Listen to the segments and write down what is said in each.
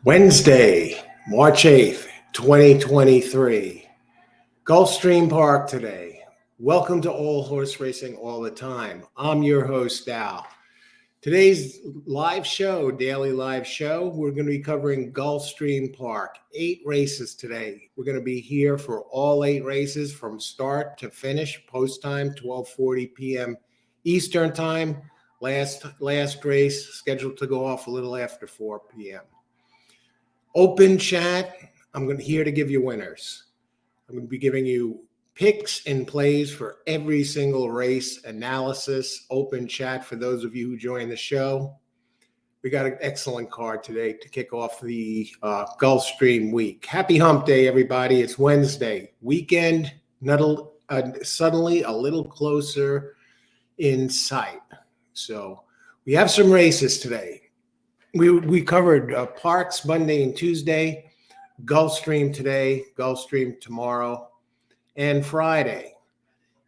Wednesday, March 8th, 2023. Gulfstream Park today. Welcome to All Horse Racing All the Time. I'm your host, Al. Today's live show, daily live show, we're going to be covering Gulfstream Park. 8 races today. We're going to be here for all 8 races from start to finish. Post time, 12:40 p.m. Eastern time. Last race scheduled to go off a little after 4 p.m. Open chat, I'm here to give you winners. I'm going to be giving you picks and plays for every single race, analysis, open chat for those of you who join the show. We got an excellent card today to kick off the Gulfstream week. Happy hump day, everybody. It's Wednesday. Weekend, suddenly a little closer in sight. So we have some races today. We covered Parks Monday and Tuesday, Gulfstream today, Gulfstream tomorrow, and Friday.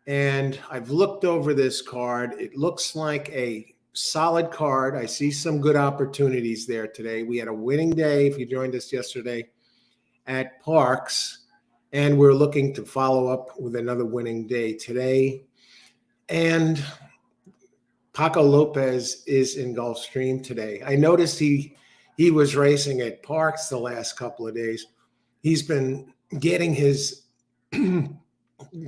And I've looked over this card. It looks like a solid card. I see some good opportunities there today. We had a winning day, if you joined us yesterday, at Parks, and we're looking to follow up with another winning day today. And Paco Lopez is in Gulfstream today. I noticed he was racing at Parks the last couple of days. He's been getting his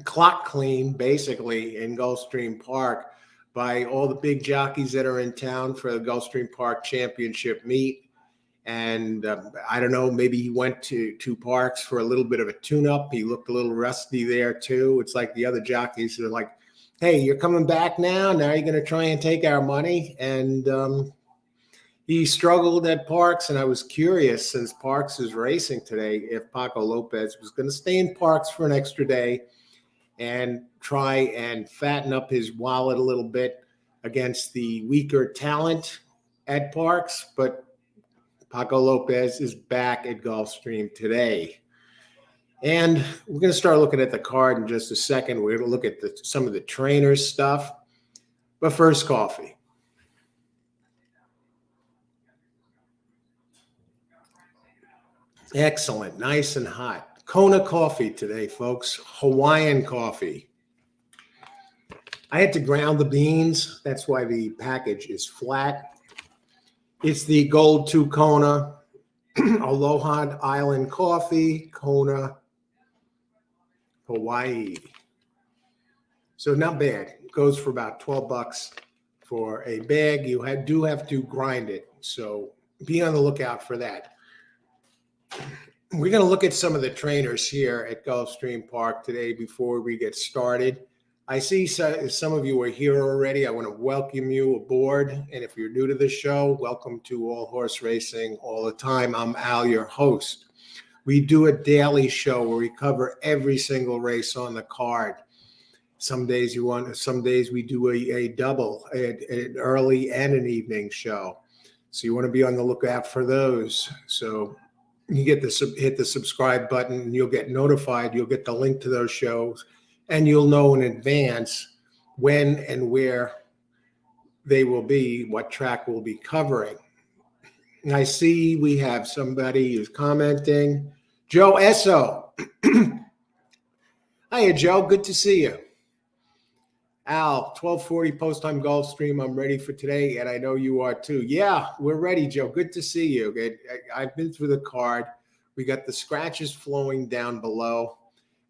clock clean, basically, in Gulfstream Park by all the big jockeys that are in town for the Gulfstream Park Championship meet. And I don't know, maybe he went to Parks for a little bit of a tune-up. He looked a little rusty there, too. It's like the other jockeys who are like, hey, you're coming back now. Now you're going to try and take our money. And he struggled at Parks. And I was curious, since Parks is racing today, if Paco Lopez was going to stay in Parks for an extra day and try and fatten up his wallet a little bit against the weaker talent at Parks. But Paco Lopez is back at Gulfstream today. And we're going to start looking at the card in just a second. We're going to look at some of the trainers' stuff. But first, coffee. Excellent. Nice and hot. Kona coffee today, folks. Hawaiian coffee. I had to ground the beans. That's why the package is flat. It's the Gold 2 Kona Aloha Island Coffee, Kona, Hawaii. So not bad. It goes for about $12 for a bag. You do have to grind it, so be on the lookout for that. We're going to look at some of the trainers here at Gulfstream Park today before we get started. I see some of you are here already. I want to welcome you aboard. And if you're new to the show, welcome to All Horse Racing All the Time. I'm Al, your host. We do a daily show where we cover every single race on the card. Some days we do a double, an early and an evening show. So you want to be on the lookout for those. So you hit the subscribe button and you'll get notified. You'll get the link to those shows and you'll know in advance when and where they will be, what track we'll be covering. And I see we have somebody who's commenting. Joe Esso. Hiya, Joe. Good to see you. Al, 12:40 post-time Gulfstream. I'm ready for today, and I know you are too. Yeah, we're ready, Joe. Good to see you. I've been through the card. We got the scratches flowing down below.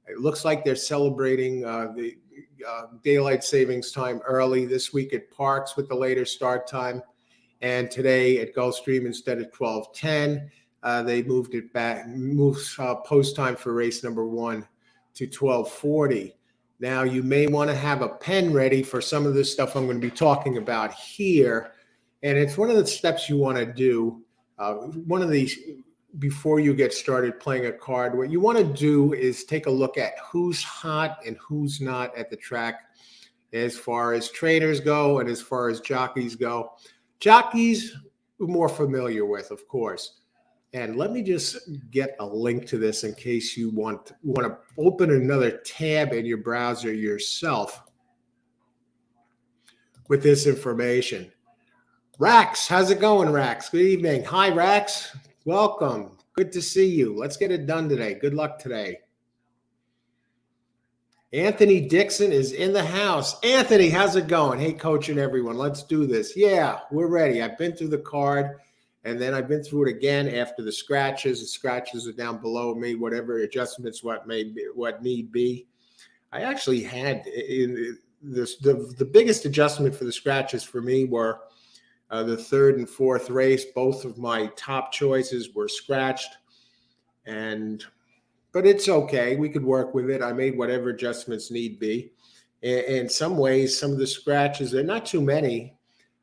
It looks like they're celebrating the daylight savings time early this week at Parks with the later start time. And today at Gulfstream, instead of 12:10, they moved it back, post time for race number 1 to 12:40. Now, you may want to have a pen ready for some of this stuff I'm going to be talking about here. And it's one of the steps you want to do. One of these, before you get started playing a card, what you want to do is take a look at who's hot and who's not at the track as far as trainers go and as far as jockeys go. Jockeys, we're more familiar with, of course. And let me just get a link to this in case you want to open another tab in your browser yourself with this information. Rax, how's it going, Rax? Good evening. Hi, Rax. Welcome. Good to see you. Let's get it done today. Good luck today. Anthony Dixon is in the house. Anthony, how's it going? Hey, coach and everyone, let's do this. Yeah, we're ready. I've been through the card, and then I've been through it again after the scratches. The scratches are down below me, whatever adjustments what need be. I actually had the biggest adjustment for the scratches for me were the third and fourth race. Both of my top choices were scratched, but it's okay. We could work with it. I made whatever adjustments need be. In some ways, some of the scratches, they're not too many.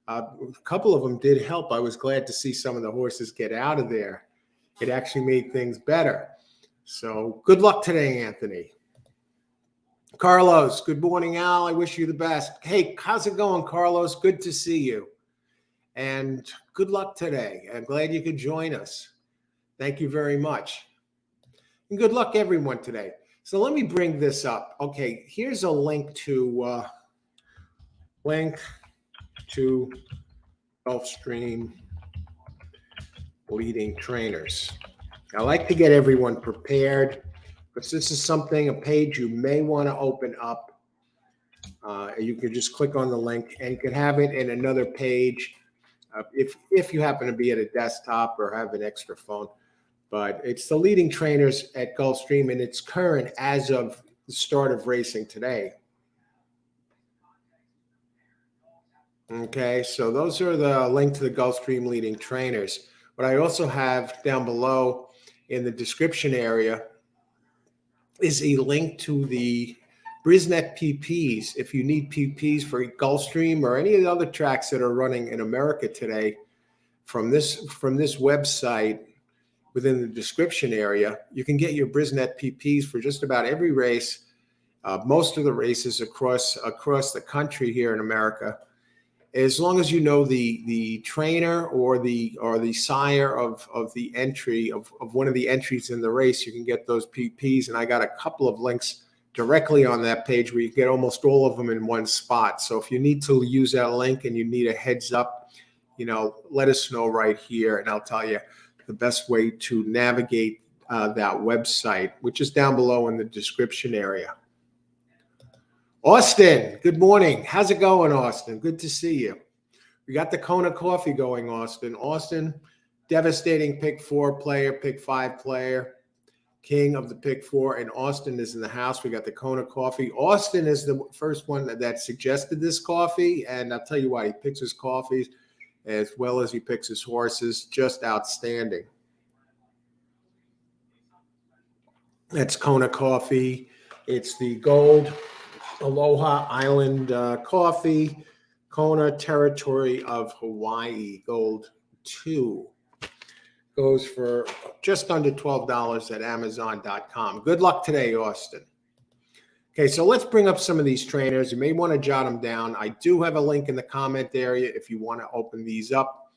A couple of them did help. I was glad to see some of the horses get out of there. It actually made things better. So good luck today, Anthony. Carlos, good morning, Al. I wish you the best. Hey, how's it going, Carlos? Good to see you. And good luck today. I'm glad you could join us. Thank you very much. And good luck, everyone, today. So let me bring this up. Okay, here's a link to Gulfstream leading trainers. I like to get everyone prepared because this is a page you may want to open up. You can just click on the link and you can have it in another page if you happen to be at a desktop or have an extra phone. But it's the leading trainers at Gulfstream, and it's current as of the start of racing today. Okay, so those are the link to the Gulfstream leading trainers. What I also have down below in the description area is a link to the Brisnet PPs. If you need PPs for Gulfstream or any of the other tracks that are running in America today, from this website, within the description area, you can get your Brisnet PPs for just about every race, most of the races across the country here in America. As long as you know the trainer or the sire of the entry of one of the entries in the race, you can get those PPs. And I got a couple of links directly on that page where you get almost all of them in one spot. So if you need to use that link and you need a heads up, let us know right here, and I'll tell you the best way to navigate that website, which is down below in the description area. Austin, good morning. How's it going, Austin? Good to see you. We got the Kona coffee going, Austin. Austin, devastating pick 4 player, pick 5 player, king of the pick 4, and Austin is in the house. We got the Kona coffee. Austin is the first one that suggested this coffee, and I'll tell you why. He picks his coffees as well as he picks his horses. Just outstanding. That's Kona coffee. It's the Gold Aloha Island coffee, Kona territory of Hawaii, Gold 2. Goes for just under $12 at Amazon.com. Good luck today, Austin. Okay, so let's bring up some of these trainers. You may want to jot them down. I do have a link in the comment area if you want to open these up.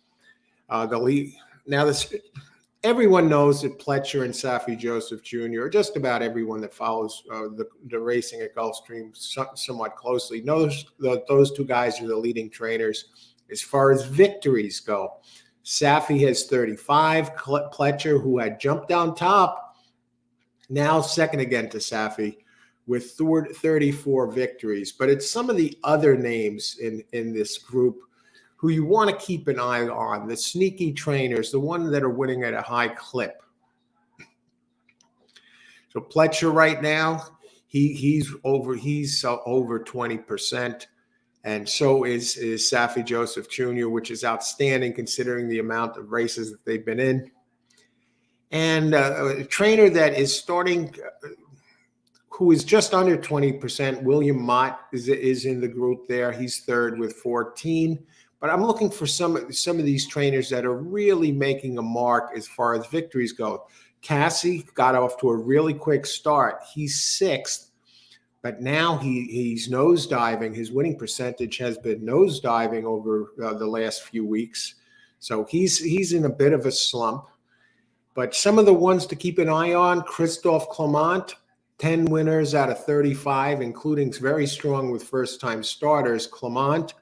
Everyone knows that Pletcher and Safi Joseph Jr., or just about everyone that follows the racing at Gulfstream somewhat closely, knows that those two guys are the leading trainers as far as victories go. Safi has 35. Pletcher, who had jumped down top, now second again to Safi with 34 victories. But it's some of the other names in this group who you want to keep an eye on, the sneaky trainers, the ones that are winning at a high clip. So Pletcher right now, he's over 20%, and so is Safi Joseph Jr., which is outstanding considering the amount of races that they've been in. And a trainer that is starting, who is just under 20%, William Mott is in the group there. He's third with 14. But I'm looking for some of these trainers that are really making a mark as far as victories go. Cassie got off to a really quick start. He's sixth, but now he's nosediving. His winning percentage has been nosediving over the last few weeks. So he's in a bit of a slump. But some of the ones to keep an eye on, Christophe Clement, 10 winners out of 35, including very strong with first-time starters, Clement.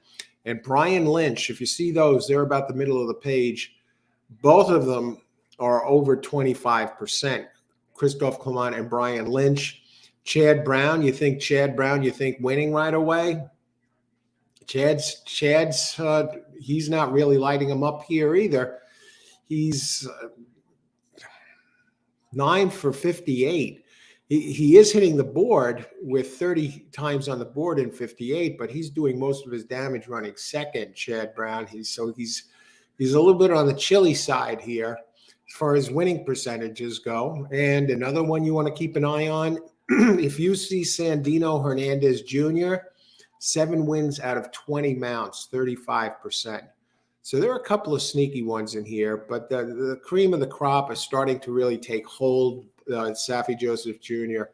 And Brian Lynch, if you see those, they're about the middle of the page. Both of them are over 25%. Christophe Clement and Brian Lynch. Chad Brown, you think winning right away? Chad's he's not really lighting him up here either. He's 9 for 58. He is hitting the board with 30 times on the board in 58, but he's doing most of his damage running second, Chad Brown. He's a little bit on the chilly side here as far as winning percentages go. And another one you want to keep an eye on, if you see Sandino Hernandez Jr., 7 wins out of 20 mounts, 35%. So there are a couple of sneaky ones in here, but the cream of the crop is starting to really take hold. Safi Joseph Jr.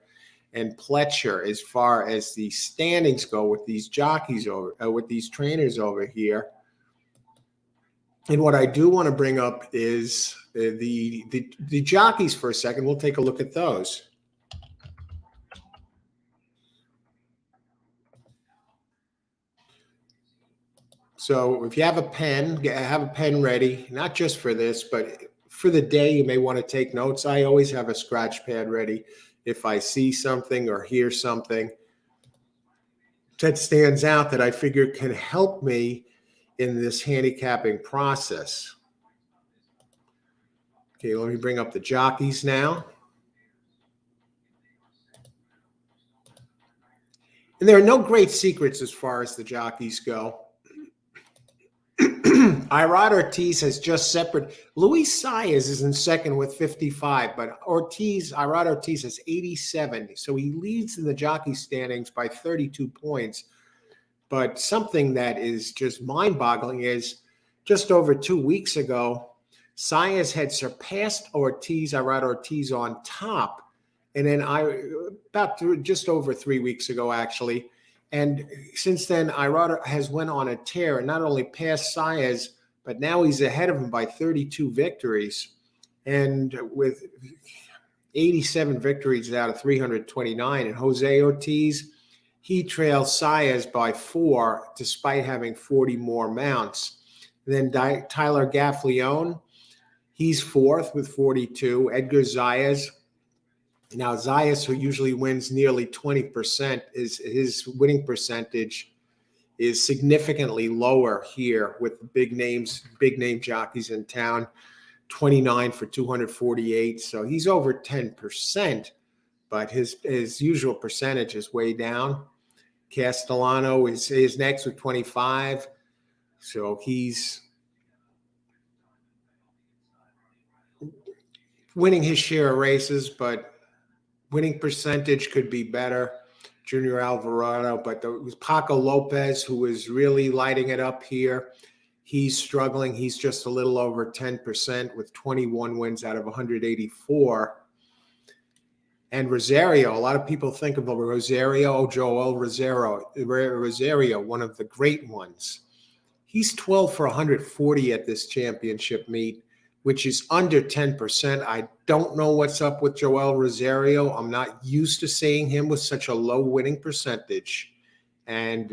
and Pletcher, as far as the standings go with these jockeys with these trainers over here. And what I do want to bring up is the jockeys for a second. We'll take a look at those. So if you have a pen ready, not just for this, but for the day you may want to take notes. I always have a scratch pad ready if I see something or hear something that stands out that I figure can help me in this handicapping process. Okay, let me bring up the jockeys now. And there are no great secrets as far as the jockeys go. Irad Ortiz has just separate. Luis Saez is in second with 55, but Irad Ortiz has 87. So he leads in the jockey standings by 32 points. But something that is just mind-boggling is just over 2 weeks ago, Saez had surpassed Irad Ortiz on top. And then just over 3 weeks ago, actually. And since then, Irad has went on a tear and not only passed Saez, but now he's ahead of him by 32 victories. And with 87 victories out of 329. And Jose Ortiz, he trails Saez by 4, despite having 40 more mounts. And then Tyler Gaffleone, he's 4th with 42. Edgar Zayas. Now, Zayas, who usually wins nearly 20%, his winning percentage is significantly lower here with big name jockeys in town, 29 for 248. So he's over 10%, but his usual percentage is way down. Castellano is next with 25. So he's winning his share of races, but winning percentage could be better. Junior Alvarado, but it was Paco Lopez who is really lighting it up here. He's struggling. He's just a little over 10% with 21 wins out of 184. And Rosario, a lot of people think of Joel Rosario, one of the great ones. He's 12 for 140 at this championship meet, which is under 10%. I don't know what's up with Joel Rosario. I'm not used to seeing him with such a low winning percentage. And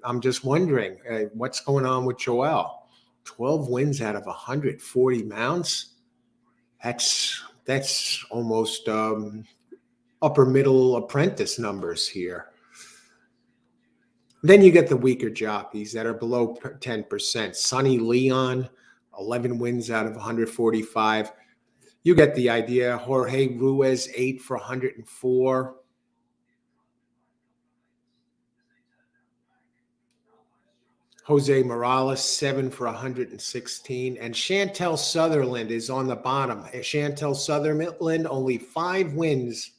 I'm just wondering what's going on with Joel. 12 wins out of 140 mounts. That's almost upper middle apprentice numbers here. Then you get the weaker jockeys that are below 10%. Sonny Leon, 11 wins out of 145. You get the idea. Jorge Ruiz, 8 for 104. Jose Morales, 7 for 116. And Chantel Sutherland is on the bottom. Chantel Sutherland, only 5 wins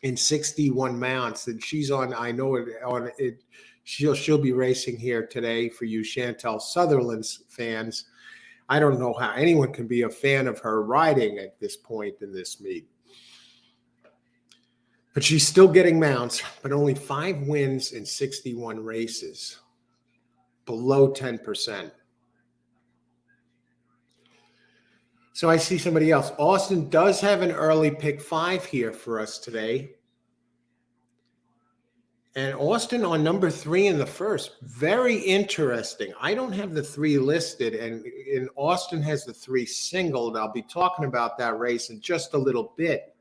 in 61 mounts. And she's on, I know it, she'll be racing here today for you Chantel Sutherland's fans. I don't know how anyone can be a fan of her riding at this point in this meet. But she's still getting mounts, but only 5 wins in 61 races, below 10%. So I see somebody else. Austin does have an early pick 5 here for us today. And Austin on number 3 in the first. Very interesting. I don't have the 3 listed, and Austin has the 3 singled. I'll be talking about that race in just a little bit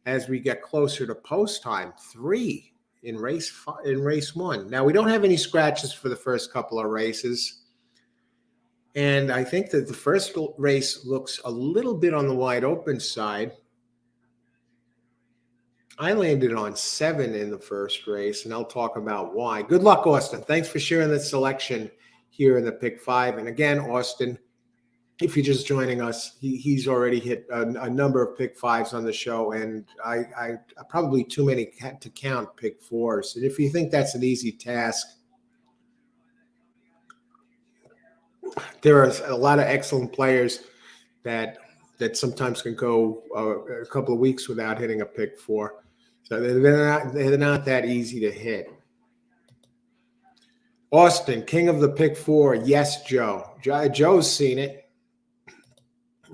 as we get closer to post time. 3 in race 1. Now, we don't have any scratches for the first couple of races. And I think that the first race looks a little bit on the wide open side. I landed on 7 in the first race, and I'll talk about why. Good luck, Austin. Thanks for sharing the selection here in the pick 5. And again, Austin, if you're just joining us, he's already hit a number of pick 5s on the show, and I probably too many to count pick 4s. And if you think that's an easy task, there are a lot of excellent players that sometimes can go a couple of weeks without hitting a pick 4. So they're not that easy to hit. Austin, king of the pick 4. Yes, Joe. Joe's seen it.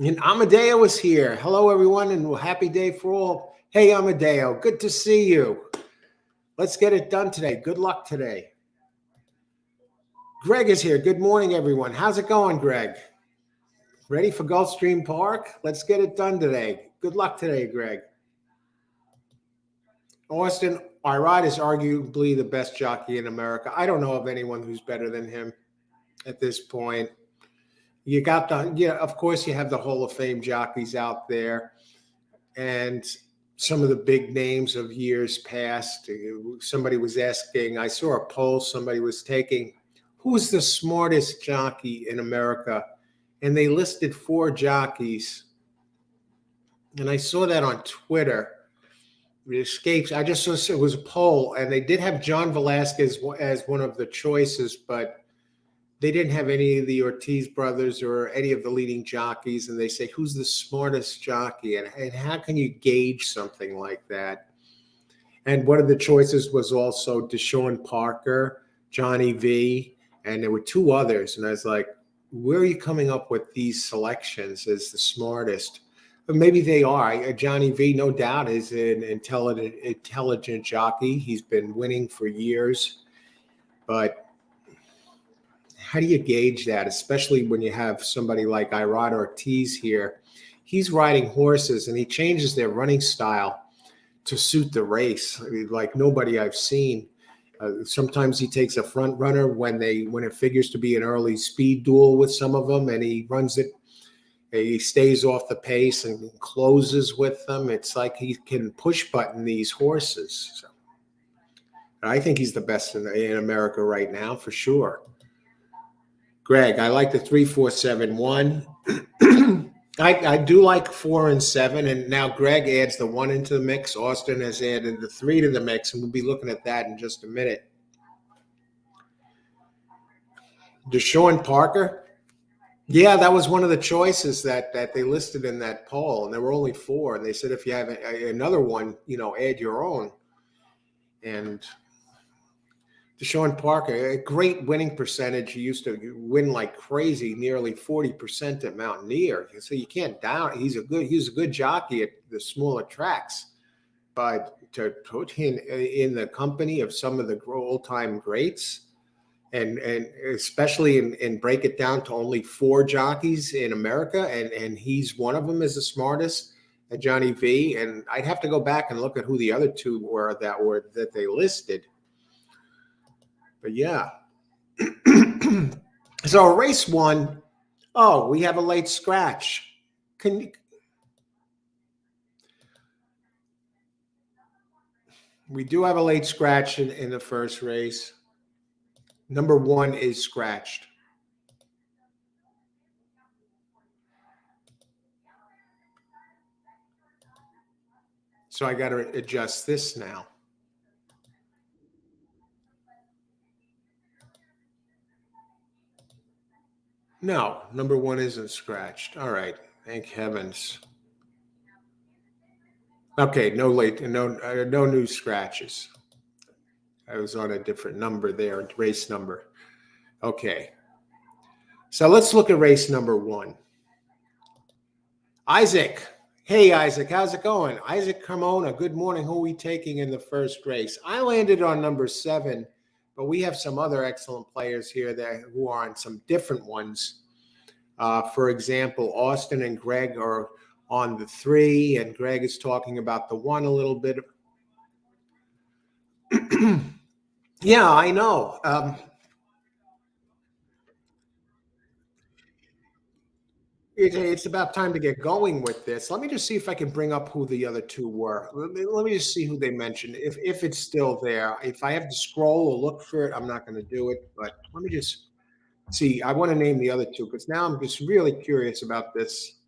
And Amadeo is here. Hello, everyone, and happy day for all. Hey, Amadeo, good to see you. Let's get it done today. Good luck today. Greg is here. Good morning, everyone. How's it going, Greg? Ready for Gulfstream Park? Let's get it done today. Good luck today, Greg. Austin, Irod is arguably the best jockey in America. I don't know of anyone who's better than him at this point. You got of course, you have the Hall of Fame jockeys out there, and some of the big names of years past. Somebody was asking, I saw a poll somebody was taking, who's the smartest jockey in America? And they listed 4 jockeys. And I saw that on Twitter. It escapes. I just saw it was a poll, and they did have John Velasquez as one of the choices, but they didn't have any of the Ortiz brothers or any of the leading jockeys. And they say, who's the smartest jockey? And how can you gauge something like that? And one of the choices was also Deshaun Parker, Johnny V, and there were 2 others. And I was like, where are you coming up with these selections as the smartest? But maybe they are. Johnny V, no doubt, is an intelligent jockey. He's been winning for years. But how do you gauge that, especially when you have somebody like Irod Ortiz here? He's riding horses, and he changes their running style to suit the race like nobody I've seen. Sometimes he takes a front runner when it figures to be an early speed duel with some of them, and he runs it. He stays off the pace and closes with them. It's like he can push button these horses. So I think he's the best in America right now, for sure. Greg, I like the 3, 4, 7, 1. I do like 4 and 7, and now Greg adds the 1 into the mix. Austin has added the 3 to the mix, and we'll be looking at that in just a minute. Deshaun Parker. Yeah, that was one of the choices that they listed in that poll, and there were only 4. And they said if you have another one, add your own. And Deshaun Parker, a great winning percentage. He used to win like crazy, nearly 40% at Mountaineer. So you can't doubt he's a good jockey at the smaller tracks. But to put him in the company of some of the old-time greats, and especially and break it down to only 4 jockeys in America, and he's one of them is the smartest, Johnny V. And I'd have to go back and look at who the other 2 were that they listed. But yeah. So race 1. Oh, we have a late scratch. We do have a late scratch in the first race. Number 1 is scratched. So I got to adjust this now. No, number 1 isn't scratched. All right. Thank heavens. Okay, no new scratches. I was on a different number there, race number. Okay. So let's look at race number 1. Isaac, Hey, Isaac, how's it going? Isaac Carmona, good morning. Who are we taking in the first race? I landed on number 7, but we have some other excellent players here who are on some different ones. For example, Austin and Greg are on the 3, and Greg is talking about the 1 a little bit. Yeah, I know. It's about time to get going with this. Let me just see if I can bring up who the other 2 were. Let me just see who they mentioned, if it's still there. If I have to scroll or look for it, I'm not going to do it. But let me just see. I want to name the other 2 because now I'm just really curious about this.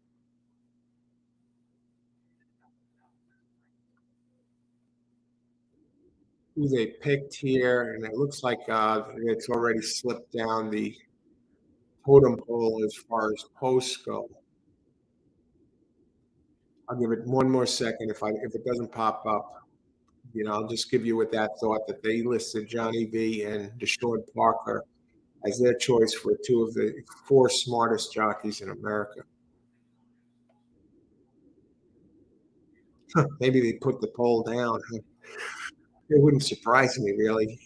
Who they picked here, and it looks like it's already slipped down the totem pole as far as posts go. I'll give it one more second. If it doesn't pop up, I'll just give you with that thought that they listed Johnny V and Deshaun Parker as their choice for 2 of the 4 smartest jockeys in America. Maybe they put the poll down. It wouldn't surprise me, really.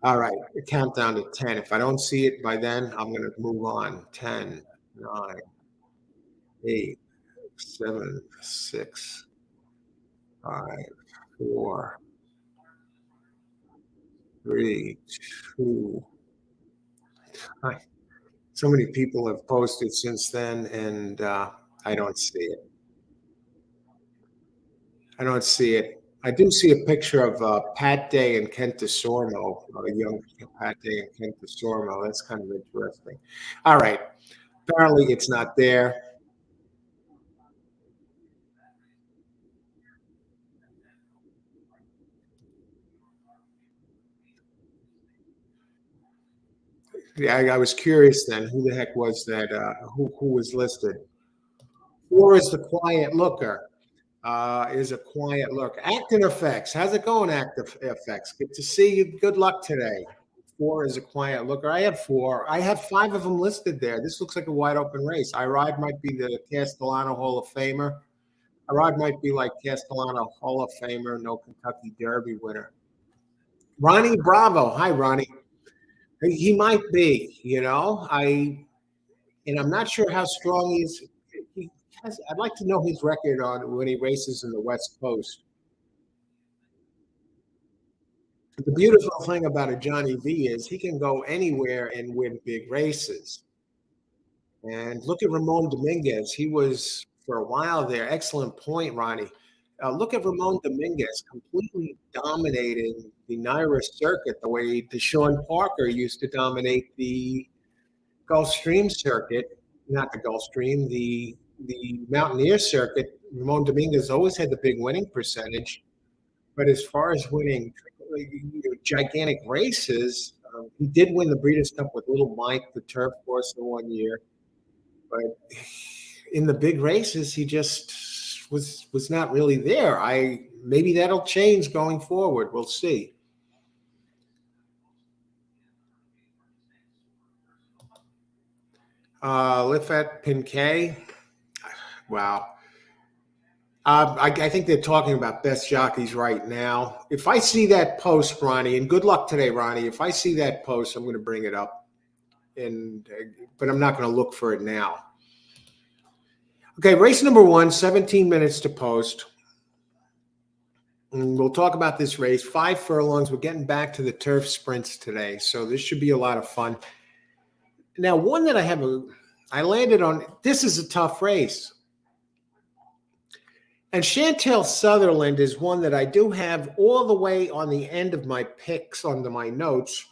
All right, count down to 10. If I don't see it by then, I'm going to move on. 10, 9, 8, 7, 6, 5, 4, 3, 2. So many people have posted since then, and I don't see it. I don't see it. I do see a picture of Pat Day and Kent DeSormo, a young Pat Day and Kent DeSormo. That's kind of interesting. All right. Apparently, it's not there. Yeah, I was curious then. Who the heck was that? Who was listed? 4 is the quiet looker. Is a quiet looker. Acting effects. How's it going, active effects? Good to see you. Good luck today. 4 is a quiet looker. I have 4. I have 5 of them listed there. This looks like a wide open race. Irod might be the Castellano Hall of Famer. Irod might be like Castellano Hall of Famer, no Kentucky Derby winner. Ronnie Bravo. Hi, Ronnie. He might be, and I'm not sure how strong he is. I'd like to know his record on when he races in the West Coast. The beautiful thing about a Johnny V is he can go anywhere and win big races. And look at Ramon Dominguez. He was for a while there. Excellent point, Ronnie. Look at Ramon Dominguez completely dominating the Naira circuit the way Deshaun Parker used to dominate the Gulfstream circuit, not the Gulfstream, the Mountaineer circuit. Ramon Dominguez always had the big winning percentage, but as far as winning gigantic races, he did win the Breeders' Cup with Little Mike, the turf course, the 1 year. But in the big races, he just was not really there. Maybe that'll change going forward. We'll see. Lifat Pinkay. Wow. I think they're talking about best jockeys right now. If I see that post, Ronnie, and good luck today, Ronnie. If I see that post, I'm going to bring it up, but I'm not going to look for it now. Okay, race number 1, 17 minutes to post. And we'll talk about this race. 5 furlongs. We're getting back to the turf sprints today, so this should be a lot of fun. Now, one that I landed on. This is a tough race. And Chantel Sutherland is one that I do have all the way on the end of my picks under my notes.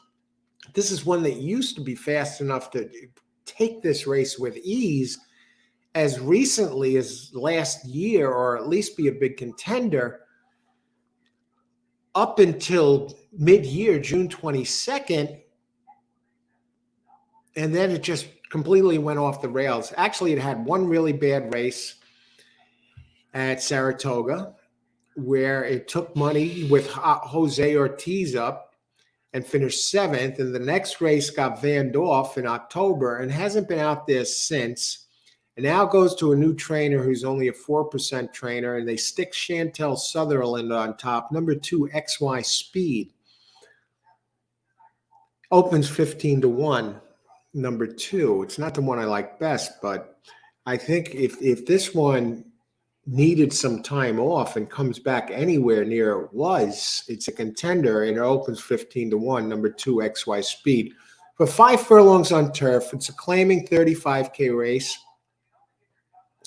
This is one that used to be fast enough to take this race with ease as recently as last year, or at least be a big contender up until mid-year, June 22nd. And then it just completely went off the rails. Actually, it had one really bad race at Saratoga where it took money with Jose Ortiz up and finished 7th. And the next race got vanned off in October and hasn't been out there since. and now goes to a new trainer who's only a 4% trainer, and they stick Chantel Sutherland on top. Number 2, XY Speed. Opens 15-1. Number 2. It's not the one I like best, but I think if this one needed some time off and comes back anywhere near it was, it's a contender, and it opens 15-1. Number 2, XY Speed. For 5 furlongs on turf, it's a claiming 35K race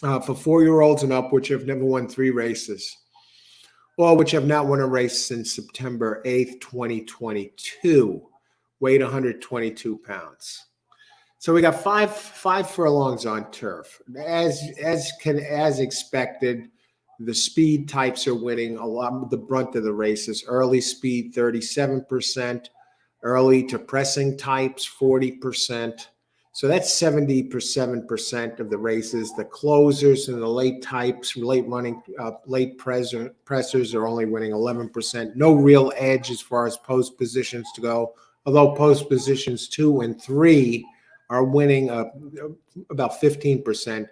for 4-year-olds and up, which have never won 3 races, or which have not won a race since September 8th, 2022. Weighed 122 pounds. So we got five furlongs on turf. As expected, the speed types are winning a lot, the brunt of the races. Early speed, 37%. Early to pressing types, 40%. So that's 77% of the races. The closers and the late types, late running, late pressers are only winning 11%. No real edge as far as post positions to go, although post positions 2 and 3 are winning about 15%,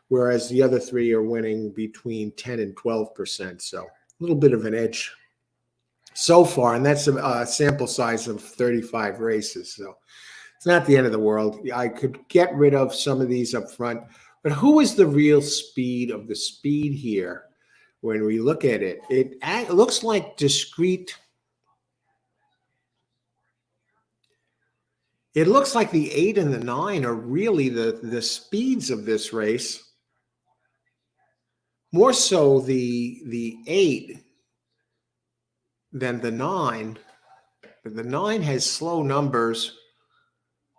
whereas the other 3 are winning between 10 and 12%. So a little bit of an edge so far, and that's a sample size of 35 races. So it's not the end of the world. I could get rid of some of these up front, but who is the real speed of the speed here? When we look at it, it looks like discrete. It looks like the 8 and the 9 are really the speeds of this race. More so the 8 than the 9. But the 9 has slow numbers.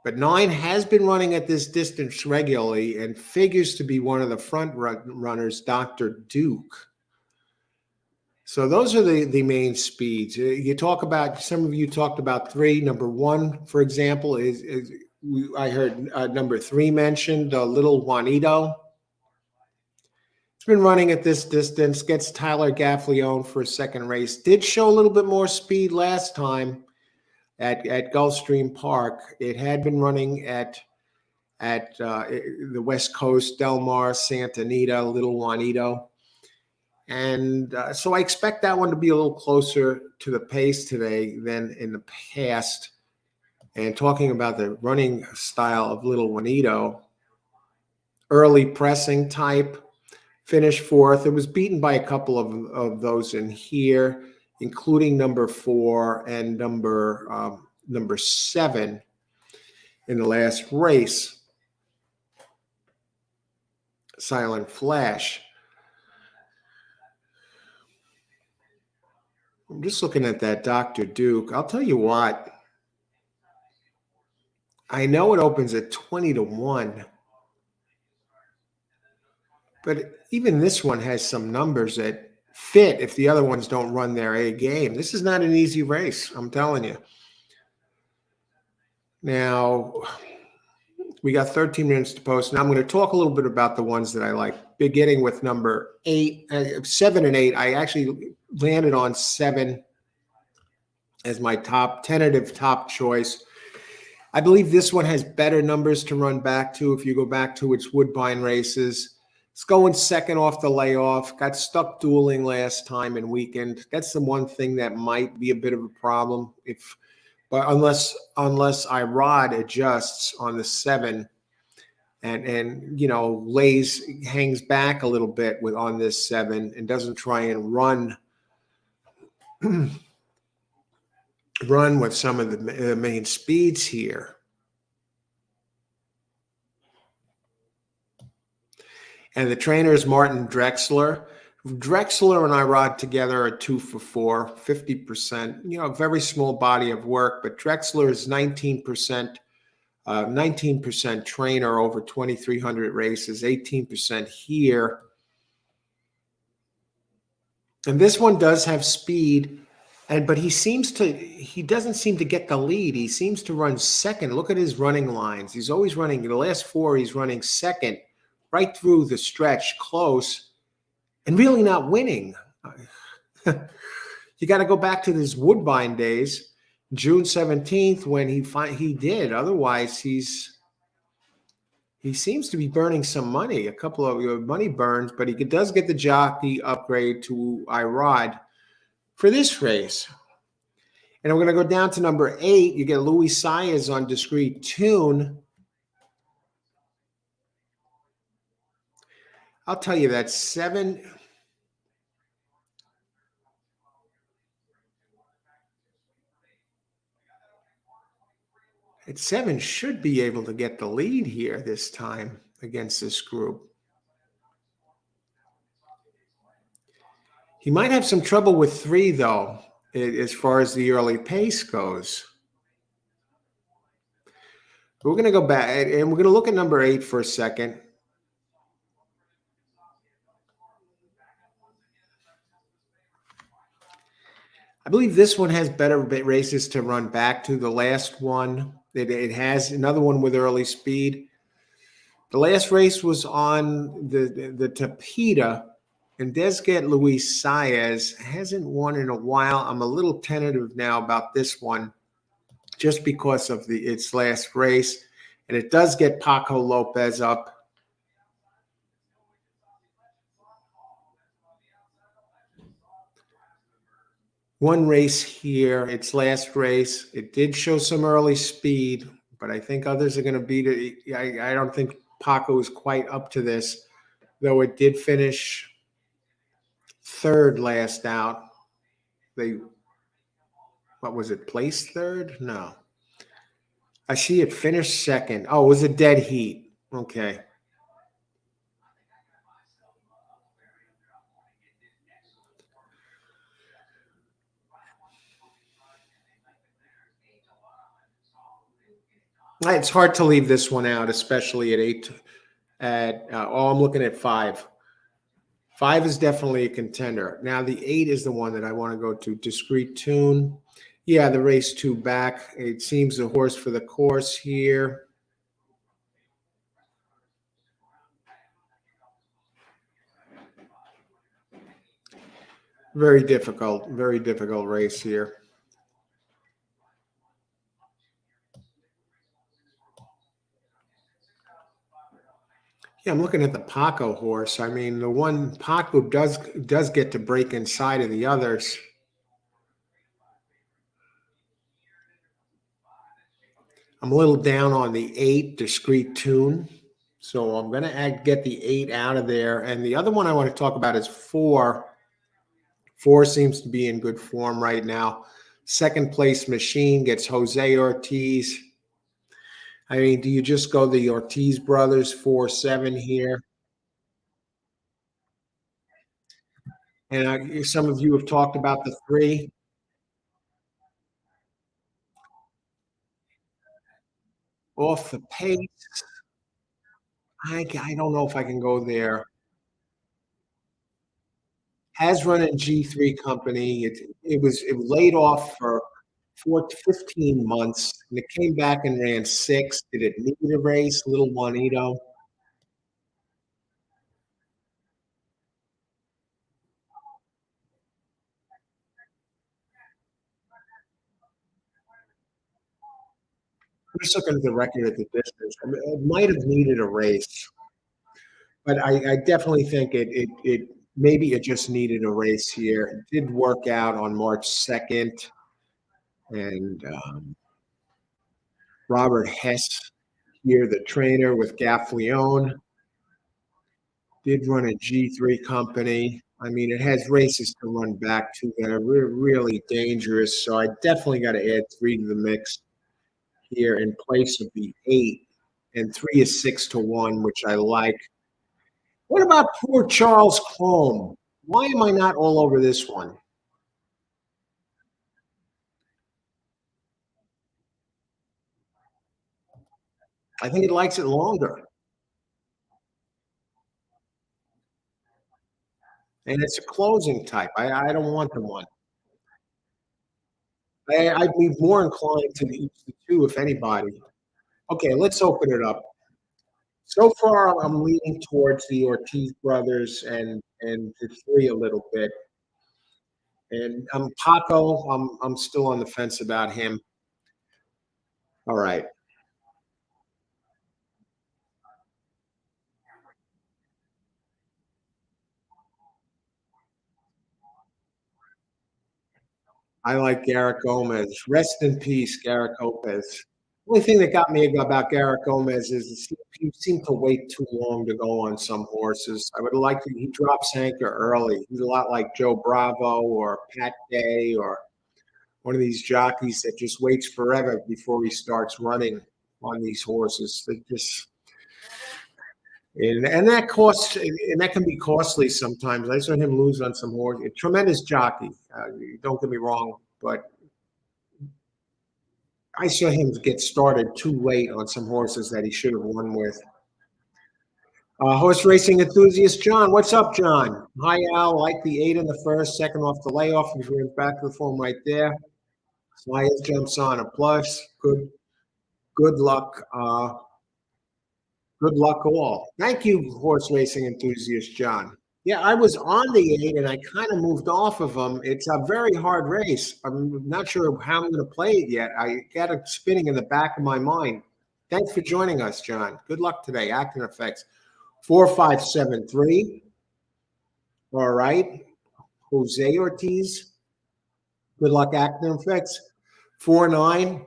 But 9 has been running at this distance regularly and figures to be one of the front runners, Dr. Duke. So those are the main speeds. You talk about, some of you talked about 3. Number 1, for example, I heard number 3 mentioned, Little Juanito. It's been running at this distance, gets Tyler Gaffleone for a second race. Did show a little bit more speed last time at Gulfstream Park. It had been running at the West Coast, Del Mar, Santa Anita, Little Juanito. And so I expect that one to be a little closer to the pace today than in the past. And talking about the running style of Little Juanito, early pressing type, finished 4th. It was beaten by a couple of those in here, including number 4 and number 7 in the last race. Silent Flash. I'm just looking at that Dr. Duke. I'll tell you what. I know it opens at 20-1. But even this one has some numbers that fit if the other ones don't run their A game. This is not an easy race, I'm telling you. Now, we got 13 minutes to post. Now I'm going to talk a little bit about the ones that I like, beginning with number 7 and 8. I actually landed on 7 as my tentative top choice. I believe this one has better numbers to run back to if you go back to its Woodbine races. It's going second off the layoff. Got stuck dueling last time and weakened. That's the one thing that might be a bit of a problem but unless Irod adjusts on the 7 and hangs back a little bit on this 7 and doesn't try and run with some of the main speeds here. And the trainer is Martin Drexler. Drexler and Irod together are 2 for 4, 50%. Very small body of work, but Drexler is 19% trainer over 2,300 races, 18% here. And this one does have speed, but he doesn't seem to get the lead. He seems to run second. Look at his running lines. He's always running, the last 4, he's running second, right through the stretch, close, and really not winning. You got to go back to his Woodbine days, June 17th, when he did. Otherwise, he's He seems to be burning some money, a couple of money burns, but he does get the jockey upgrade to Irod for this race. And we're going to go down to number 8. You get Louis Saez on Discreet Tune. I'll tell you that 7. At 7 should be able to get the lead here this time against this group. He might have some trouble with 3, though, as far as the early pace goes. But we're going to go back, and we're going to look at number 8 for a second. I believe this one has better races to run back to the last one. It has another one with early speed. The last race was on the Tapeta, and Desget Luis Saez hasn't won in a while. I'm a little tentative now about this one just because of its last race. And it does get Paco Lopez up. One race here, its last race. It did show some early speed, but I think others are going to beat it. I don't think Paco is quite up to this, though it did finish 3rd last out. What was it, placed 3rd? No. I see it finished 2nd. Oh, it was a dead heat. Okay. It's hard to leave this one out, especially at 8. I'm looking at 5. 5 is definitely a contender. Now the 8 is the one that I want to go to. Discreet Tune. Yeah, the race 2 back. It seems the horse for the course here. Very difficult race here. Yeah, I'm looking at the Paco horse. I mean, the one Paco does get to break inside of the others. I'm a little down on the 8, Discreet Tune. So I'm going to get the 8 out of there. And the other one I want to talk about is 4. 4 seems to be in good form right now. 2nd place Machine gets Jose Ortiz. I mean, do you just go the Ortiz brothers 4-7 here? And some of you have talked about the 3. Off the pace. I don't know if I can go there. Has run in G3 company. It was laid off for 15 months, and it came back and ran 6. Did it need a race? Little Juanito. I'm just looking at the record at the distance. I mean, it might have needed a race, but I definitely think it maybe it just needed a race here. It did work out on March 2nd, and Robert Hess here, the trainer with Gaffleone, did run a G3 company. I mean, it has races to run back to that are really dangerous. So I definitely got to add 3 to the mix here in place of the 8. And 3 is 6-1, which I like. What about poor Charles Chrome? Why am I not all over this one? I think it likes it longer. And it's a closing type. I don't want the one. I'd be more inclined to use the 2 if anybody. Okay, let's open it up. So far, I'm leaning towards the Ortiz brothers and the 3 a little bit. And Paco, I'm still on the fence about him. All right. I like Garrett Gomez. Rest in peace, Garrett Gomez. Only thing that got me about Garrett Gomez is he seemed to wait too long to go on some horses. I would like to, he drops anchor early. He's a lot like Joe Bravo or Pat Day or one of these jockeys that just waits forever before he starts running on these horses. They just and that costs and that can be costly sometimes. I saw him lose on some horse. A tremendous jockey. Don't get me wrong, but I saw him get started too late on some horses that he should have won with. Horse racing enthusiast John, what's up, John? Hi, Al. Like the 8 in the first, second off the layoff. He's back to the form right there. Slyers jumps on a plus. Good luck. Good luck all. Thank you, horse racing enthusiast John. Yeah, I was on the 8 and I kind of moved off of them. It's a very hard race. I'm not sure how I'm going to play it yet. I got it spinning in the back of my mind. Thanks for joining us, John. Good luck today. Acting effects 4573. All right. Jose Ortiz. Good luck, acting effects 49.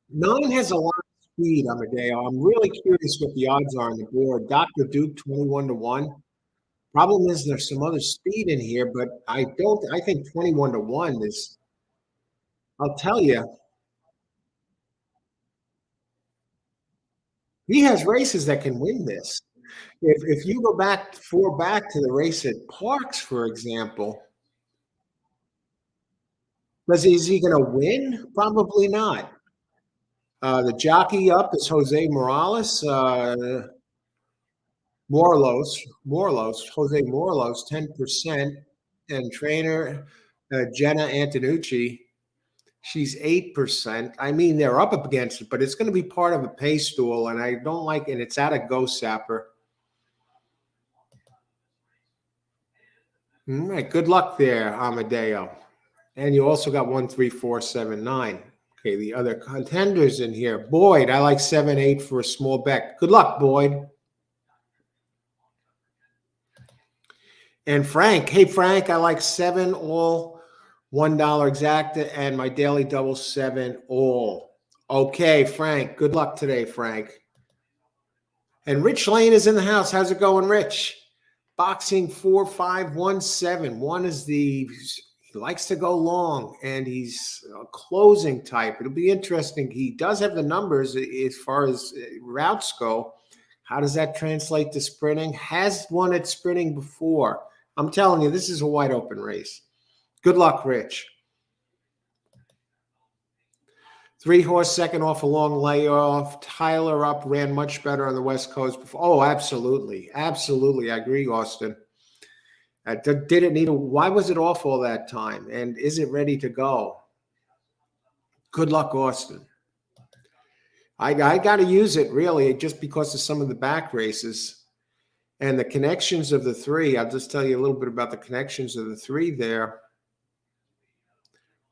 9 has a lot of speed, Amadeo. I'm really curious what the odds are on the board. Dr. Duke 21-1. Problem is there's some other speed in here, but I think 21-1 is, I'll tell you, he has races that can win this. If you go back to the race at Parks, for example, is he going to win? Probably not. The jockey up is Jose Morales. Jose Morlos, 10%, and trainer Jenna Antonucci, she's 8%. I mean, they're up against it, but it's going to be part of a pay stool, and I don't like it. It's at a Ghost Sapper. All right, good luck there, Amadeo. And you also got 1, 3, 4, 7, 9. Okay, the other contenders in here. Boyd, I like 7, 8 for a small bet. Good luck, Boyd. And Frank, hey Frank, I like 7 all, $1 exacta, and my daily double 7 all. Okay, Frank, good luck today, Frank. And Rich Lane is in the house. How's it going, Rich? Boxing 4517. One is he likes to go long, and he's a closing type. It'll be interesting. He does have the numbers as far as routes go. How does that translate to sprinting? Has won at sprinting before. I'm telling you, this is a wide open race. Good luck, Rich. 3-horse, second off a long layoff. Tyler up, ran much better on the West Coast before. Oh, absolutely. Absolutely. I agree, Austin. Did it need why was it off all that time? And is it ready to go? Good luck, Austin. I got to use it, really, just because of some of the back races. And the connections of the 3, I'll just tell you a little bit about the connections of the 3 there.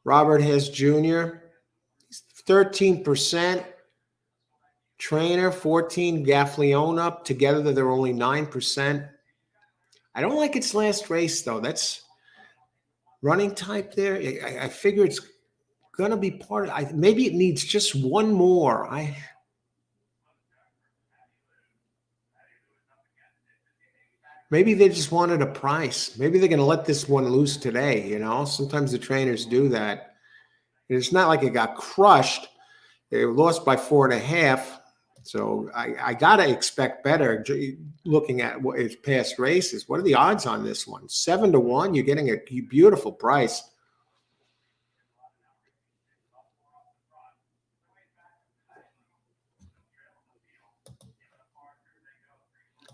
Robert Hess Jr., 13%. Trainer, 14. Gaffleone up. Together, they're only 9%. I don't like its last race, though. That's running type there. I figure it's going to be part of maybe it needs just one more. Maybe they just wanted a price. Maybe they're going to let this one loose today. Sometimes the trainers do that. And it's not like it got crushed. They lost by 4.5. So I got to expect better looking at what its past races. What are the odds on this one? 7-1. You're getting a beautiful price.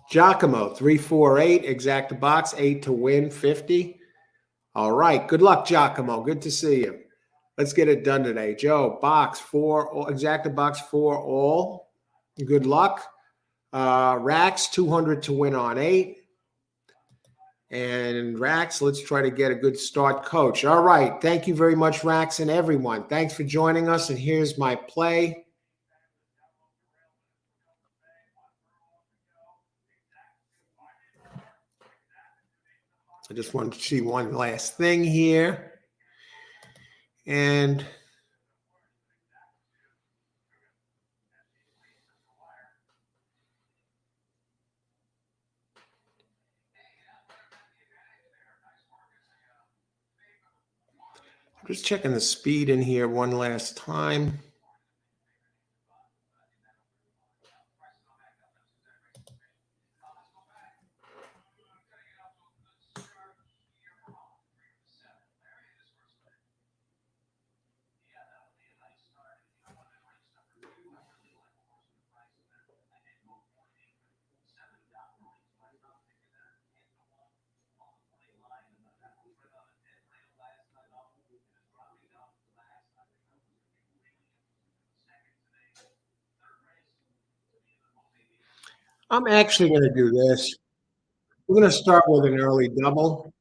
Giacomo, 348, exacta box, 8 to win, 50. All right. Good luck, Giacomo. Good to see you. Let's get it done today. Joe, box 4, exacta box 4 all. Good luck. Rax, 200 to win on 8. And Rax, let's try to get a good start, coach. All right. Thank you very much, Rax, and everyone. Thanks for joining us. And here's my play. I just wanted to see one last thing here. And I'm just checking the speed in here one last time. I'm actually going to do this. We're going to start with an early double.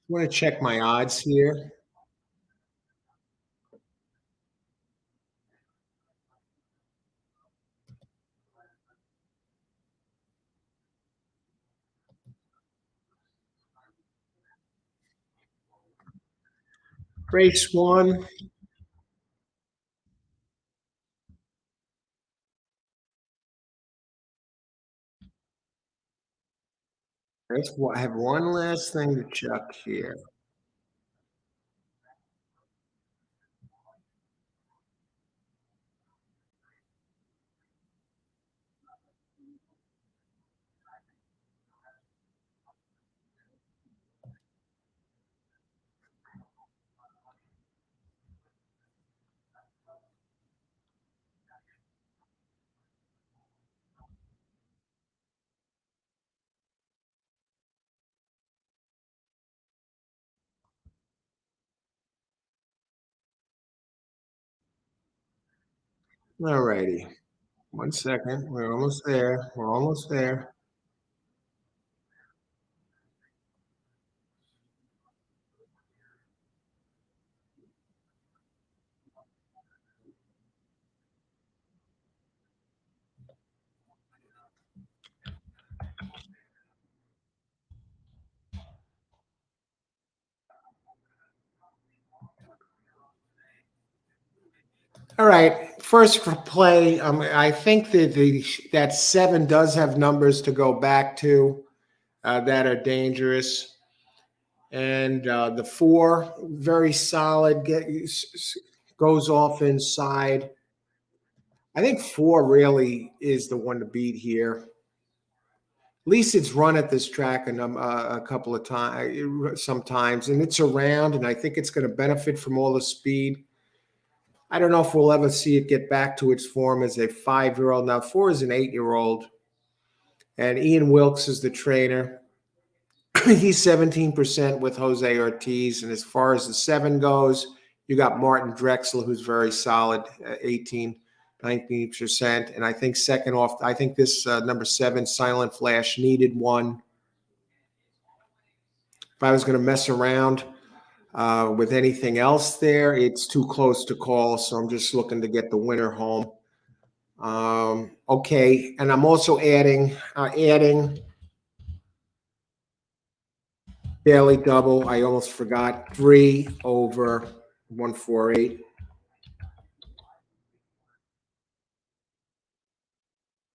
I'm going to check my odds here. Race one. I have one last thing to check here. All righty. One second. We're almost there. We're almost there. All right. First for play, I think that that 7 does have numbers to go back to that are dangerous. And the 4, very solid, goes off inside. I think 4 really is the one to beat here. At least it's run at this track a couple of times, sometimes, and it's around, and I think it's going to benefit from all the speed. I don't know if we'll ever see it get back to its form as a 5-year-old. Now, 4 is an 8-year-old, and Ian Wilkes is the trainer. He's 17% with Jose Ortiz, and as far as the 7 goes, you got Martin Drexel, who's very solid, 18, 19%, and I think second off. I think this number 7, Silent Flash, needed one. If I was going to mess around with anything else there, it's too close to call, so I'm just looking to get the winner home. Okay, and I'm also adding daily double. I almost forgot 3 over 148.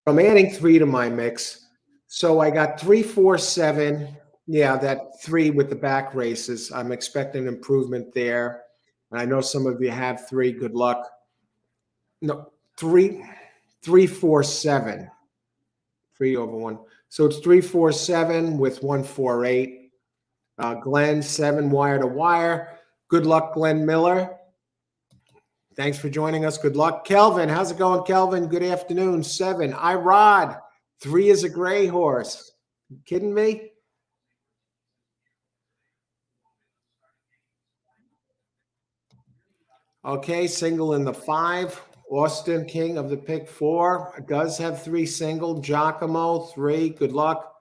I'm adding 3 to my mix, so I got 3, 4, 7. Yeah, that 3 with the back races. I'm expecting improvement there, and I know some of you have 3. Good luck. No, 3, 3, 4, 7. 3 over 1. So it's 3, 4, 7 with 148. Glenn, 7 wire to wire. Good luck, Glenn Miller. Thanks for joining us. Good luck. Kelvin, how's it going, Kelvin? Good afternoon. 7. Irod, 3 is a gray horse. You kidding me? Okay, single in the 5. Austin, king of the pick 4, does have 3 single. Giacomo, 3. Good luck.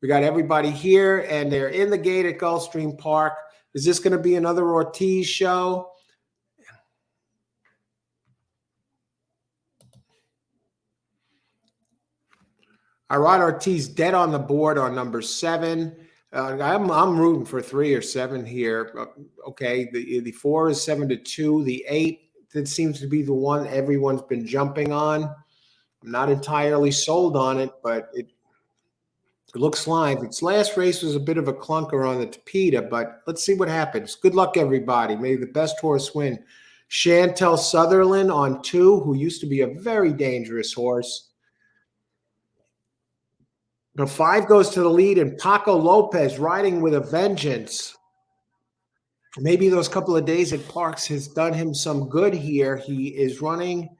We got everybody here, and they're in the gate at Gulfstream Park. Is this going to be another Ortiz show? Irod Ortiz dead on the board on number 7. I'm rooting for 3 or 7 here. Okay, the 4 is 7-2. The 8 that seems to be the one everyone's been jumping on. I'm not entirely sold on it, but it looks live. Its last race was a bit of a clunker on the Tapeta, but let's see what happens. Good luck, everybody. May the best horse win. Chantel Sutherland on 2, who used to be a very dangerous horse. The 5 goes to the lead, and Paco Lopez riding with a vengeance. Maybe those couple of days at Parks has done him some good here. He is running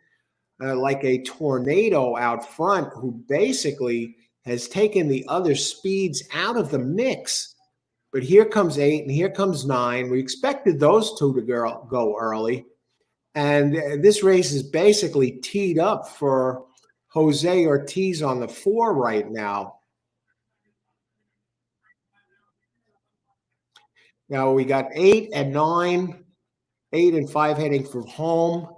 like a tornado out front, who basically has taken the other speeds out of the mix. But here comes 8 and here comes 9. We expected those two to go early. And this race is basically teed up for Jose Ortiz on the 4 right now. Now we got 8 and 9, 8 and 5 heading for home.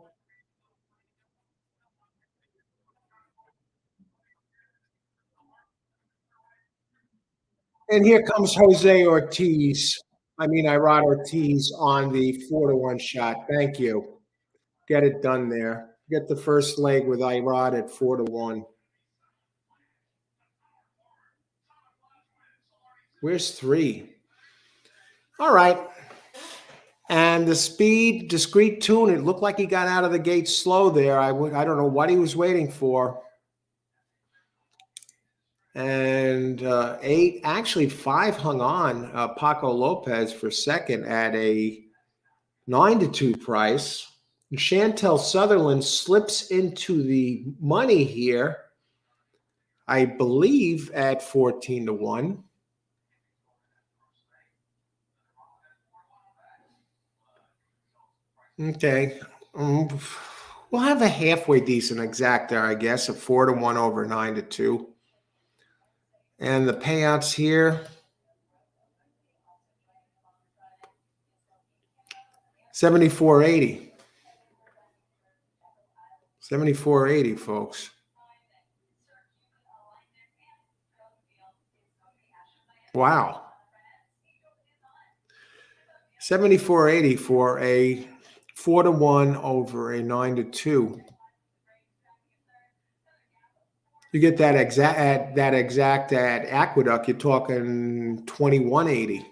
And here comes Jose Ortiz. Irod Ortiz on the 4-1 shot. Thank you. Get it done there. Get the first leg with Irod at 4-1. Where's 3? All right. And the speed, discreet tune, it looked like he got out of the gate slow there. I don't know what he was waiting for. And 8, actually 5 hung on Paco Lopez for second at a 9-2 price. And Chantel Sutherland slips into the money here, I believe, at 14-1. Okay. We'll have a halfway decent exacta, I guess, of 4-1 over 9-2. And the payouts here, 74.80. 74.80, folks. Wow. 74.80 for a 4-1 over a 9-2. You get that exact at Aqueduct, you're talking 21.80.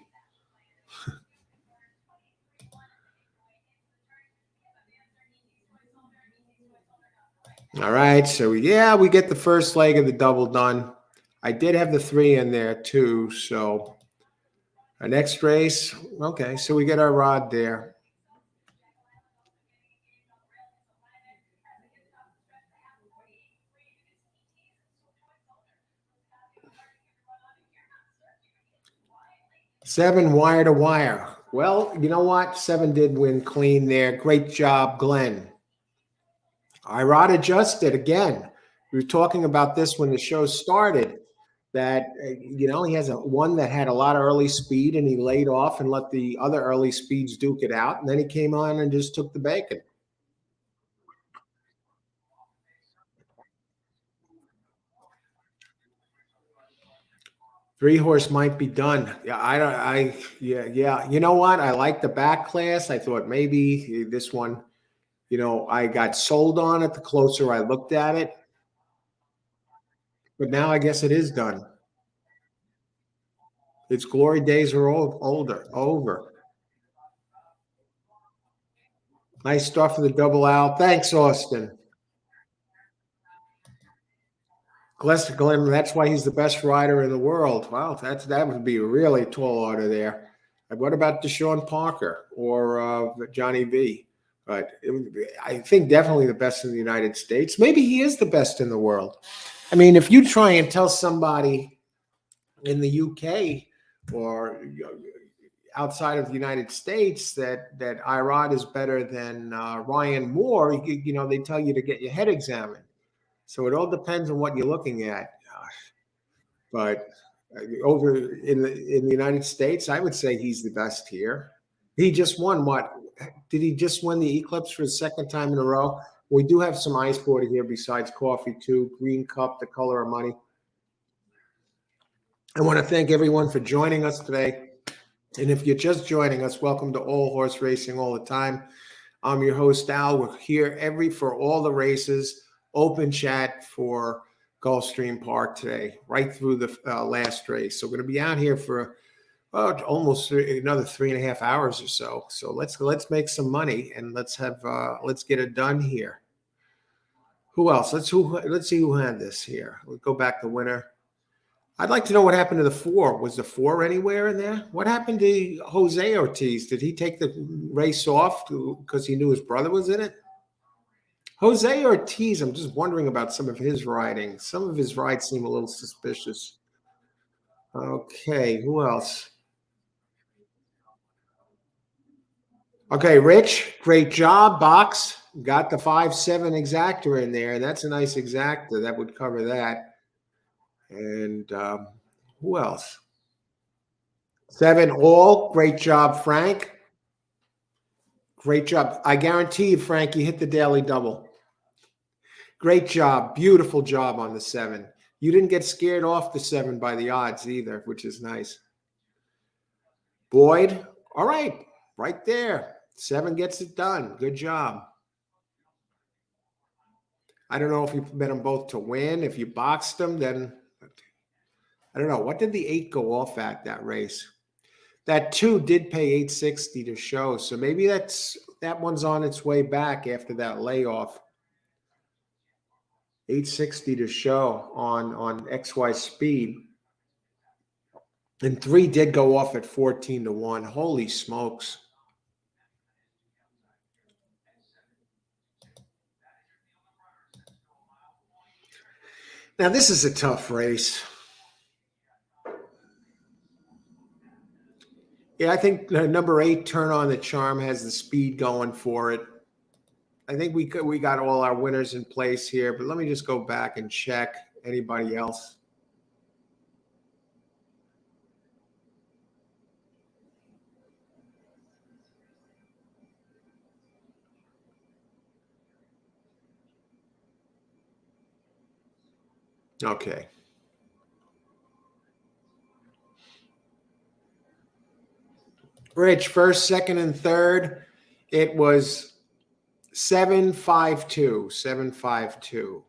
All right, so yeah, we get the first leg of the double done. I did have the 3 in there too, so our next race, okay, so we get our rod there. Seven wire to wire. Well, you know what? 7 did win clean there. Great job, Glenn. Irod adjusted again. We were talking about this when the show started, that, he has one that had a lot of early speed and he laid off and let the other early speeds duke it out. And then he came on and just took the bacon. Three horse might be done. Yeah. You know what? I like the back class. I thought maybe this one, I got sold on it the closer I looked at it. But now I guess it is done. Its glory days are over. Nice start for the double out. Thanks, Austin. Glenn, that's why he's the best rider in the world. Wow, that would be a really tall order there. And what about Deshaun Parker or Johnny V? But I think definitely the best in the United States. Maybe he is the best in the world. If you try and tell somebody in the UK or outside of the United States that Irod is better than Ryan Moore, they tell you to get your head examined. So it all depends on what you're looking at. But over in the United States, I would say he's the best here. He just won what? Did he just win the Eclipse for the second time in a row? We do have some ice water here besides coffee too. Green Cup, the color of money. I want to thank everyone for joining us today. And if you're just joining us, welcome to All Horse Racing All the Time. I'm your host, Al. We're here for all the races, open chat for Gulfstream Park today, right through the last race. So we're going to be out here for almost another 3.5 hours or so. So let's make some money and let's get it done here. Who else? Let's see who had this here. We'll go back to winner. I'd like to know what happened to the 4. Was the 4 anywhere in there? What happened to Jose Ortiz? Did he take the race off because he knew his brother was in it? Jose Ortiz, I'm just wondering about some of his riding. Some of his rides seem a little suspicious. Okay, who else? Okay, Rich, great job. Box got the 5.7 exactor in there. That's a nice exactor. That would cover that. And who else? 7 all. Great job, Frank. Great job. I guarantee you, Frank, you hit the daily double. Great job. Beautiful job on the 7. You didn't get scared off the 7 by the odds either, which is nice. Boyd, all right, right there. 7 gets it done. Good job. I don't know if you bet them both to win. If you boxed them, then I don't know. What did the 8 go off at that race? That 2 did pay $860 to show. So maybe that one's on its way back after that layoff. $860 to show on XY Speed. And 3 did go off at 14-1. Holy smokes. Now, this is a tough race. Yeah, I think number 8, Turn on the Charm, has the speed going for it. I think we got all our winners in place here, but let me just go back and check anybody else. Okay. Rich, first, second, and third, it was 752. 752.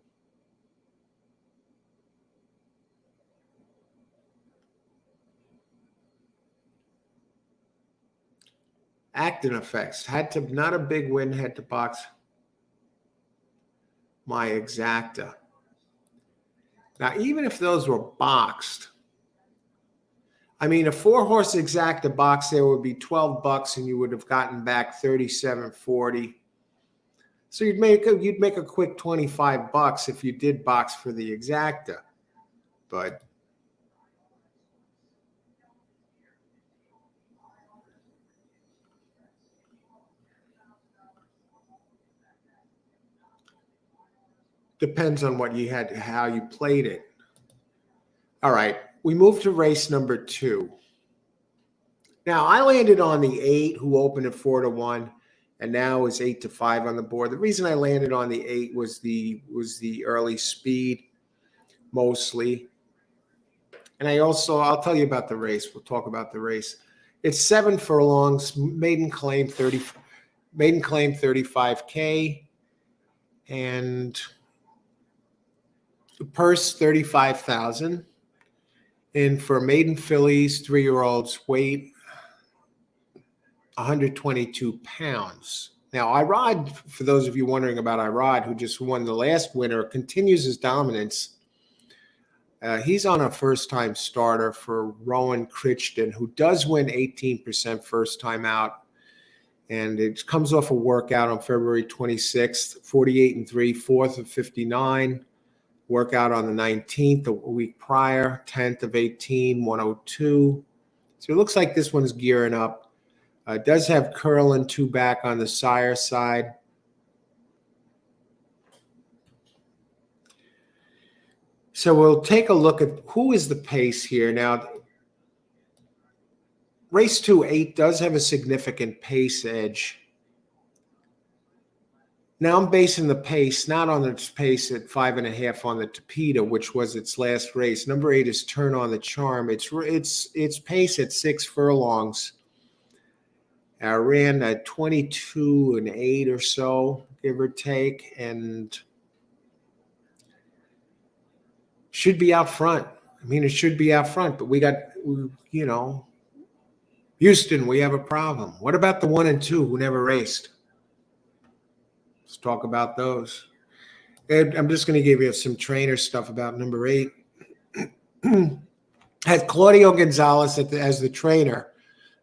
Acting effects. Had to, not a big win, had to box my exacta. Now, even if those were boxed, I mean, a 4-horse exacta box there would be $12 and you would have gotten back $37.40. So you'd make a quick $25 if you did box for the exacta. But depends on what you had, how you played it. All right, we move to race number 2. Now, I landed on the 8, who opened at 4-1, and now is 8-5 on the board. The reason I landed on the 8 was the early speed, mostly. And I'll tell you about the race. We'll talk about the race. It's 7 furlongs, maiden claim 35K, and the purse 35,000. And for maiden fillies, 3-year-olds, weight 122 pounds. Now, Irod, for those of you wondering about Irod, who just won the last winner, continues his dominance. He's on a first-time starter for Rowan Crichton, who does win 18% first time out. And it comes off a workout on February 26th, 48-3, 4th of 59. Workout on the 19th, a week prior, 10th of 18, 102. So it looks like this one's gearing up. Does have curl and 2 back on the sire side. So we'll take a look at who is the pace here. Now, race 2, 8 does have a significant pace edge. Now I'm basing the pace not on the pace at 5.5 on the Tapeta, which was its last race. Number 8 is Turn on the Charm. Its pace at 6 furlongs. I ran a 22 and 8 or so, give or take, and should be out front. I mean, it should be out front, but we got, Houston, we have a problem. What about the 1 and 2 who never raced? Let's talk about those. And I'm just going to give you some trainer stuff about number 8. Had Claudio Gonzalez as the trainer.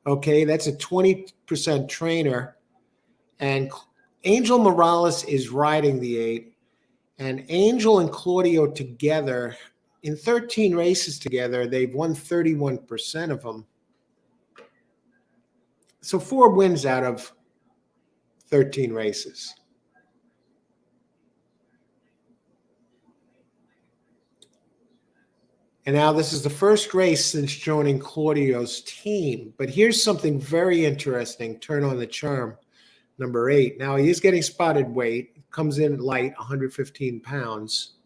Okay, that's a 20% trainer. And Angel Morales is riding the 8. And Angel and Claudio together, in 13 races together, they've won 31% of them. So 4 wins out of 13 races. And now this is the first race since joining Claudio's team. But here's something very interesting. Turn on the Charm, number 8. Now he is getting spotted weight. Comes in light, 115 pounds.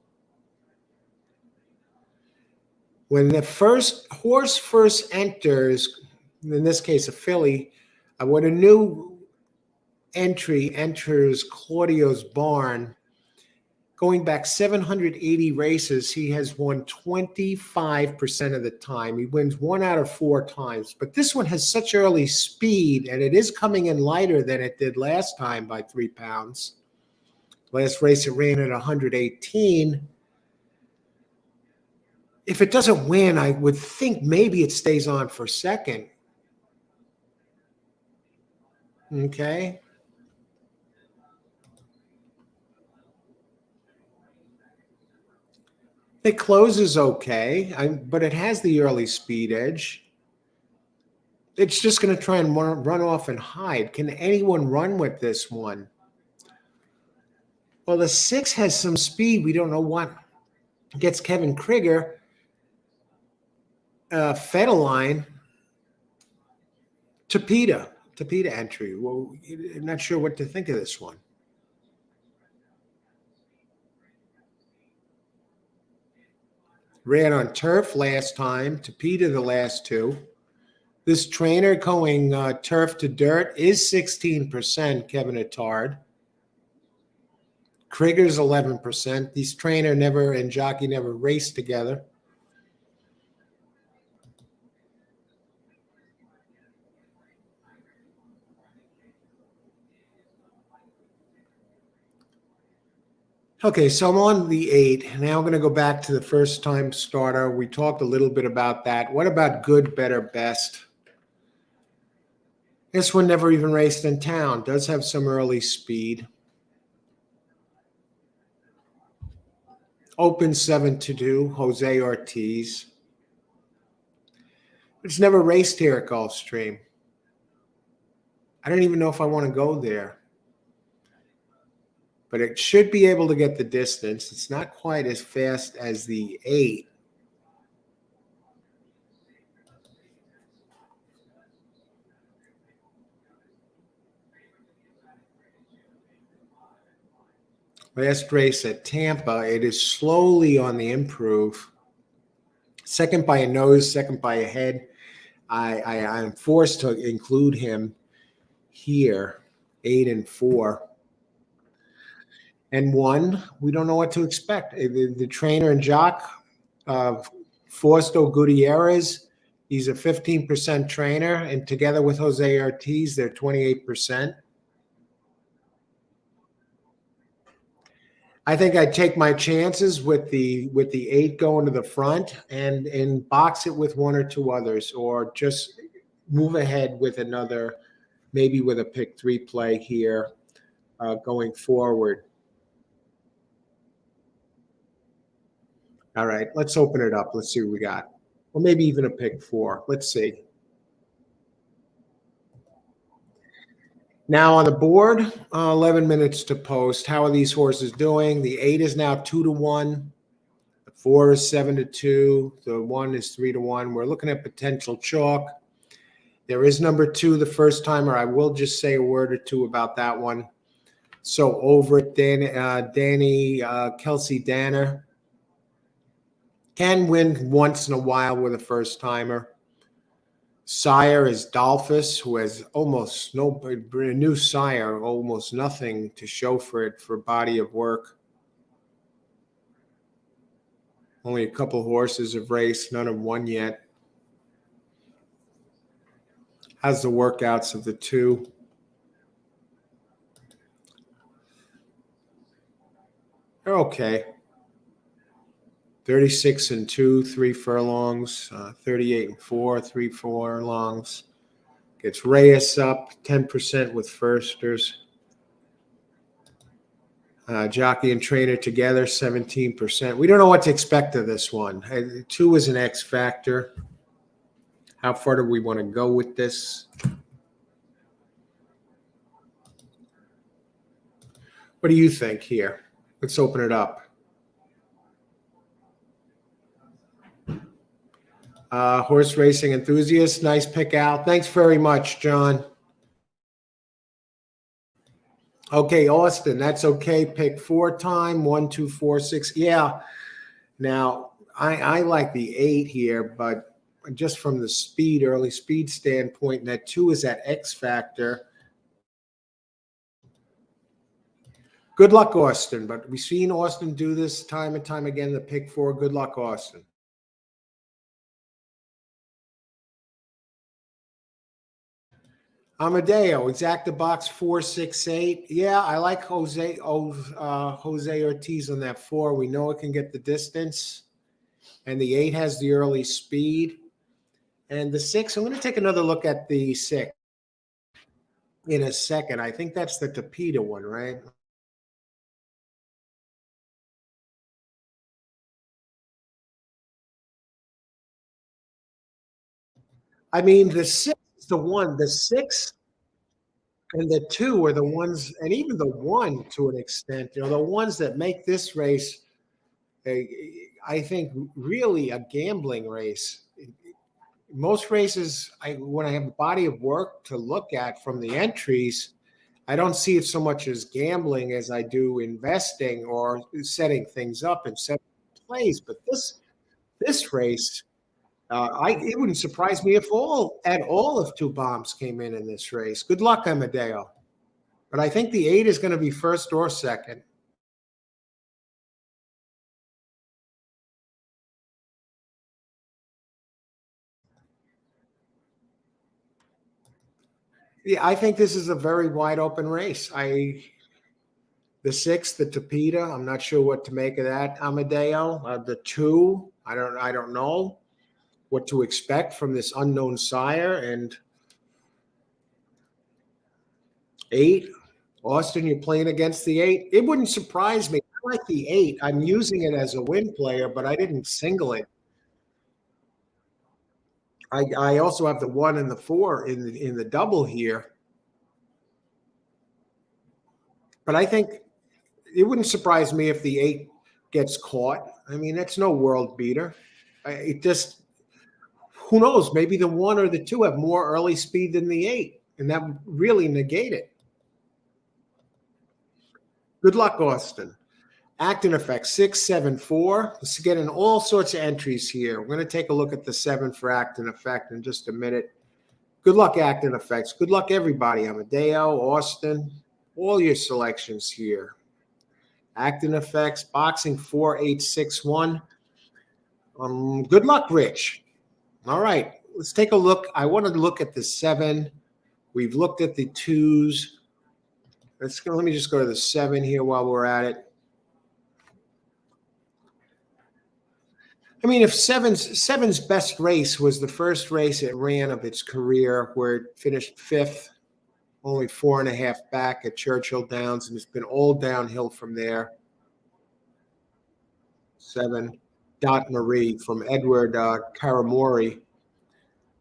When the horse first enters, in this case a filly, when a new entry enters Claudio's barn, going back 780 races, he has won 25% of the time. He wins 1 out of 4 times. But this one has such early speed, and it is coming in lighter than it did last time by 3 pounds. Last race it ran at 118. If it doesn't win, I would think maybe it stays on for second. Okay. It closes okay, but it has the early speed edge. It's just going to try and run off and hide. Can anyone run with this one? Well, the 6 has some speed. We don't know what gets Kevin Krieger. Federline. Tapeta entry. Well, I'm not sure what to think of this one. Ran on turf last time, Tapeta the last 2. This trainer going turf to dirt is 16%, Kevin Attard. Krieger's 11%. These trainer and jockey never raced together. Okay, so I'm on the 8. Now I'm going to go back to the first time starter. We talked a little bit about that. What about good, better, best? This one never even raced in town. Does have some early speed. Open 7-2, Jose Ortiz. It's never raced here at Gulfstream. I don't even know if I want to go there. But it should be able to get the distance. It's not quite as fast as the 8. Last race at Tampa, it is slowly on the improve. Second by a nose, second by a head. I'm forced to include him here, 8 and 4. And 1, we don't know what to expect. The trainer and jock, Fausto Gutierrez, he's a 15% trainer, and together with Jose Ortiz, they're 28%. I think I'd take my chances with the 8 going to the front and box it with 1 or 2 others, or just move ahead with another, maybe with a pick 3 play here going forward. All right, let's open it up. Let's see what we got. Or maybe even a pick 4. Let's see. Now on the board, 11 minutes to post. How are these horses doing? The 8 is now 2-1. The 4 is 7-2. The 1 is 3-1. We're looking at potential chalk. There is number 2, the first timer. I will just say a word or two about that one. So over at Danny Kelsey Danner can win once in a while with a first timer. Sire is Dolphus, who has almost no new sire, almost nothing to show for it for body of work. Only a couple horses have raced, none have won yet. How's the workouts of the two? They're okay. 36 and 2, 3 furlongs. 38 and 4, 3 furlongs. Gets Reyes up 10% with firsters. Jockey and trainer together 17%. We don't know what to expect of this one. 2 is an X factor. How far do we want to go with this? What do you think here? Let's open it up. Horse racing enthusiast, nice pick out. Thanks very much, John. Okay, Austin, that's okay. Pick 4 time, 1, 2, 4, 6. Yeah. Now, I like the 8 here, but just from the speed, early speed standpoint, and that 2 is that X factor. Good luck, Austin. But we've seen Austin do this time and time again, the pick 4. Good luck, Austin. Amadeo, exacta box 468. Yeah, I like Jose Ortiz on that 4. We know it can get the distance. And the 8 has the early speed. And the 6, I'm going to take another look at the 6 in a second. I think that's the Tapeta one, right? I mean, the 6 is the one. The 6 and the 2 are the ones, and even the 1 to an extent, the ones that make this race, I think, really a gambling race. Most races, when I have a body of work to look at from the entries, I don't see it so much as gambling as I do investing or setting things up and setting plays. But this race, it wouldn't surprise me if all of 2 bombs came in this race. Good luck, Amadeo. But I think the 8 is going to be first or second. Yeah, I think this is a very wide open race. The 6, the Tapeta, I'm not sure what to make of that. Amadeo, the 2, I don't know what to expect from this unknown sire. And 8, Austin, you're playing against the 8. It wouldn't surprise me. I like the 8. I'm using it as a win player, but I didn't single it. I also have the 1 and the 4 in the double here. But I think it wouldn't surprise me if the 8 gets caught. I mean, that's no world beater. It just, who knows? Maybe the 1 or the 2 have more early speed than the 8, and that would really negate it. Good luck, Austin. Acting effect 674. Let's get in all sorts of entries here. We're going to take a look at the 7 for acting effect in just a minute. Good luck, acting effects. Good luck, everybody. Amadeo, Austin, all your selections here. Acting effects, boxing 4861. Good luck, Rich. All right, let's take a look. I want to look at the 7. We've looked at the 2s. Let me just go to the 7 here while we're at it. I mean, if seven's best race was the first race it ran of its career, where it finished 5th, only 4.5 back at Churchill Downs, and it's been all downhill from there. 7, Dot Marie from Edward Caramori.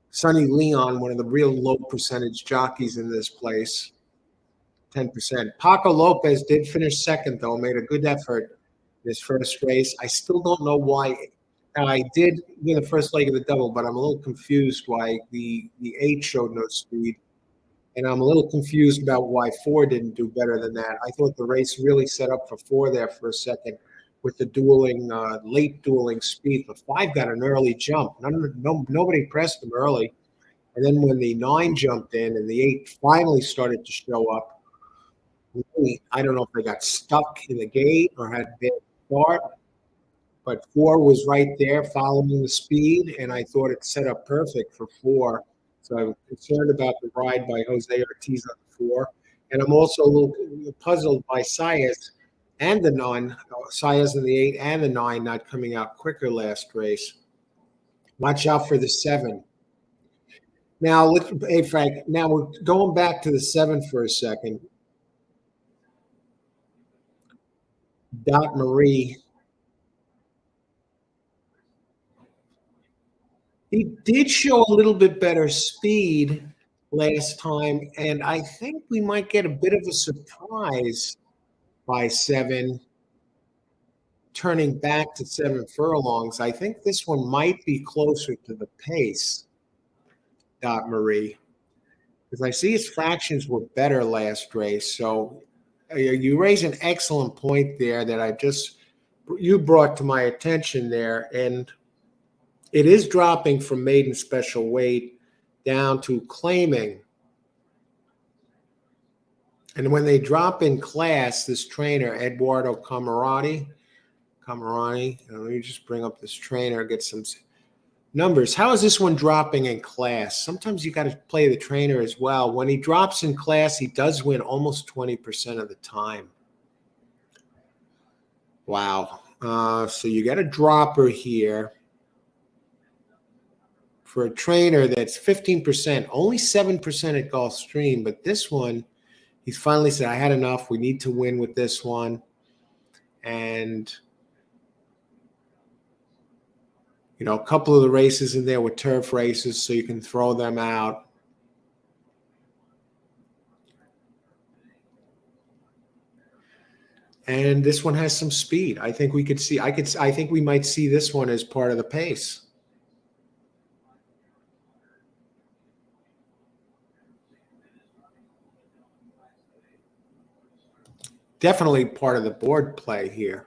Sonny Leon, one of the real low percentage jockeys in this place, 10%. Paco Lopez did finish 2nd, though, made a good effort this first race. I still don't know why. I did win the first leg of the double, but I'm a little confused why the 8 showed no speed. And I'm a little confused about why 4 didn't do better than that. I thought the race really set up for 4 there for a second with the late dueling speed. But 5 got an early jump. Nobody pressed him early. And then when the 9 jumped in and the 8 finally started to show up, I don't know if they got stuck in the gate or had a bad start, but 4 was right there following the speed, and I thought it set up perfect for 4. So I'm concerned about the ride by Jose Ortiz on the 4. And I'm also a little puzzled by Saez and the 9, Saez and the 8 and the 9 not coming out quicker last race. Watch out for the 7. Now, hey, Frank, now we're going back to the 7 for a second. Dot Marie. He did show a little bit better speed last time, and I think we might get a bit of a surprise by 7 turning back to 7 furlongs. I think this one might be closer to the pace, Dot Marie, because I see his fractions were better last race. So you raise an excellent point there that you brought to my attention there, and it is dropping from maiden special weight down to claiming. And when they drop in class, this trainer, Eduardo Camarati, let me just bring up this trainer, get some numbers. How is this one dropping in class? Sometimes you got to play the trainer as well. When he drops in class, he does win almost 20% of the time. Wow. So you got a dropper here for a trainer that's 15%, only 7% at Gulfstream, but this one, he's finally said, I had enough. We need to win with this one. And, a couple of the races in there were turf races, so you can throw them out. And this one has some speed. I think we might see this one as part of the pace. Definitely part of the board play here.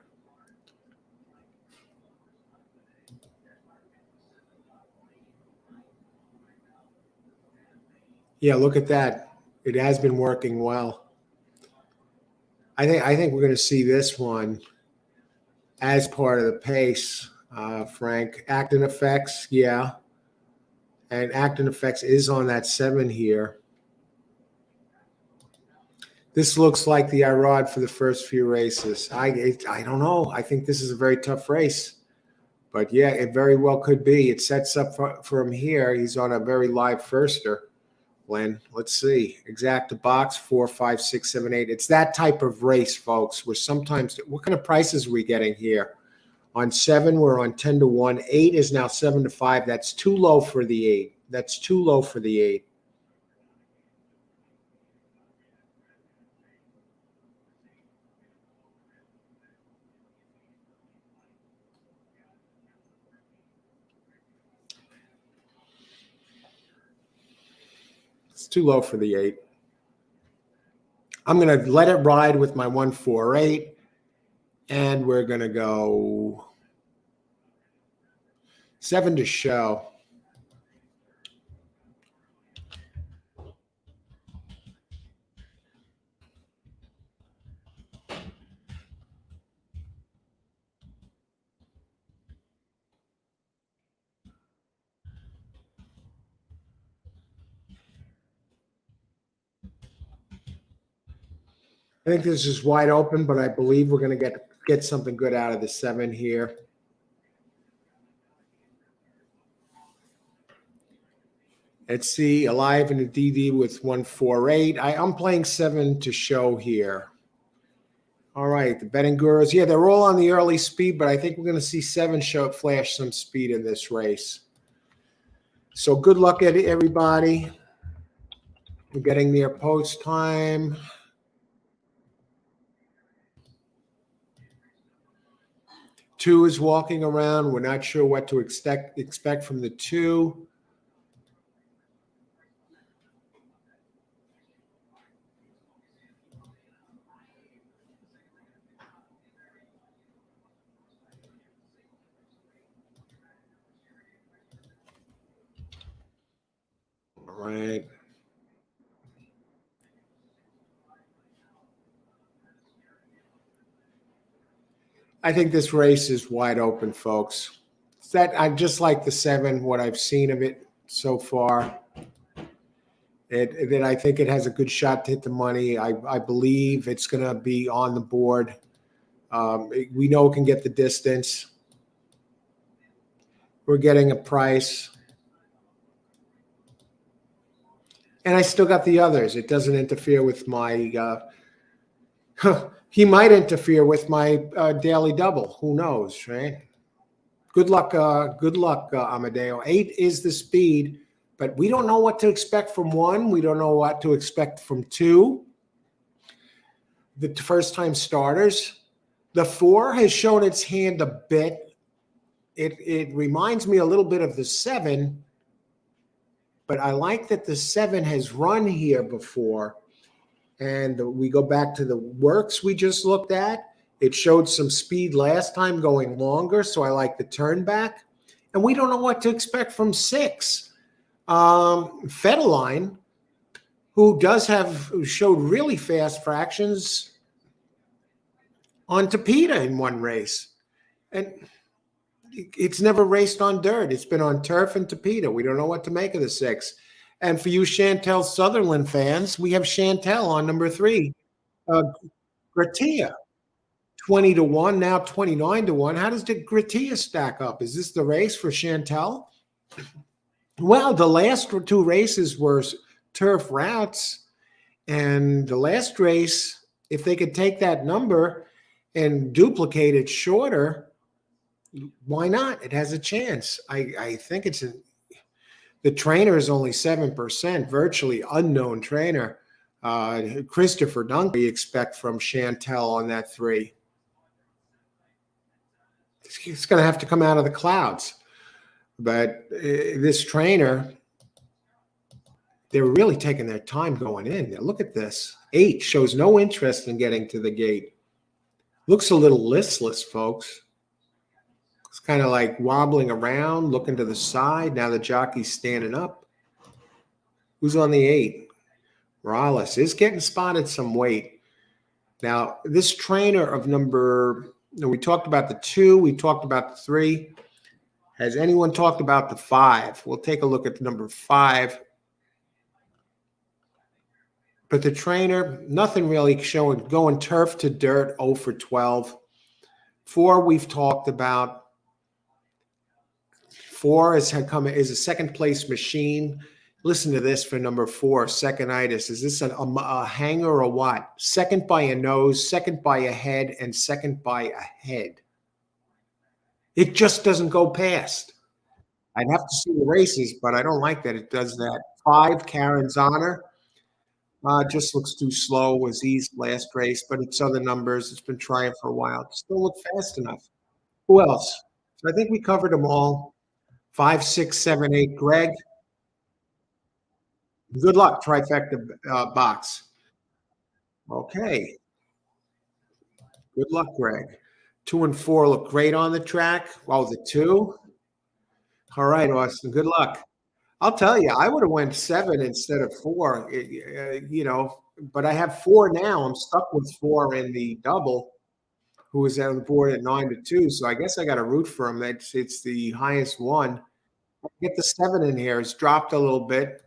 Yeah, look at that. It has been working well. I think we're going to see this one as part of the pace, Frank. Actin Effects, yeah. And Actin Effects is on that 7 here. This looks like the Irod for the first few races. I don't know. I think this is a very tough race. But, yeah, it very well could be. It sets up for him here. He's on a very live firster. When, let's see, exacta box 4, 5, 6, 7, 8. It's that type of race, folks, where sometimes, what kind of prices are we getting here? On 7, we're on 10 to 1. 8 is now 7 to 5. That's too low for the 8. That's too low for the 8. It's too low for the 8. I'm going to let it ride with my 148, and we're going to go 7 to show. I think this is wide open, but I believe we're going to get something good out of the 7 here. Let's see, Alive in the DD with 148. I'm playing 7 to show here. All right, the betting gurus. Yeah, they're all on the early speed, but I think we're going to see 7 flash some speed in this race. So good luck, everybody. We're getting near post time. Two is walking around. We're not sure what to expect from the 2. right. I think this race is wide open, folks. That I just like the 7. What I've seen of it so far, that I think it has a good shot to hit the money. I believe it's going to be on the board. We know it can get the distance. We're getting a price. And I still got the others. It doesn't interfere with my, he might interfere with my daily double. Who knows, right? Good luck, Amadeo. 8 is the speed, but we don't know what to expect from 1. We don't know what to expect from 2. The first-time starters. The 4 has shown its hand a bit. It reminds me a little bit of the 7, but I like that the 7 has run here before. And we go back to the works we just looked at. It showed some speed last time going longer, so I like the turn back. And we don't know what to expect from 6. Federline, who showed really fast fractions on Tapeta in one race. And it's never raced on dirt. It's been on turf and Tapeta. We don't know what to make of the 6. And for you Chantel Sutherland fans, we have Chantel on number 3. Gratia, 20-1, now 29-1. How does the Gratia stack up? Is this the race for Chantel? Well, the last 2 races were turf routes. And the last race, if they could take that number and duplicate it shorter, why not? It has a chance. I think the trainer is only 7%, virtually unknown trainer. Christopher Dunk, we expect from Chantel on that 3. It's going to have to come out of the clouds. But this trainer, they're really taking their time going in. Look at this. 8 shows no interest in getting to the gate. Looks a little listless, folks. It's kind of like wobbling around, looking to the side. Now the jockey's standing up. Who's on the 8? Morales is getting spotted some weight. Now, this trainer of we talked about the 2, we talked about the 3. Has anyone talked about the 5? We'll take a look at the number 5. But the trainer, nothing really showing, going turf to dirt, 0 for 12. 4, we've talked about. 4 is a second place machine. Listen to this for number 4, Second-itis. Is this a hanger or what? Second by a nose, second by a head, and second by a head. It just doesn't go past. I'd have to see the races, but I don't like that it does that. 5, Karen's Honor. Just looks too slow. Was easy last race, but it's other numbers. It's been trying for a while. It still look fast enough. Who else? So I think we covered them all. 5, 6, 7, 8. Greg. Good luck, trifecta box. Okay. Good luck, Greg. 2 and 4 look great on the track. Wow, the 2. All right, Austin. Good luck. I'll tell you, I would have went 7 instead of 4. But I have 4 now. I'm stuck with 4 in the double, who is on the board at 9-2. So I guess I got to root for him. It's the highest one. Get the 7 in here. It's dropped a little bit.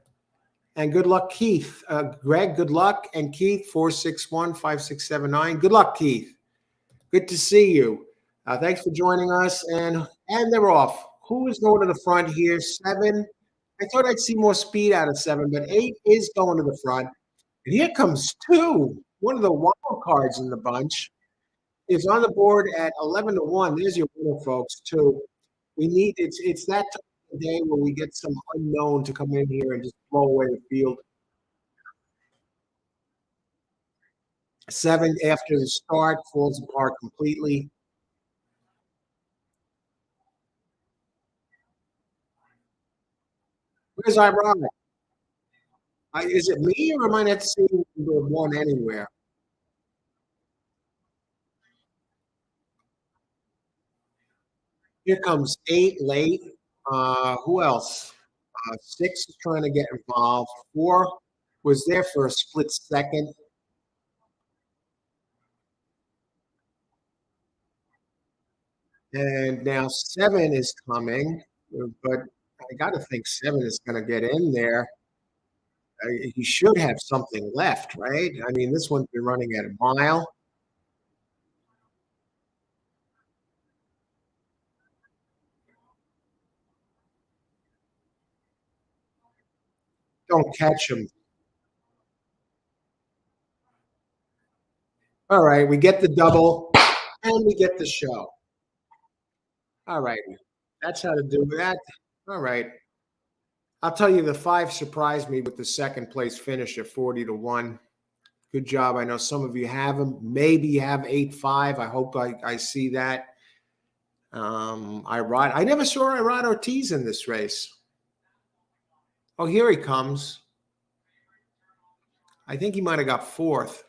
And good luck, Keith. Greg, good luck. And Keith, 461-5679. Good luck, Keith. Good to see you. Thanks for joining us. And they're off. Who is going to the front here? 7. I thought I'd see more speed out of 7, but 8 is going to the front. And here comes 2. One of the wild cards in the bunch is on the board at 11-1. There's your winner, folks, 2. It's that time of the day where we get some unknown to come in here and just blow away the field. 7 after the start falls apart completely. Where's ironic? Is it me or am I not seeing number 1 anywhere? Here comes 8 late. Who else? Six is trying to get involved. Four was there for a split second. And now seven is coming, but I got to think seven is going to get in there. He should have something left, right? I mean, this one's been running at a mile. Don't catch him. All right, we get the double and we get the show. All right, that's how to do that. All right. I'll tell you, the five surprised me with the second place finish at 40-1. Good job. I know some of you have them. Maybe you have 8-5. I hope I see that. I never saw Irod Ortiz in this race. Oh, here he comes. I think he might have got fourth.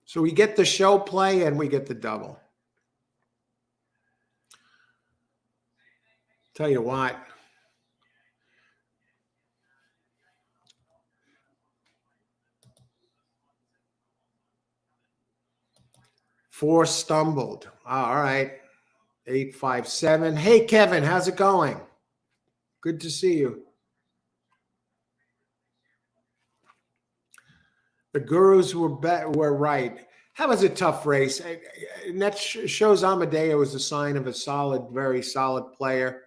So we get the show play and we get the double. Tell you what. Four stumbled. All right. 8-5-7. Hey, Kevin, how's it going? Good to see you. The gurus were right. That was a tough race. And that shows Amadeo is a sign of a solid, very solid player.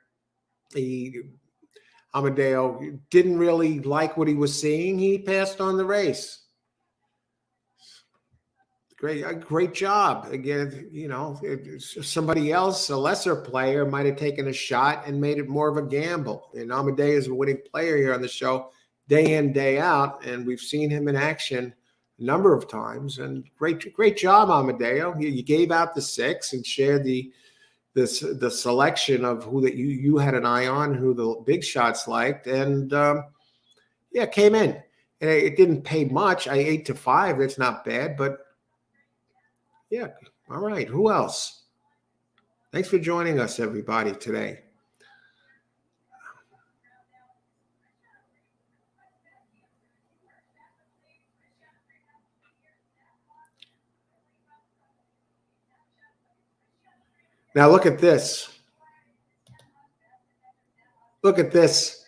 Amadeo didn't really like what he was seeing. He passed on the race. Great job. Again, somebody else, a lesser player, might have taken a shot and made it more of a gamble. And Amadeo is a winning player here on the show, day in, day out, and we've seen him in action a number of times. And great job, Amadeo. You gave out the six and shared the selection of who that you had an eye on, who the big shots liked, and came in. And it didn't pay much. 8-5. That's not bad, but. Yeah. All right. Who else? Thanks for joining us, everybody, today. Now look at this. Look at this.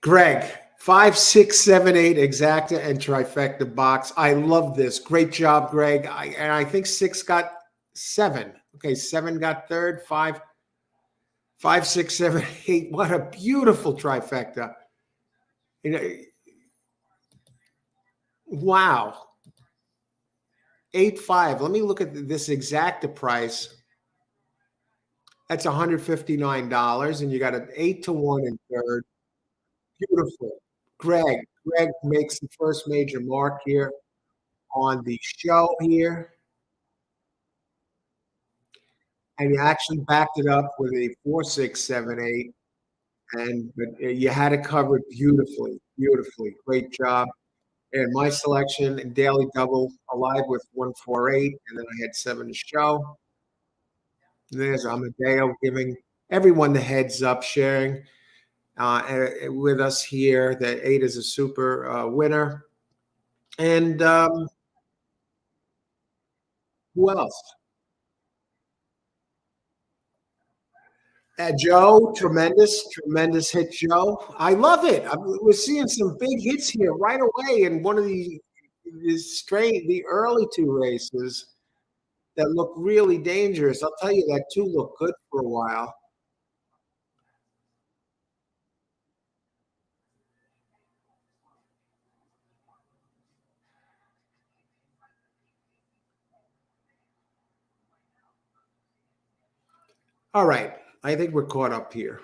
Greg, 5, 6, 7, 8 exacta and trifecta box. I love this. Great job, Greg. And I think 6 got 7. Okay, 7 got third, 5, 6, 7, 8. What a beautiful trifecta. Wow. 8-5. Let me look at this exacta price. That's $159, and you got an 8-1 in third. Beautiful. Greg makes the first major mark here on the show here. And you actually backed it up with a 4, 6, 7, 8. But you had it covered beautifully. Great job. And my selection, daily double, alive with 148, and then I had 7 to show. There's Amadeo giving everyone the heads up, sharing with us here that 8 is a super winner. And who else? Joe, tremendous hit, Joe. I love it. We're seeing some big hits here right away in one of the early two races that look really dangerous. I'll tell you that two looked good for a while. All right. I think we're caught up here.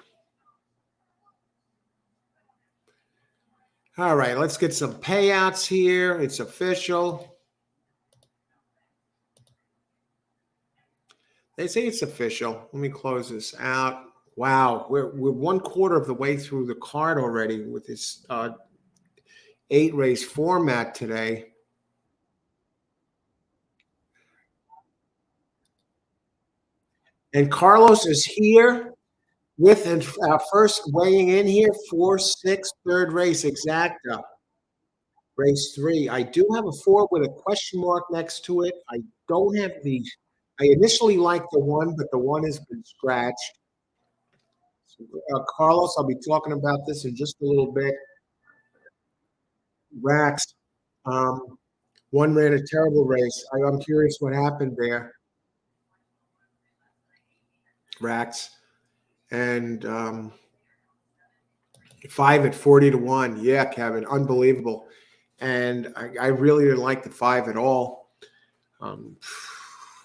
All right. Let's get some payouts here. It's official. They say it's official. Let me close this out. Wow. We're 1/4 of the way through the card already with this 8-race format today. And Carlos is here. With our first weighing in here, 4-6, third race, exacta. Race 3. I do have a 4 with a question mark next to it. I don't have the I initially liked the 1, but the 1 has been scratched. Carlos, I'll be talking about this in just a little bit. Rax, um, 1 ran a terrible race. I'm curious what happened there. Rax. And 5 at 40-1. Yeah, Kevin, unbelievable. And I really didn't like the 5 at all.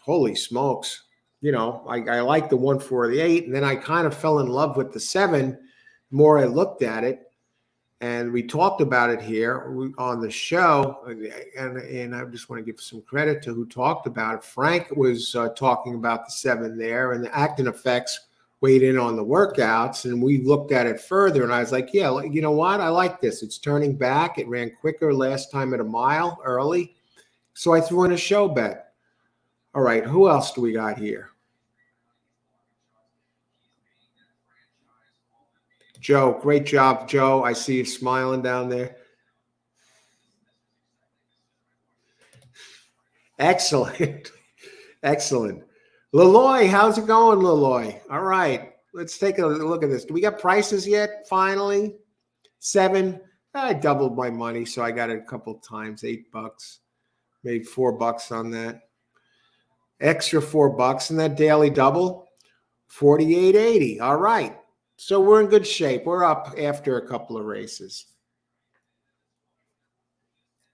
Holy smokes. You know, I liked the 1 for the 8, and then I kind of fell in love with the 7 the more I looked at it. And we talked about it here on the show. And I just want to give some credit to who talked about it. Frank was talking about the 7 there, and the acting effects weighed in on the workouts. And we looked at it further, and I was like, yeah, you know what? I like this. It's turning back. It ran quicker last time at a mile early. So I threw in a show bet. All right, who else do we got here? Joe, great job, Joe. I see you smiling down there. Excellent. Excellent. Leloy, how's it going, Leloy? All right, let's take a look at this. Do we got prices yet? Finally, 7. I doubled my money, so I got it a couple times. $8, made $4 on that. Extra $4 in that daily double, 48.80. All right, so we're in good shape. We're up after a couple of races.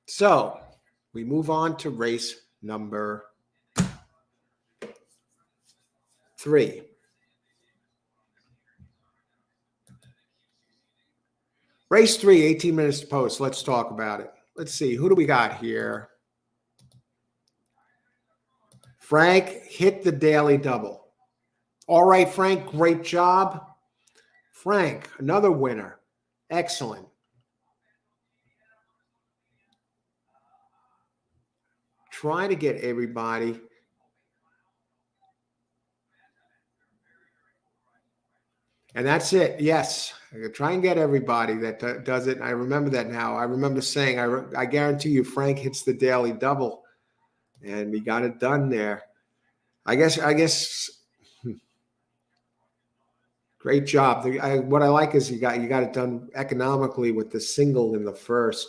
So we move on to race number 3. Race 3, 18 minutes to post. Let's talk about it. Let's see. Who do we got here? Frank hit the daily double. All right, Frank, great job. Frank, another winner. Excellent. Trying to get everybody. And that's it. Yes. Try and get everybody that does it. I remember that now. I remember saying, I guarantee you, Frank hits the daily double. And we got it done there. I guess. Great job. What I like is you got it done economically with the single in the first.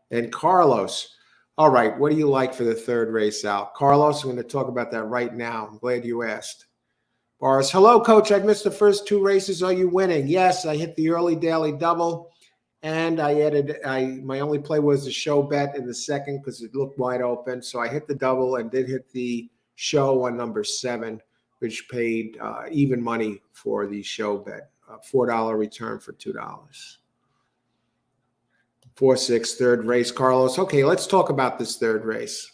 And Carlos. All right. What do you like for the third race out? Carlos, I'm going to talk about that right now. I'm glad you asked. Boris, hello, coach. I've missed the first 2 races. Are you winning? Yes, I hit the early daily double, and I added. My only play was the show bet in the second because it looked wide open. So I hit the double and did hit the show on number 7, which paid even money for the show bet. $4 return for $2. 4-6 third race, Carlos. Okay, let's talk about this third race.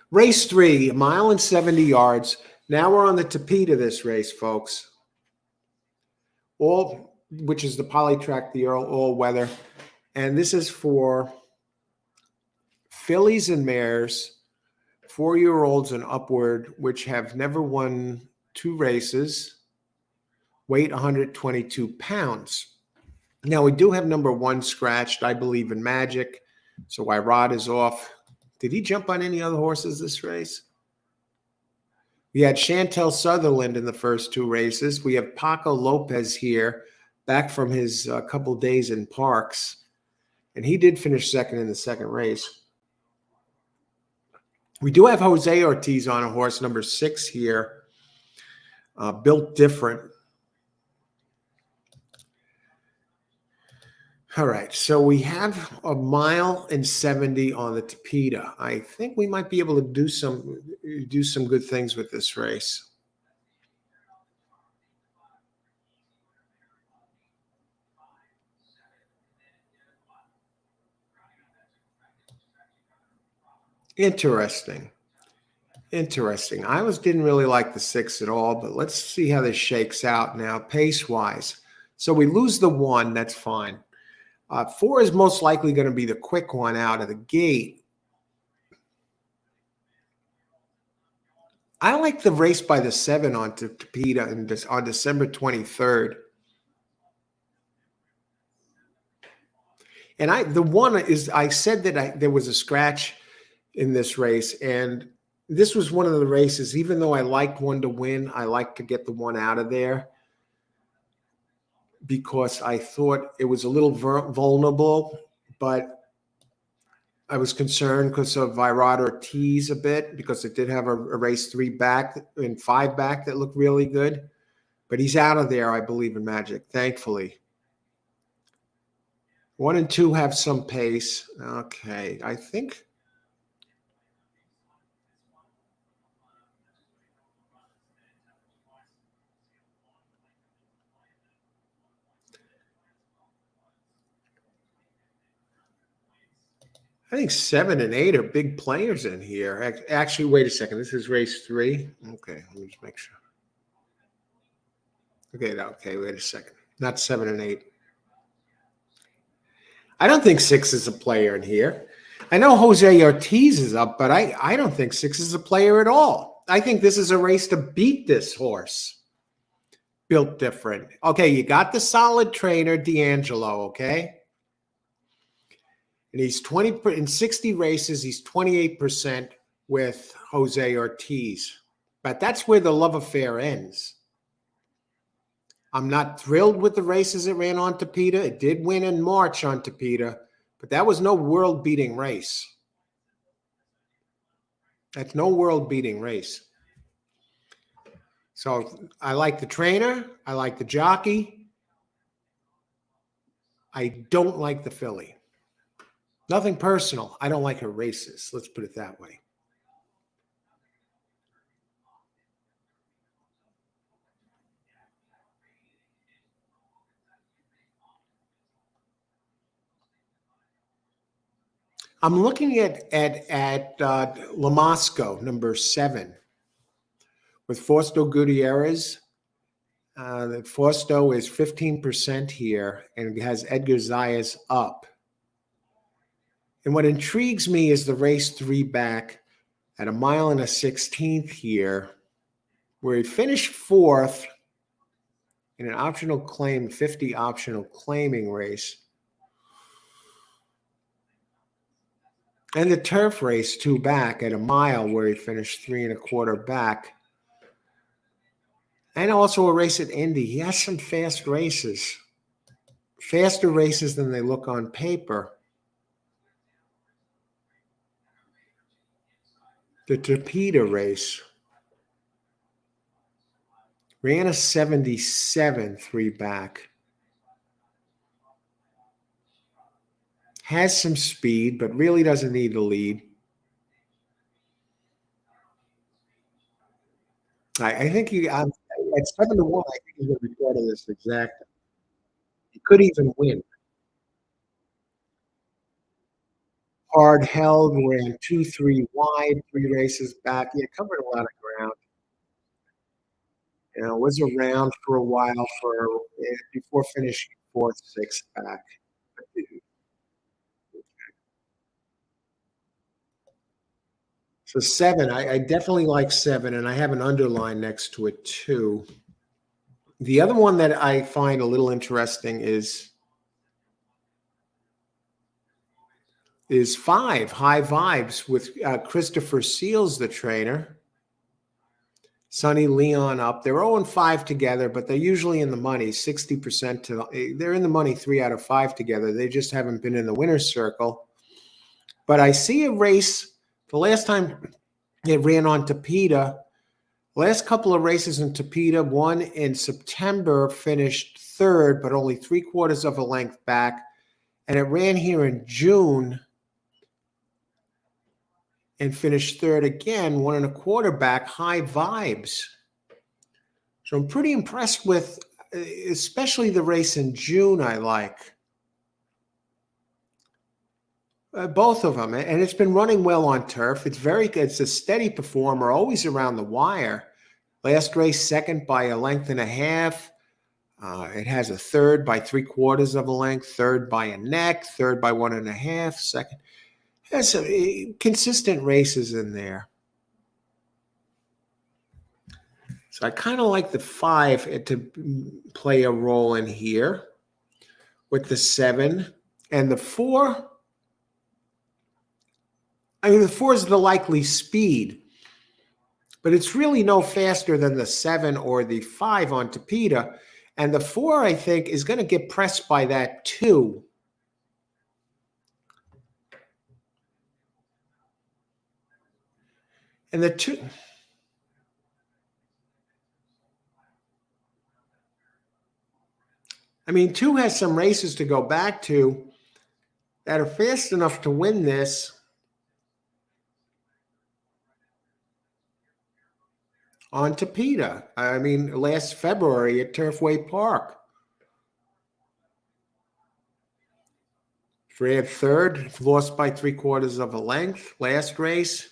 Race 3, 1 mile and 70 yards. Now we're on the tepi to this race, folks. Which is the Polytrack, the all weather. And this is for fillies and mares, 4-year-olds and upward, which have never won 2 races, weight 122 pounds. Now, we do have number 1 scratched, I believe in Magic. So Rod is off. Did he jump on any other horses this race? We had Chantel Sutherland in the first 2 races. We have Paco Lopez here, back from his couple days in Parks. And he did finish second in the second race. We do have Jose Ortiz on a horse, number 6 here, built different. All right, so we have 1 mile and 70 on the Tapeta. I think we might be able to do some good things with this race. Interesting. I didn't really like the 6 at all, but let's see how this shakes out now, pace-wise. So we lose the 1, that's fine. 4 is most likely going to be the quick one out of the gate. I like the race by the 7 on Tapeta on December 23rd. And I said that there was a scratch in this race, and this was one of the races, even though I liked one to win, I like to get the one out of there because I thought it was a little vulnerable, but I was concerned because of Virad Ortiz a bit, because it did have a race 3 back and 5 back that looked really good. But he's out of there, I believe, in Magic, thankfully. 1 and 2 have some pace. Okay, I think I think 7 and 8 are big players in here. Actually, wait a second. This is race 3. Okay, let me just make sure. Okay, wait a second. Not 7 and 8. I don't think 6 is a player in here. I know Jose Ortiz is up, but I don't think 6 is a player at all. I think this is a race to beat this horse. Built different. Okay, you got the solid trainer, D'Angelo, okay? And he's 20 in 60 races, he's 28% with Jose Ortiz. But that's where the love affair ends. I'm not thrilled with the races it ran on Tapeta. It did win in March on Tapeta, but that was no world-beating race. That's no world-beating race. So I like the trainer. I like the jockey. I don't like the filly. Nothing personal. I don't like her races. Let's put it that way. I'm looking at Lamasco, number 7, with Fausto Gutierrez. Fausto is 15% here and has Edgar Zayas up. And what intrigues me is the race 3 back at 1 mile and a 16th here, where he finished 4th in an optional claim, 50 optional claiming race. And the turf race 2 back at 1 mile, where he finished 3 1/4 back. And also a race at Indy. He has some fast races, faster races than they look on paper. The Tapeta race ran a 77 3 back. Has some speed, but really doesn't need to lead. I think at 7 to 1, I think he's going to be part of this exact. He could even win. Hard held, ran 2-3 wide, 3 races back. Yeah, covered a lot of ground. Was around for a while before finishing 4th, 6th back. So 7, I definitely like 7, and I have an underline next to it too. The other one that I find a little interesting is 5, High Vibes, with Christopher Seals, the trainer. Sonny Leon up. They're 0-5 together, but they're usually in the money, 60% they're in the money 3 out of 5 together. They just haven't been in the winner's circle. But I see a race, the last time it ran on Tapeta, last couple of races in Tapeta, one in September, finished 3rd, but only 3/4 of a length back. And it ran here in June and finished 3rd again, 1 1/4 back, High Vibes. So I'm pretty impressed with, especially the race in June. I like both of them, and it's been running well on turf. It's very good. It's a steady performer, always around the wire. Last race, 2nd by a length and a half. It has a 3rd by 3/4 of a length, 3rd by a neck, 3rd by 1 1/2, 2nd. Has some consistent races in there. So I kind of like the 5 to play a role in here with the 7 and the 4. I mean, the 4 is the likely speed, but it's really no faster than the 7 or the 5 on Tapeta. And the 4, I think, is going to get pressed by that 2. And the 2, I mean, 2 has some races to go back to that are fast enough to win this on Tapeta. I mean, last February at Turfway Park. Ran third, lost by 3/4 of a length last race.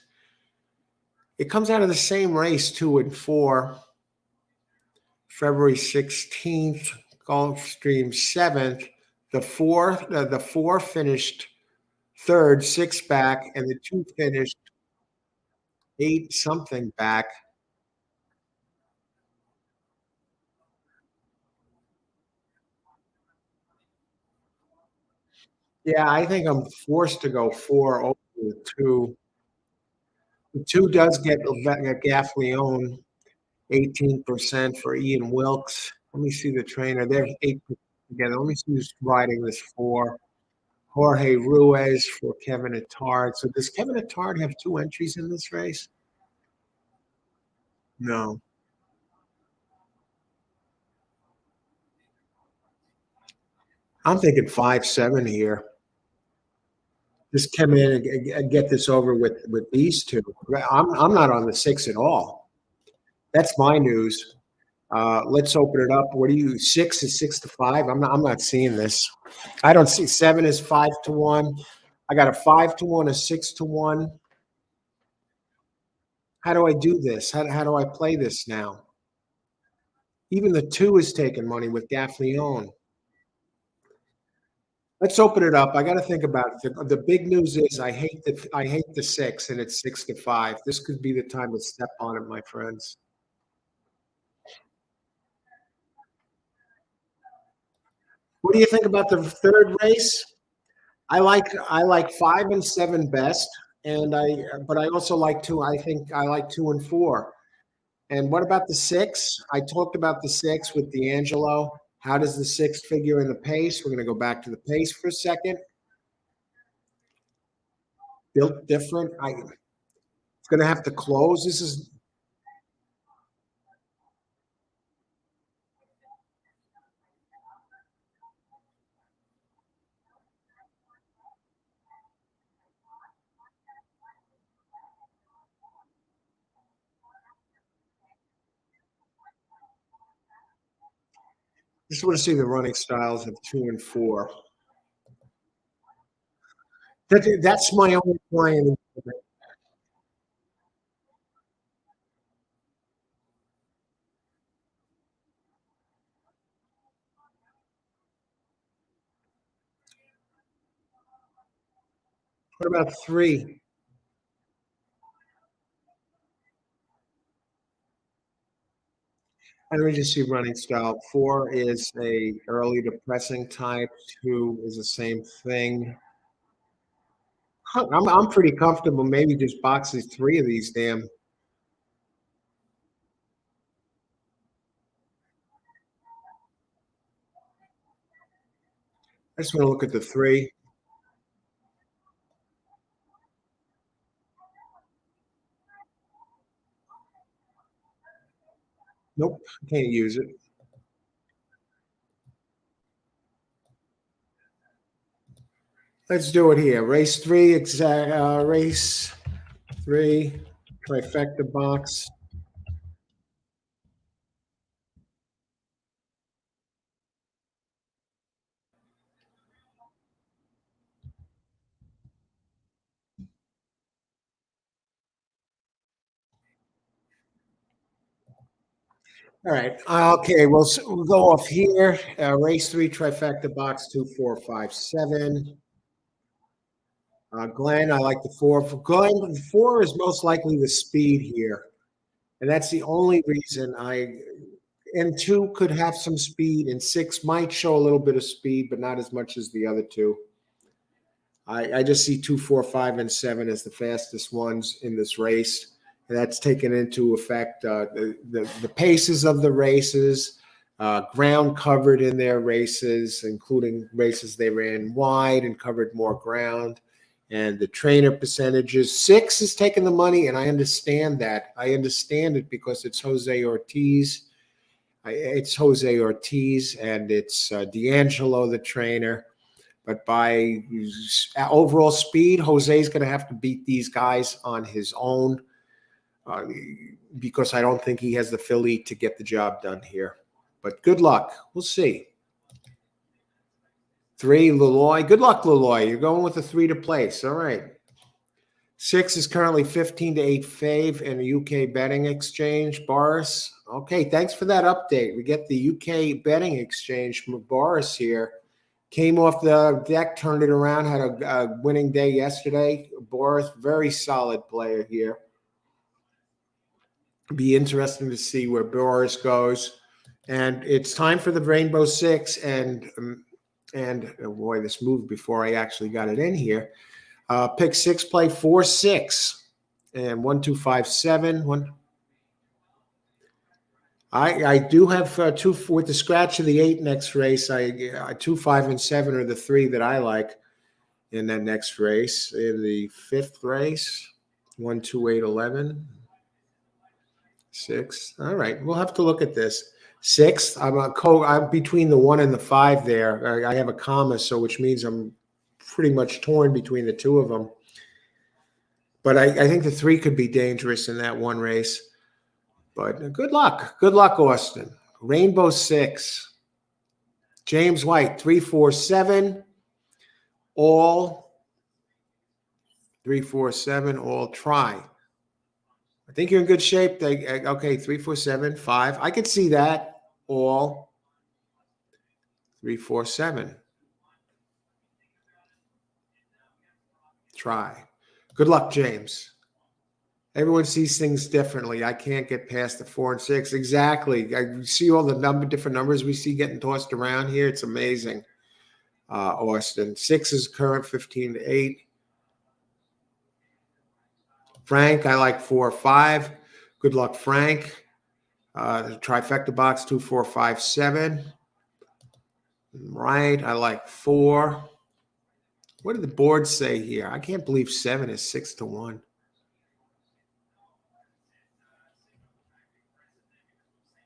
It comes out of the same race, 2 and 4. February 16th, Gulfstream 7th. The 4 finished third, 6 back, and the 2 finished 8 something back. Yeah, I think I'm forced to go 4 over the 2. The 2 does get Gaffleone, 18% for Ian Wilkes. Let me see the trainer. They're 8% together. Let me see who's riding this 4. Jorge Ruiz for Kevin Attard. So does Kevin Attard have 2 entries in this race? No. I'm thinking 5-7 here. Just come in and get this over with these 2. I'm not on the 6 at all. That's my news. Let's open it up. What do you? 6 is 6-5. I'm not seeing this. I don't see 7 is 5-1. I got a 5-1, a 6-1. How do I do this? How do I play this now? Even the 2 is taking money with Gaffleone. Let's open it up. I got to think about it. The big news is I hate the 6 and it's 6-5. This could be the time to step on it, my friends. What do you think about the third race? I like 5 and 7 best, but I also like 2. I think I like 2 and 4. And what about the 6? I talked about the 6 with D'Angelo. How does the 6 figure in the pace? We're going to go back to the pace for a second. Built different. It's going to have to close. Just want to see the running styles of 2 and 4. That's my only plan. What about 3? And we just see running style. 4 is a early depressing type. 2 is the same thing. I'm pretty comfortable. Maybe just boxing 3 of these damn. I just want to look at the 3. Nope, can't use it. Let's do it here. Race 3, trifecta box. All right. Okay. We'll go off here. Race 3, trifecta box 2, 4, 5, 7. Glenn, I like the 4. For Glenn, 4 is most likely the speed here. And that's the only reason and 2 could have some speed, and 6 might show a little bit of speed, but not as much as the other 2. I just see 2, 4, 5, and 7 as the fastest ones in this race. And that's taken into effect the paces of the races, ground covered in their races, including races they ran wide and covered more ground, and the trainer percentages. 6 is taking the money, and I understand that. I understand it because it's Jose Ortiz. It's Jose Ortiz, and it's D'Angelo, the trainer. But by overall speed, Jose's going to have to beat these guys on his own because I don't think he has the filly to get the job done here. But good luck. We'll see. 3, Leloy. Good luck, Leloy. You're going with a 3 to place. All right. 6 is currently 15 to 8 fave in a UK betting exchange. Boris. Okay, thanks for that update. We get the UK betting exchange from Boris here. Came off the deck, turned it around, had a winning day yesterday. Boris, very solid player here. Be interesting to see where Boris goes. And it's time for the Rainbow Six. And oh boy, this moved before I actually got it in here. Pick 6, play 4, 6. And 1, 2, 5, 7. 1. I do have 2 with the scratch of the 8 next race. 2, 5, and 7 are the 3 that I like in that next race. In the 5th race, 1, 2, 8, 11, 6. All right, we'll have to look at this. 6th, I'm between the 1 and the 5 there. I have a comma, so which means I'm pretty much torn between the 2 of them. But I think the 3 could be dangerous in that one race. But good luck. Good luck, Austin. Rainbow Six. James White, 3, 4, 7. All. 3, 4, 7. All try. I think you're in good shape. Okay, 3, 4, 7, 5. I could see that. All. 3, 4, 7. Try. Good luck, James. Everyone sees things differently. I can't get past the 4 and 6. Exactly. I see all the different numbers we see getting tossed around here. It's amazing. Austin. 6 is current, 15 to 8. Frank, I like 4, 5. Good luck, Frank. The trifecta box, 2, 4, 5, 7. Right. I like 4. What did the board say here? I can't believe 7 is 6 to 1.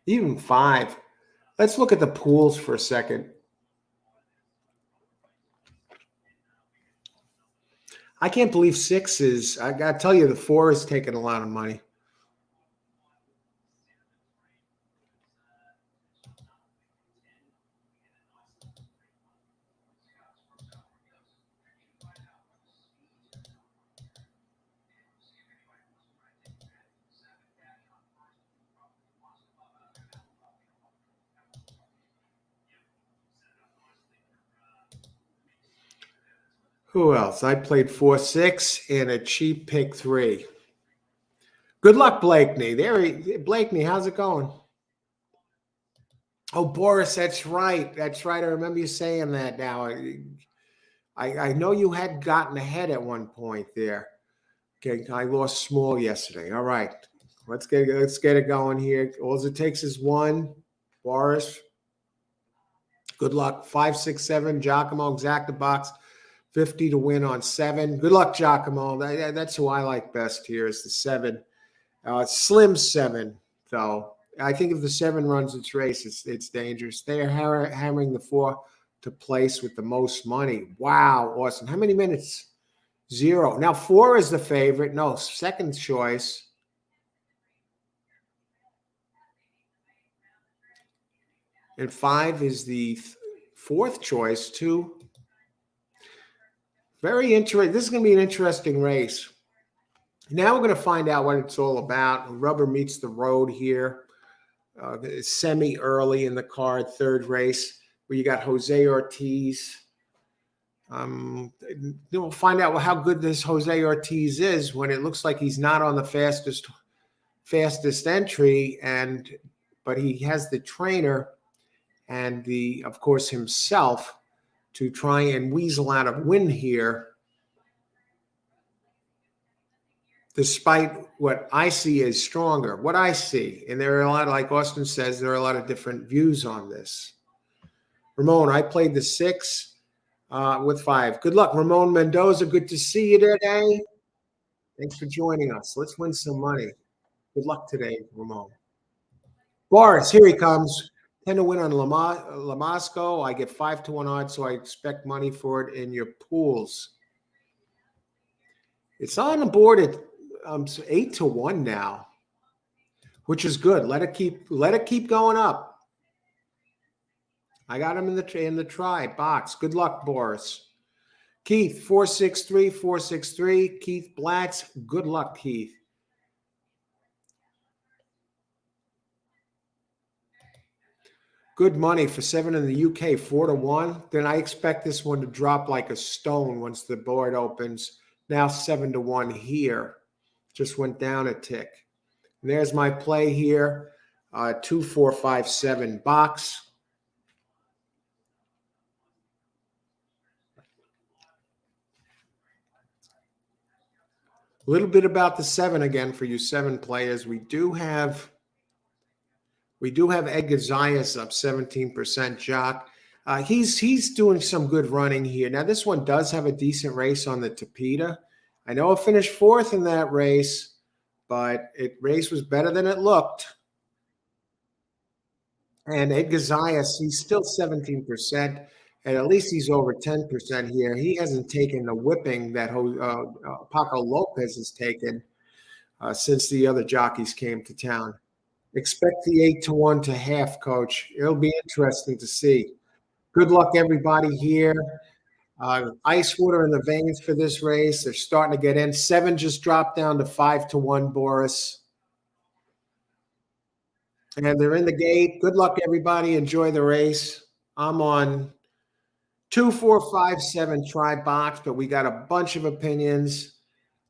Even 5. Let's look at the pools for a second. I can't believe 6 is, I got to tell you, the 4 is taking a lot of money. Who else? I played 4, 6 and a cheap pick 3. Good luck, Blakeney. Blakeney, how's it going? Oh, Boris, that's right. That's right. I remember you saying that now. I know you had gotten ahead at one point there. Okay, I lost small yesterday. All right. Let's get it going here. All it takes is 1. Boris. Good luck. 5, 6, 7. Giacomo, exacta box. 50 to win on 7. Good luck, Giacomo. That's who I like best here is the 7. Slim 7, though. I think if the 7 runs its race, it's dangerous. They are hammering the 4 to place with the most money. Wow, awesome. How many minutes? 0. Now, 4 is the favorite. No, second choice. And 5 is the 4th choice, too. Very interesting. This is going to be an interesting race. Now we're going to find out what it's all about. Rubber meets the road here. Semi-early in the card, 3rd race, where you got Jose Ortiz. We'll find out how good this Jose Ortiz is when it looks like he's not on the fastest fastest entry, but he has the trainer and of course, himself to try and weasel out a win here, despite what I see as stronger. What I see, and there are a lot, like Austin says, there are a lot of different views on this. Ramon, I played the 6 with 5. Good luck, Ramon Mendoza. Good to see you today. Thanks for joining us. Let's win some money. Good luck today, Ramon. Boris, here he comes. 10 to win on Lamasco. I get 5-1 odds, so I expect money for it in your pools. It's on the board at 8-1 now, which is good. Let it keep going up. I got him in the try box. Good luck, Boris. Keith 463. Keith Blatz. Good luck, Keith. Good money for 7 in the UK, 4-1. Then I expect this one to drop like a stone once the board opens. Now 7-1 here. Just went down a tick. And there's my play here. 2, 4, 5, 7 box. A little bit about the 7 again for you 7 players. We do have Edgar Zayas up 17%. Jock, he's doing some good running here. Now this one does have a decent race on the Tapeta. I know it finished 4th in that race, but race was better than it looked. And Edgar Zayas, he's still 17%, and at least he's over 10% here. He hasn't taken the whipping that Paco Lopez has taken since the other jockeys came to town. Expect the 8-1 to half, Coach. It'll be interesting to see. Good luck, everybody here. Ice water in the veins for this race. They're starting to get in. 7 just dropped down to 5-1, Boris. And they're in the gate. Good luck, everybody. Enjoy the race. I'm on 2, 4, 5, 7 try box, but we got a bunch of opinions.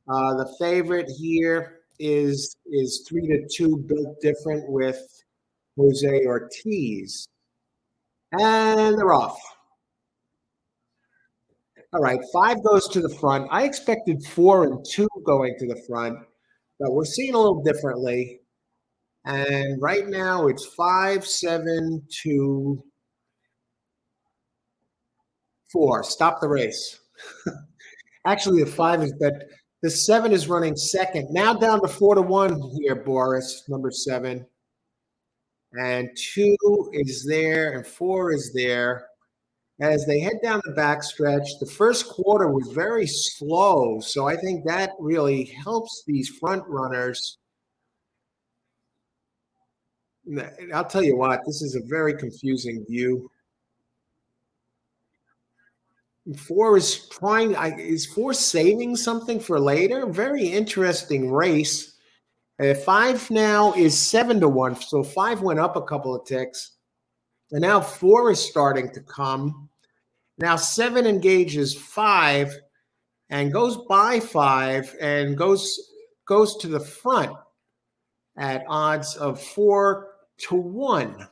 The favorite here is 3-2, built different with Jose Ortiz. And they're off. All right, 5 goes to the front. I expected 4 and 2 going to the front, but we're seeing a little differently. And right now it's 5, 7, 2, 4. Stop the race. Actually, the 5 is bet. The 7 is running second. Now down to 4-1 here, Boris, number 7. And 2 is there, and 4 is there. As they head down the backstretch, the first quarter was very slow, so I think that really helps these front runners. I'll tell you what, this is a very confusing view. 4 is is 4 saving something for later? Very interesting race. 5 now is 7-1, so 5 went up a couple of ticks. And now 4 is starting to come. Now 7 engages 5 and goes by 5 and goes to the front at odds of 4-1.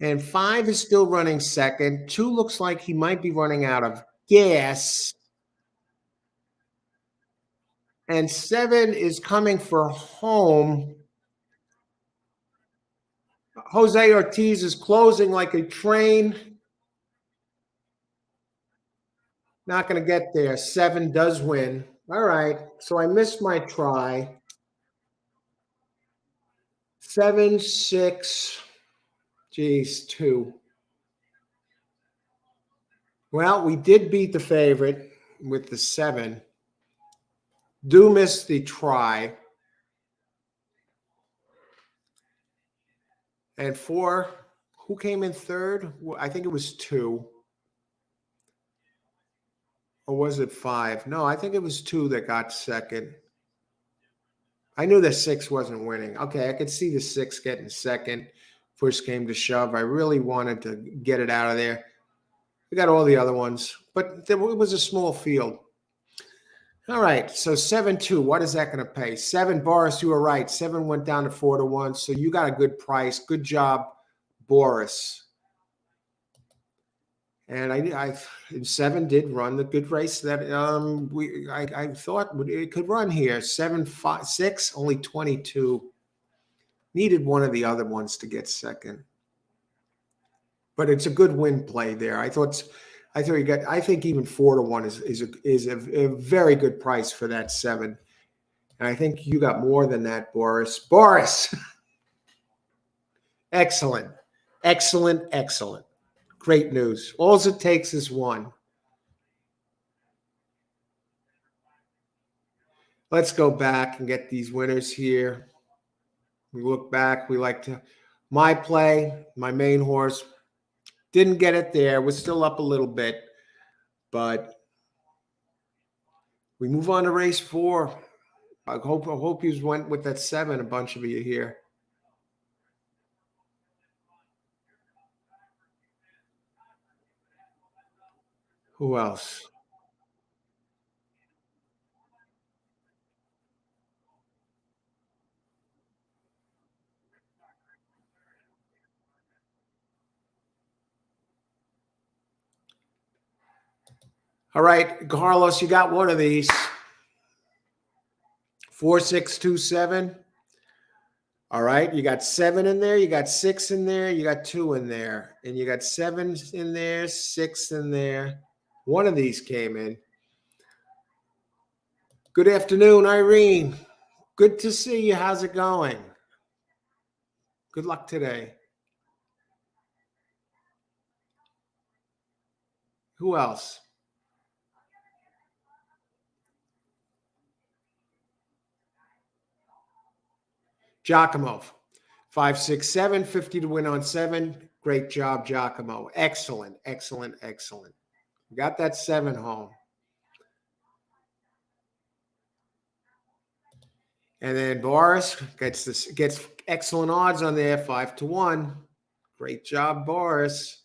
And 5 is still running second. 2 looks like he might be running out of gas. And 7 is coming for home. Jose Ortiz is closing like a train. Not going to get there. 7 does win. All right. So I missed my try. 7, 6. Geez, 2. Well, we did beat the favorite with the 7. Do miss the try. And 4, who came in third? I think it was 2. Or was it 5? No, I think it was 2 that got second. I knew that 6 wasn't winning. Okay, I could see the 6 getting second. Push came to shove. I really wanted to get it out of there. We got all the other ones, but it was a small field. All right, so 7-2. What is that going to pay? 7, Boris, you were right. 7 went down to 4-1. So you got a good price. Good job, Boris. And and 7 did run the good race that I thought it could run here. 7, 5, 6, only 22. Needed one of the other ones to get second. But it's a good win play there. I thought you got. I think even 4-1 is a very good price for that 7. And I think you got more than that, Boris. Boris, excellent, excellent, excellent. Great news. All it takes is one. Let's go back and get these winners here. We look back. We like to. My play, my main horse, didn't get it there. Was still up a little bit, but we move on to race 4. I hope you went with that 7. A bunch of you here. Who else? All right, Carlos, you got one of these. 4627. All right, you got 7 in there, you got 6 in there, you got 2 in there, and you got 7 in there, 6 in there. One of these came in. Good afternoon, Irene. Good to see you. How's it going? Good luck today. Who else? Giacomo. 567, 50 to win on 7. Great job, Giacomo. Excellent, excellent, excellent. Got that 7 home. And then Boris gets excellent odds on there, 5-1. Great job, Boris.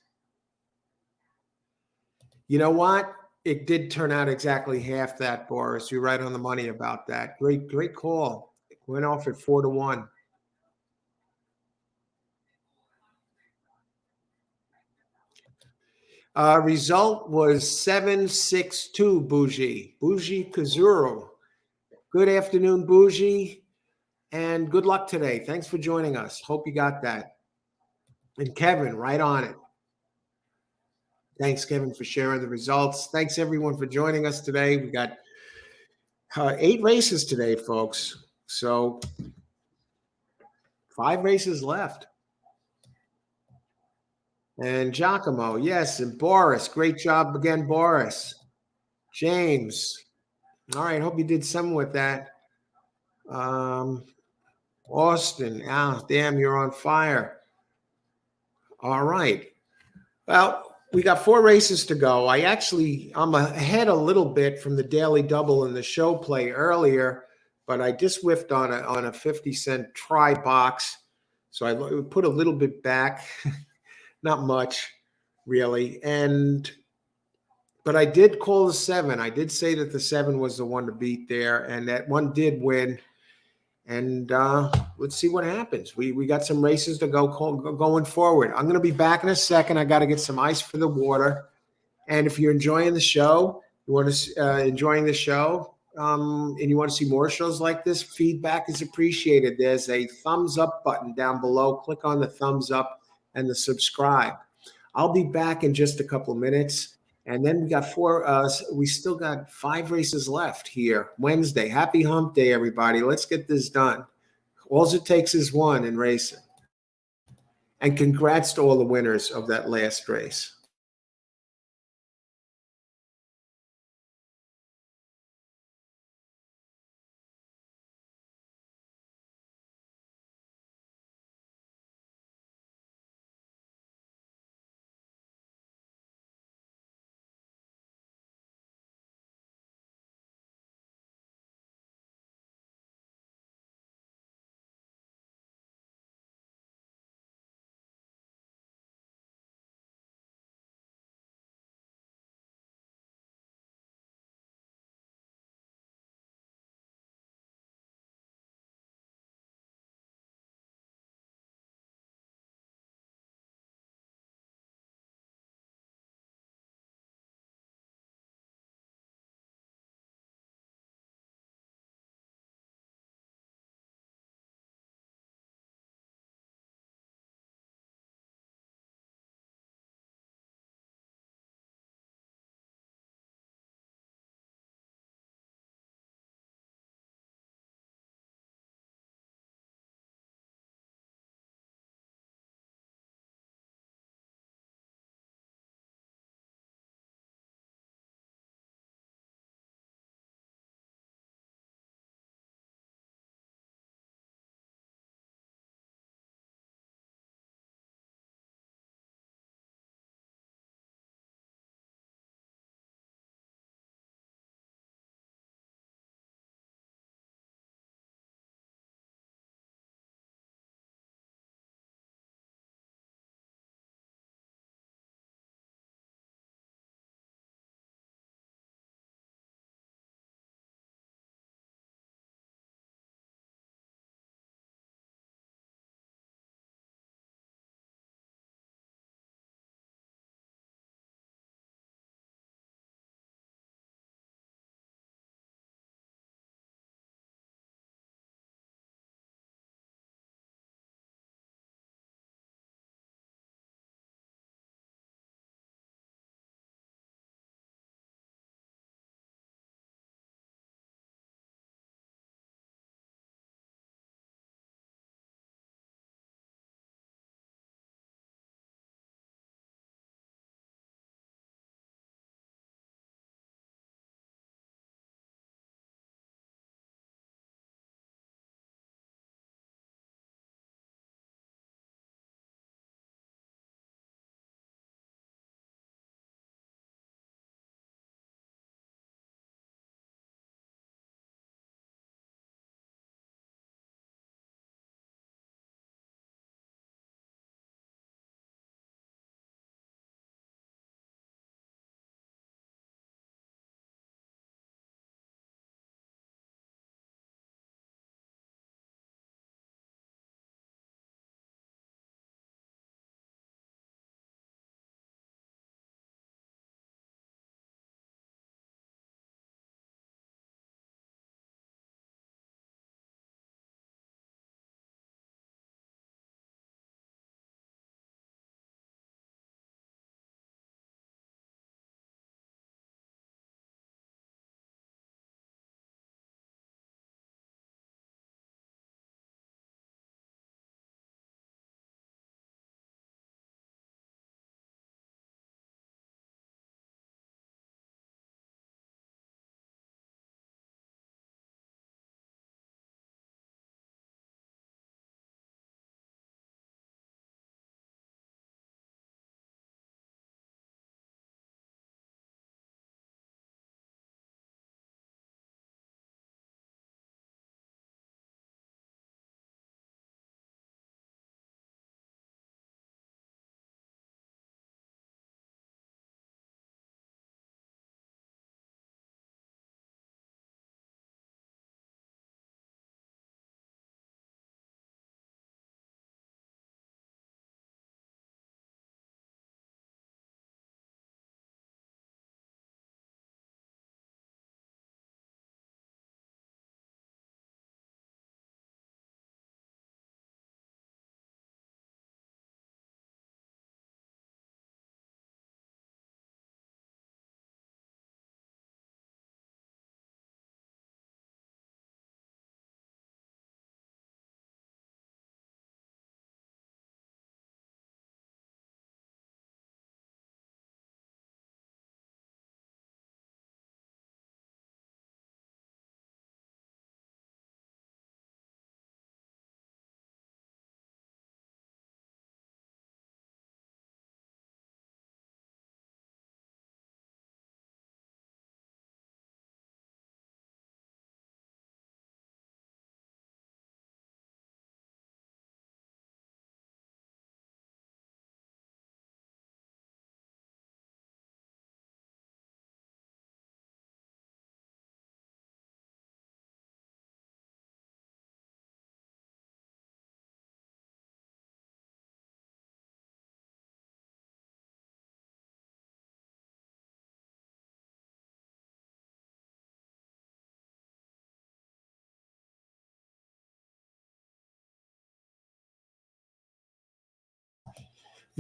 You know what? It did turn out exactly half that, Boris. You're right on the money about that. Great call. It went off at 4-1. Result was 7-6-2, Bougie. Bougie Kazuro. Good afternoon, Bougie, and good luck today. Thanks for joining us. Hope you got that. And Kevin, right on it. Thanks, Kevin, for sharing the results. Thanks, everyone, for joining us today. We got 8 races today, folks. So 5 races left. And Giacomo, yes, and Boris. Great job again, Boris. James. All right, hope you did some with that. Austin. Ah, damn, you're on fire. All right. Well, we got 4 races to go. I'm ahead a little bit from the daily double in the show play earlier, but I just whiffed on a 50-cent try box. So I put a little bit back, not much really. But I did call the 7. I did say that the 7 was the one to beat there, and that one did win. And let's see what happens. We got some races to go going forward. I'm going to be back in a second. I got to get some ice for the water. And if you're enjoying the show, enjoying the show, and you want to see more shows like this, feedback is appreciated. There's a thumbs up button down below. Click on the thumbs up and the subscribe. I'll be back in just a couple of minutes. And then we got 4. We still got 5 races left here. Wednesday. Happy Hump Day, everybody. Let's get this done. All it takes is one in racing. And congrats to all the winners of that last race.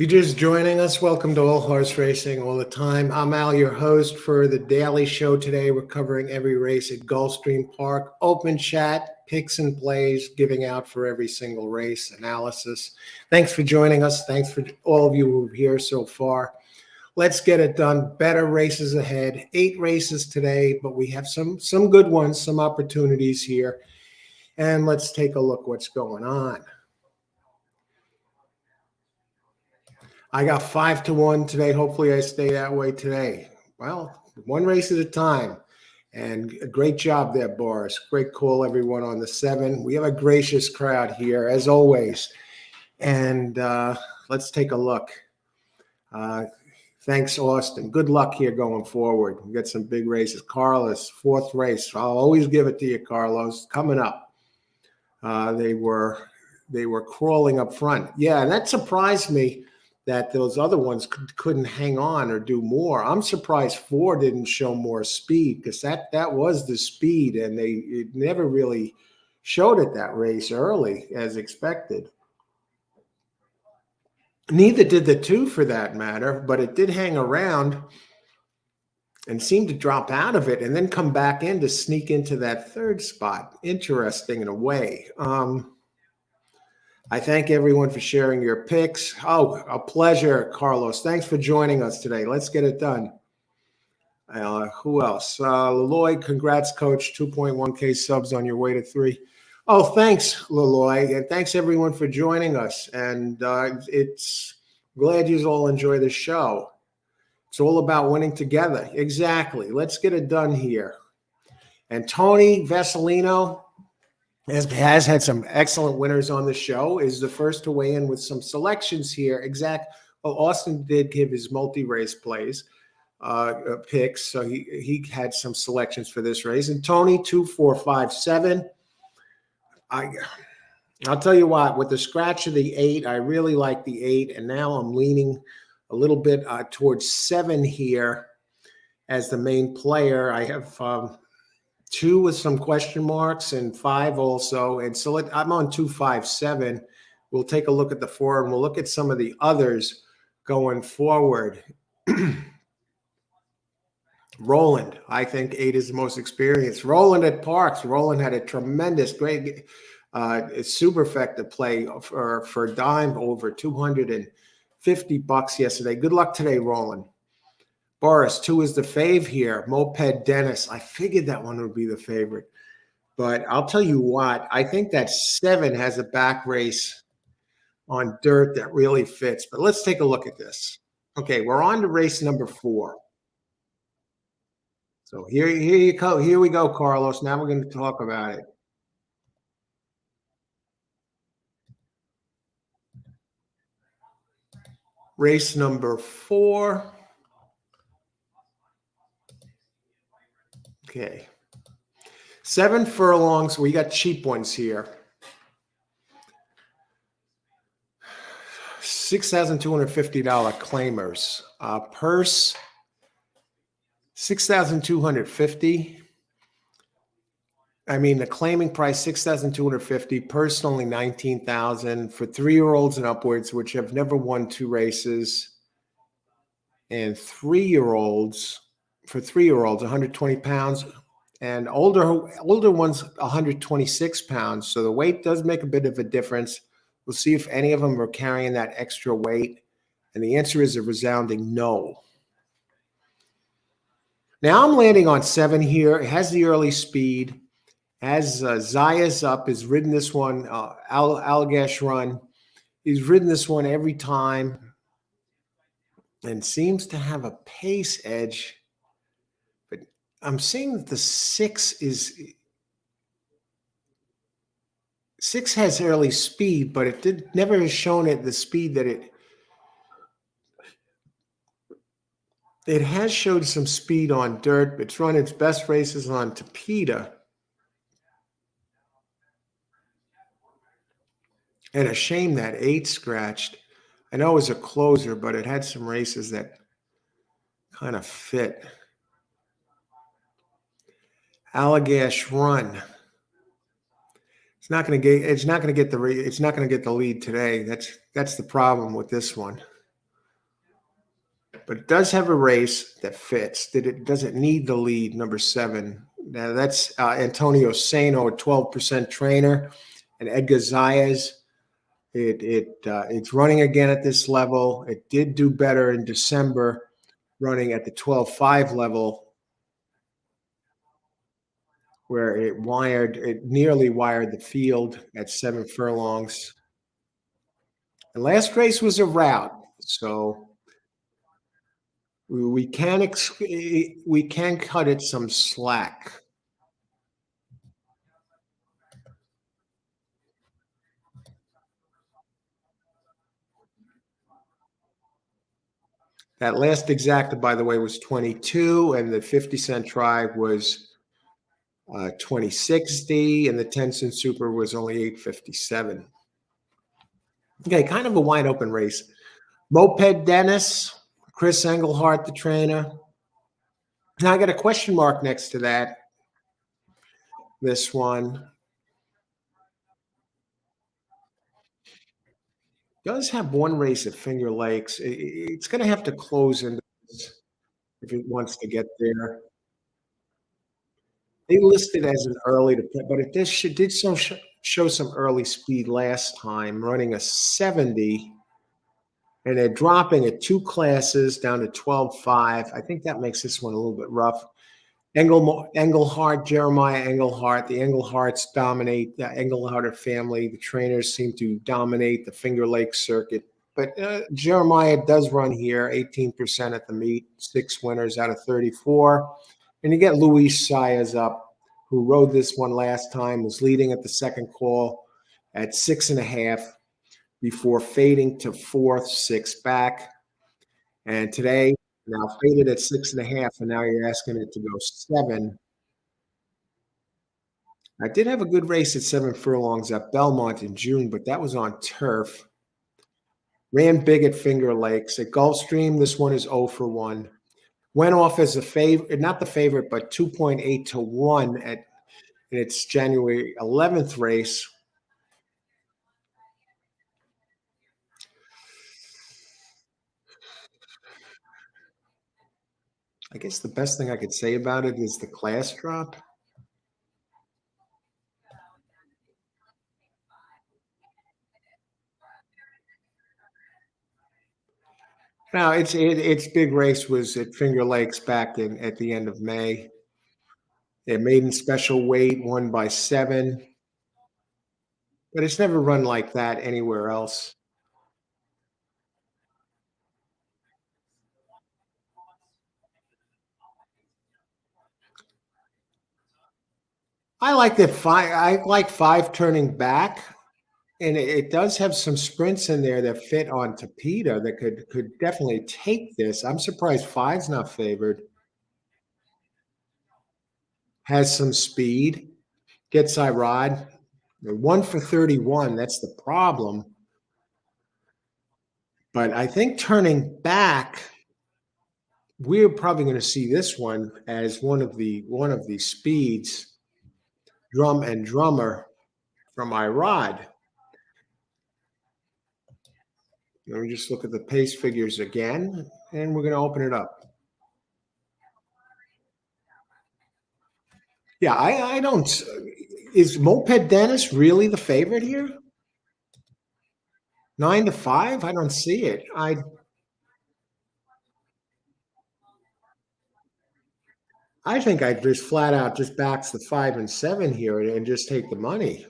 If you're just joining us, welcome to All Horse Racing All the Time. I'm Al, your host for the daily show today. We're covering every race at Gulfstream Park. Open chat, picks and plays, giving out for every single race, analysis. Thanks for joining us. Thanks for all of you who are here so far. Let's get it done. Better races ahead. 8 races today, but we have some good ones, some opportunities here. And let's take a look what's going on. I got 5-1 today. Hopefully I stay that way today. Well, one race at a time. And a great job there, Boris. Great call, everyone, on the 7. We have a gracious crowd here, as always. And let's take a look. Thanks, Austin. Good luck here going forward. We got some big races. Carlos, 4th race. I'll always give it to you, Carlos. Coming up. They were crawling up front. Yeah, and that surprised me that those other ones couldn't hang on or do more. I'm surprised 4 didn't show more speed, because that was the speed, and it never really showed at that race early as expected. Neither did the 2 for that matter, but it did hang around and seemed to drop out of it and then come back in to sneak into that 3rd spot. Interesting in a way. I thank everyone for sharing your picks. Oh, a pleasure, Carlos. Thanks for joining us today. Let's get it done. Who else? Leloy, congrats, Coach. 2.1K subs on your way to 3. Oh, thanks, Leloy. And thanks, everyone, for joining us. And it's glad you all enjoy the show. It's all about winning together. Exactly. Let's get it done here. And Tony Vasalino has had some excellent winners on the show, is the first to weigh in with some selections here. Well, Austin did give his multi-race plays picks, so he had some selections for this race. And Tony, 2, 4, 5, 7. I'll tell you what, with the scratch of the 8, I really like the 8, and now I'm leaning a little bit towards 7 here as the main player. I have 2 with some question marks and 5 also. And so I'm on 2, 5, 7. We'll take a look at the 4, and we'll look at some of the others going forward. Roland, I think 8 is the most experienced. Roland at Parks. Roland had a tremendous, great, super effective play for a dime over $250 yesterday. Good luck today, Roland. Boris, 2 is the fave here. Moped Dennis. I figured that one would be the favorite. But I'll tell you what, I think that 7 has a back race on dirt that really fits. But let's take a look at this. Okay, we're on to race number 4. So here you go. Here we go, Carlos. Now we're going to talk about it. Race number 4. Okay. 7 furlongs. We got cheap ones here. $6,250 claimers. Purse, $6,250. I mean, the claiming price, $6,250. Purse only $19,000 for 3-year-olds and upwards, which have never won 2 races, and 3-year-olds. For 3-year-olds, 120 pounds, and older ones, 126 pounds. So the weight does make a bit of a difference. We'll see if any of them are carrying that extra weight. And the answer is a resounding no. Now I'm landing on 7 here. It has the early speed. As Zaya's up, has ridden this one, Allagash Run. He's ridden this one every time and seems to have a pace edge. But I'm seeing that the 6 has early speed, but it never has shown it the speed that it has showed some speed on dirt. It's run its best races on Tapeta. And a shame that 8 scratched. I know it was a closer, but it had some races that kind of fit. Allagash Run. It's not going to get the lead today. That's the problem with this one. but it does have a race that fits. Does it need the lead, number 7? Now that's Antonio Sano, a 12% trainer, and Edgar Zayas. It's running again at this level. It did do better in December, running at the 12.5 level, where it nearly wired the field at 7 furlongs. The last race was a rout, so we can cut it some slack. That last exacta, by the way, was 22, and the 50-cent try was 2060, and the 10-cent super was only 857. Okay, kind of a wide open race. Moped Dennis, Chris Engelhart, the trainer. Now I got a question mark next to that. This one does have one race at Finger Lakes. It's going to have to close into this if it wants to get there. They listed as an early to play, but it did show some early speed last time, running a 70, and they're dropping it 2 classes down to 12.5. I think that makes this one a little bit rough. Engelhart, Jeremiah Engelhart. The Engelharts dominate the Engelharter family. The trainers seem to dominate the Finger Lakes circuit. But Jeremiah does run here, 18% at the meet, 6 winners out of 34. And you get Luis Saez up, who rode this one last time, was leading at the second call at 6.5 before fading to 4th, 6 back. And today, now faded at 6.5, and now you're asking it to go 7. I did have a good race at 7 furlongs at Belmont in June, but that was on turf. Ran big at Finger Lakes. At Gulfstream, this one is 0 for 1. Went off as a favorite, not the favorite, but 2.8 to 1 in its January 11th race. I guess the best thing I could say about it is the class drop. Now, its big race was at Finger Lakes back at the end of May. It maiden special weight, won by 7, but it's never run like that anywhere else. I like that 5. I like 5 turning back, and it does have some sprints in there that fit on Tapeta that could definitely take this. I'm surprised 5's not favored. Has some speed, gets Irod. 1 for 31. That's the problem. But I think turning back, we're probably going to see this one as one of the speeds. Drum and Drummer from Irod. Let me just look at the pace figures again, and we're going to open it up. Yeah, I don't. Is Moped Dennis really the favorite here? 9 to 5? I don't see it. I think I'd just flat out just backs the 5 and 7 here and just take the money.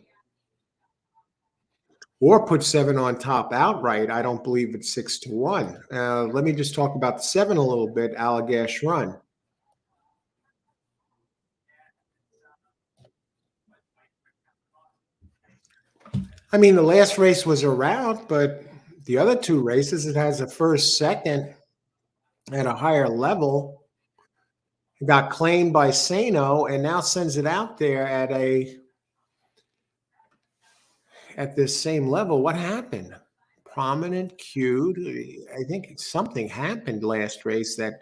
Or put 7 on top outright. I don't believe it's 6 to 1. Let me just talk about the 7 a little bit. Allagash Run. I mean, the last race was a rout, but the other 2 races, it has a first, second at a higher level. It got claimed by Sano and now sends it out there at this same level. What happened? Prominent, cued. I think something happened last race that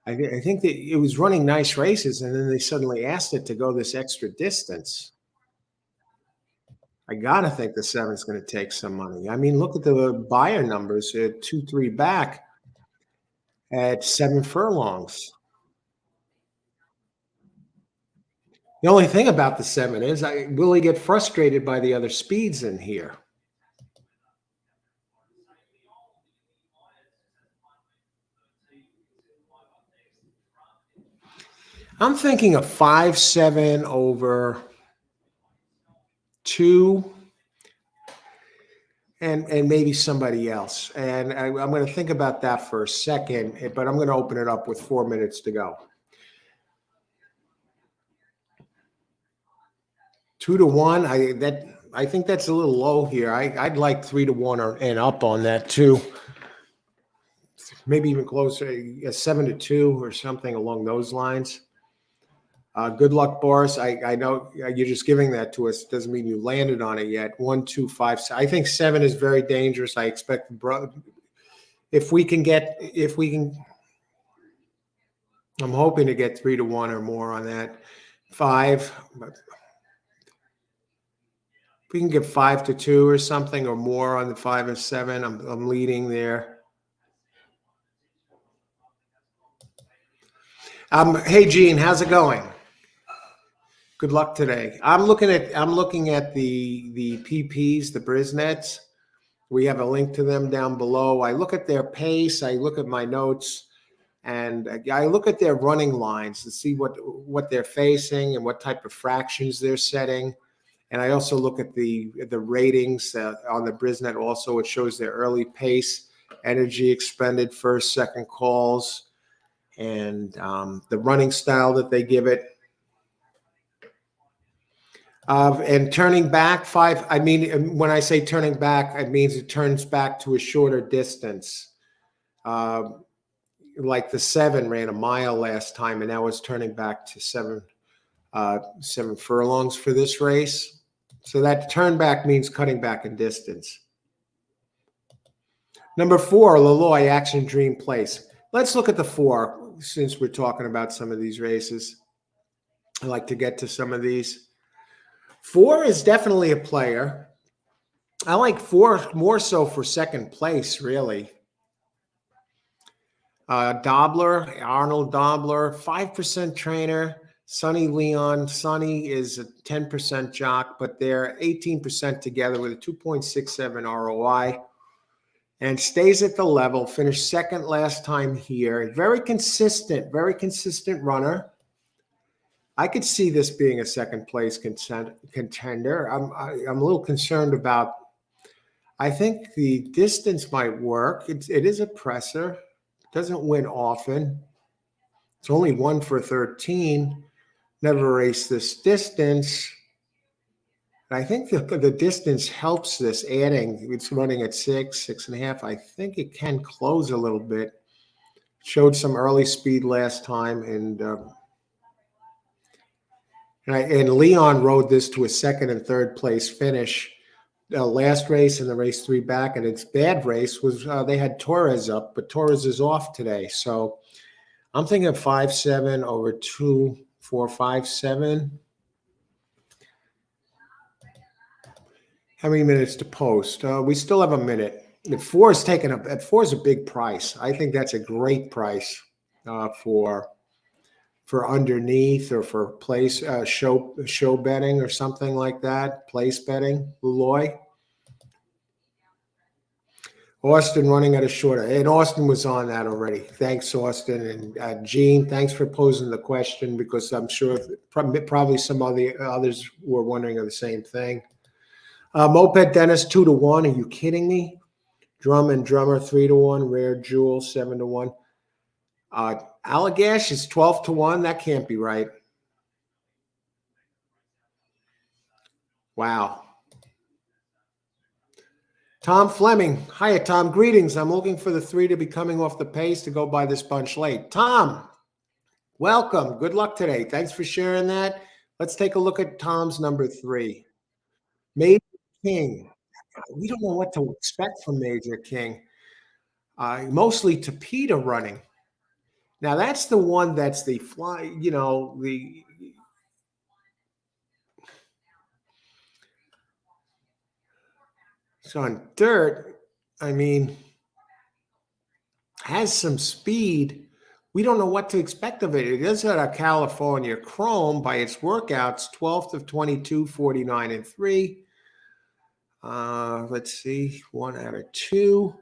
I think that it was running nice races, and then they suddenly asked it to go this extra distance. I gotta think the 7's going to take some money. I mean, look at the buyer numbers at 2-3 back. at 7 furlongs. The only thing about the 7 is, will he get frustrated by the other speeds in here? I'm thinking a 5-7 over 2 and maybe somebody else. And I'm going to think about that for a second, but I'm going to open it up with 4 minutes to go. 2-1. I think that's a little low here. I'd like 3-1 and up on that too. Maybe even closer, a 7-2 or something along those lines. Good luck, Boris. I know you're just giving that to us. Doesn't mean you landed on it yet. 1, 2, 5. I think 7 is very dangerous. I expect if we can, I'm hoping to get 3-1 or more on that. 5, but if we can get 5-2 or something or more on the 5 and 7, I'm leading there. Hey Gene, how's it going? Good luck today. I'm looking at the PPs, the Brisnets. We have a link to them down below. I look at their pace. I look at my notes, and I look at their running lines to see what they're facing and what type of fractions they're setting. And I also look at the ratings on the Brisnet. Also, it shows their early pace, energy expended, first, second calls, and the running style that they give it. And turning back 5, I mean, when I say turning back, it means it turns back to a shorter distance. Like the 7 ran a mile last time, and now it's turning back to 7 furlongs for this race. So that turn back means cutting back in distance. Number 4, Laloy Action Dream Place. Let's look at the 4 since we're talking about some of these races. I like to get to some of these. 4 is definitely a player. I like 4 more so for second place, really. Dobler, Arnold Dobler, 5% trainer. Sonny Leon. Sonny is a 10% jock, but they're 18% together with a 2.67 ROI and stays at the level. Finished second last time here. Very consistent runner. I could see this being a second place contender. I'm a little concerned about. I think the distance might work. It is a presser. Doesn't win often. It's only 1 for 13. Never raced this distance. I think the distance helps this adding. It's running at 6, 6.5. I think it can close a little bit. Showed some early speed last time, and Leon rode this to a second and third place finish. Last race and the race 3 back, and its bad race was they had Torres up, but Torres is off today. So I'm thinking 5-7 over 2, 4, 5, 7. How many minutes to post? We still have a minute. At 4 is taken up. At 4 is a big price. I think that's a great price for underneath or for place show betting or something like that. Place betting, Laloy. Austin running at a shorter, and Austin was on that already. Thanks, Austin. And Gene, thanks for posing the question, because I'm sure probably some of the others were wondering of the same thing. Moped Dennis 2-1. Are you kidding me? Drum and Drummer 3-1. Rare Jewel 7-1. Allagash is 12-1. That can't be right. Wow. Tom Fleming. Hiya, Tom. Greetings. I'm looking for the 3 to be coming off the pace to go by this bunch late. Tom, welcome. Good luck today. Thanks for sharing that. Let's take a look at Tom's number 3. Major King. We don't know what to expect from Major King. Mostly Tapeta running. Now, that's the one that's the fly, it's on dirt. I mean, has some speed. We don't know what to expect of it. It is at a California Chrome by its workouts, 12th of 22, 49 and 3. Let's see, 1 out of 2.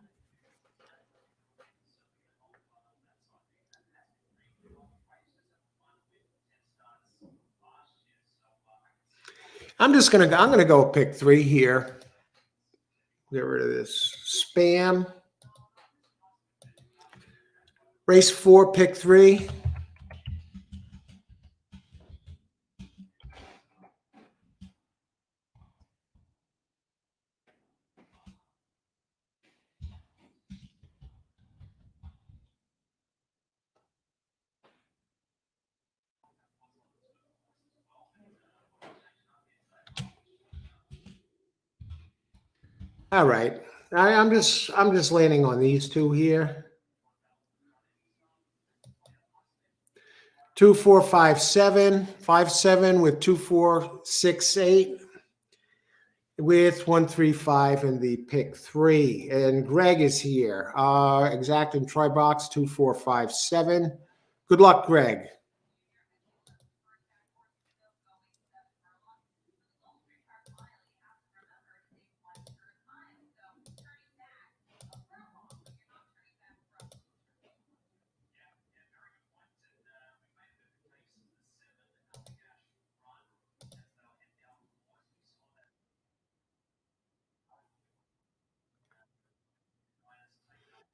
I'm gonna go pick 3 here. Get rid of this spam. Race 4, pick 3. All right. I'm just landing on these 2 here. 2, 4, 5, 7. 5, 7 with 2, 4, 6, 8. With 1, 3, 5 and the pick 3. And Greg is here. Exact and try box 2, 4, 5, 7. Good luck, Greg.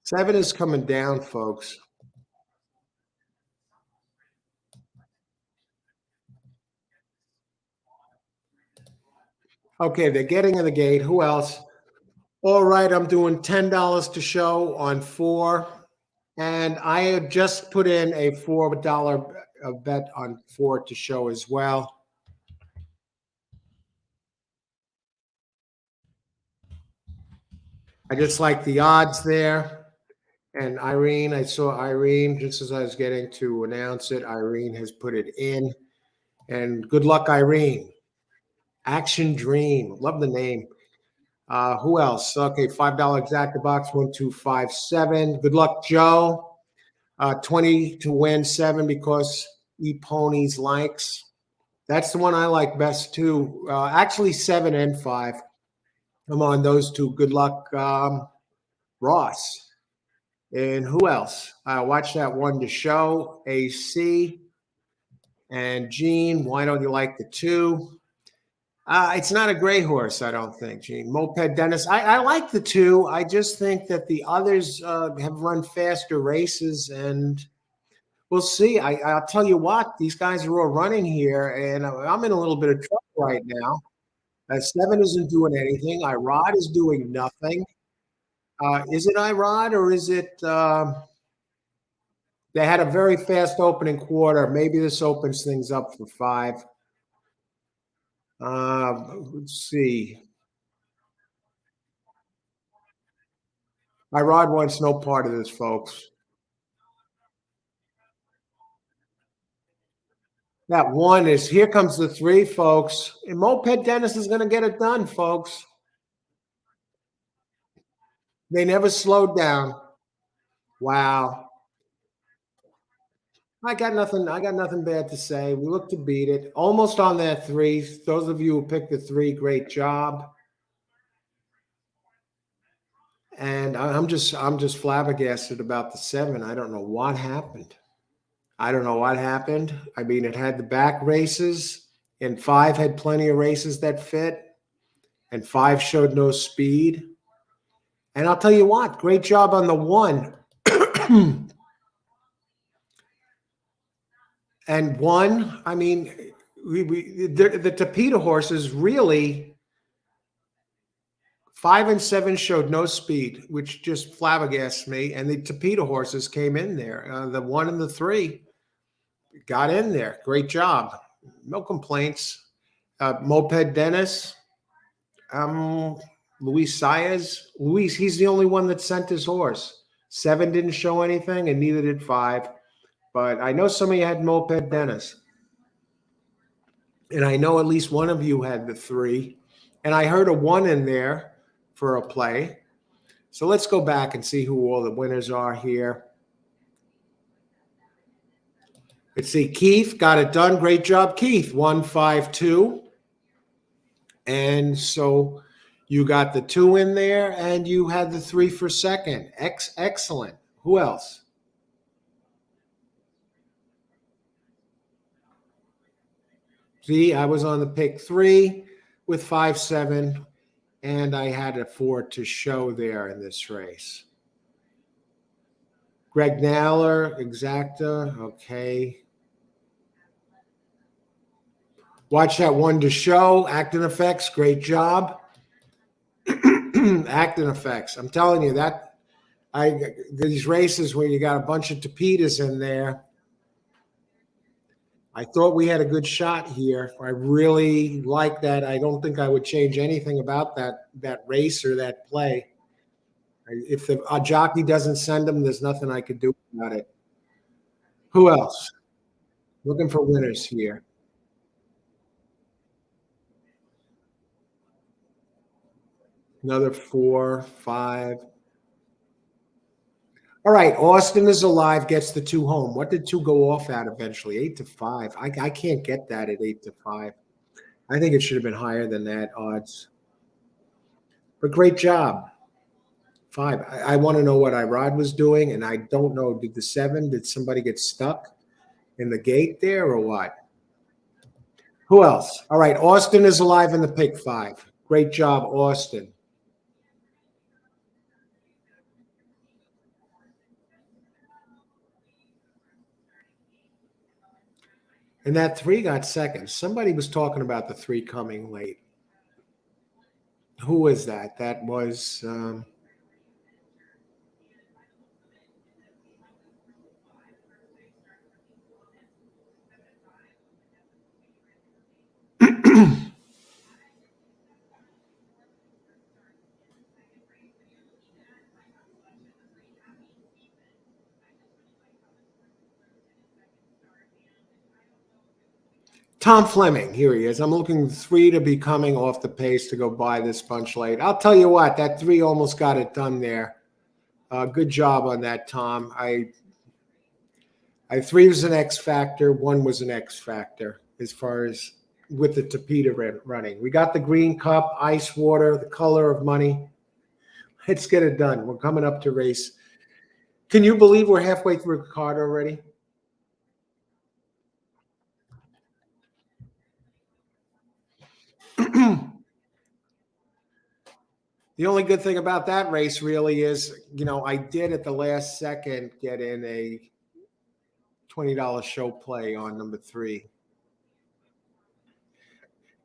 Seven is coming down, folks. Okay, they're getting in the gate. Who else? All right, I'm doing $10 to show on 4. And I have just put in a $4 bet on 4 to show as well. I just like the odds there. And Irene, I saw Irene just as I was getting to announce it. Irene has put it in. And good luck, Irene. Action Dream. Love the name. Who else? Okay, $5 exacta box, 1, 2, 5, 7. Good luck, Joe. 20 to win, 7 because ePonies likes. That's the one I like best too. Actually, 7 and 5. I'm on those 2. Good luck, Ross. And who else? Watch that one to show. AC and Gene. Why don't you like the 2? It's not a gray horse, I don't think, Gene. Moped Dennis. I like the 2. I just think that the others have run faster races, and we'll see. I'll tell you what, these guys are all running here, and I'm in a little bit of trouble right now. 7 isn't doing anything. Irod is doing nothing. Is it Irod or is it? They had a very fast opening quarter. Maybe this opens things up for 5. Let's see. Irod wants no part of this, folks. That 1 is here comes the 3, folks. And Moped Dennis is going to get it done, folks. They never slowed down. Wow. I got nothing bad to say. We look to beat it. Almost on that 3. Those of you who picked the 3, great job. And I'm just flabbergasted about the 7. I don't know what happened. I mean, it had the back races, and 5 had plenty of races that fit, and 5 showed no speed. And I'll tell you what, great job on the 1. And 1, I mean, the Tapeta horses really 5 and 7 showed no speed, which just flabbergasts me. And the Tapeta horses came in there. The 1 and the 3 got in there. Great job. No complaints. Moped Dennis, Luis Saez. Luis, he's the only one that sent his horse. 7 didn't show anything, and neither did 5. But I know some of you had Moped Dennis. And I know at least one of you had the 3. And I heard a 1 in there for a play. So let's go back and see who all the winners are here. Let's see. Keith got it done. Great job, Keith. 152. And so you got the 2 in there, and you had the 3 for second. Excellent. Who else? See, I was on the pick 3 with 5-7, and I had a 4 to show there in this race. Greg Naller, Exacta, okay. Watch that 1 to show. Acting Effects, great job. Acting Effects. I'm telling you that these races where you got a bunch of tapetas in there, I thought we had a good shot here. I really like that. I don't think I would change anything about that race or that play. If the jockey doesn't send them, there's nothing I could do about it. Who else? Looking for winners here. Another 4, 5. All right, Austin is alive, gets the 2 home. What did 2 go off at eventually? 8-5. I can't get that at 8-5. I think it should have been higher than that odds. But great job. 5. I want to know what Irod was doing, and I don't know. Did the 7, did somebody get stuck in the gate there or what? Who else? All right, Austin is alive in the pick 5. Great job, Austin. And that 3 got second. Somebody was talking about the 3 coming late. Who was that? That was Tom Fleming. Here he is. I'm looking 3 to be coming off the pace to go buy this bunch late. I'll tell you what, that 3 almost got it done there. Good job on that, Tom. I 3 was an X factor. 1 was an X factor as far as with the Tapeta running. We got the green cup, ice water, the color of money. Let's get it done. We're coming up to race. Can you believe we're halfway through the card already? The only good thing about that race really is, I did at the last second get in a $20 show play on number 3.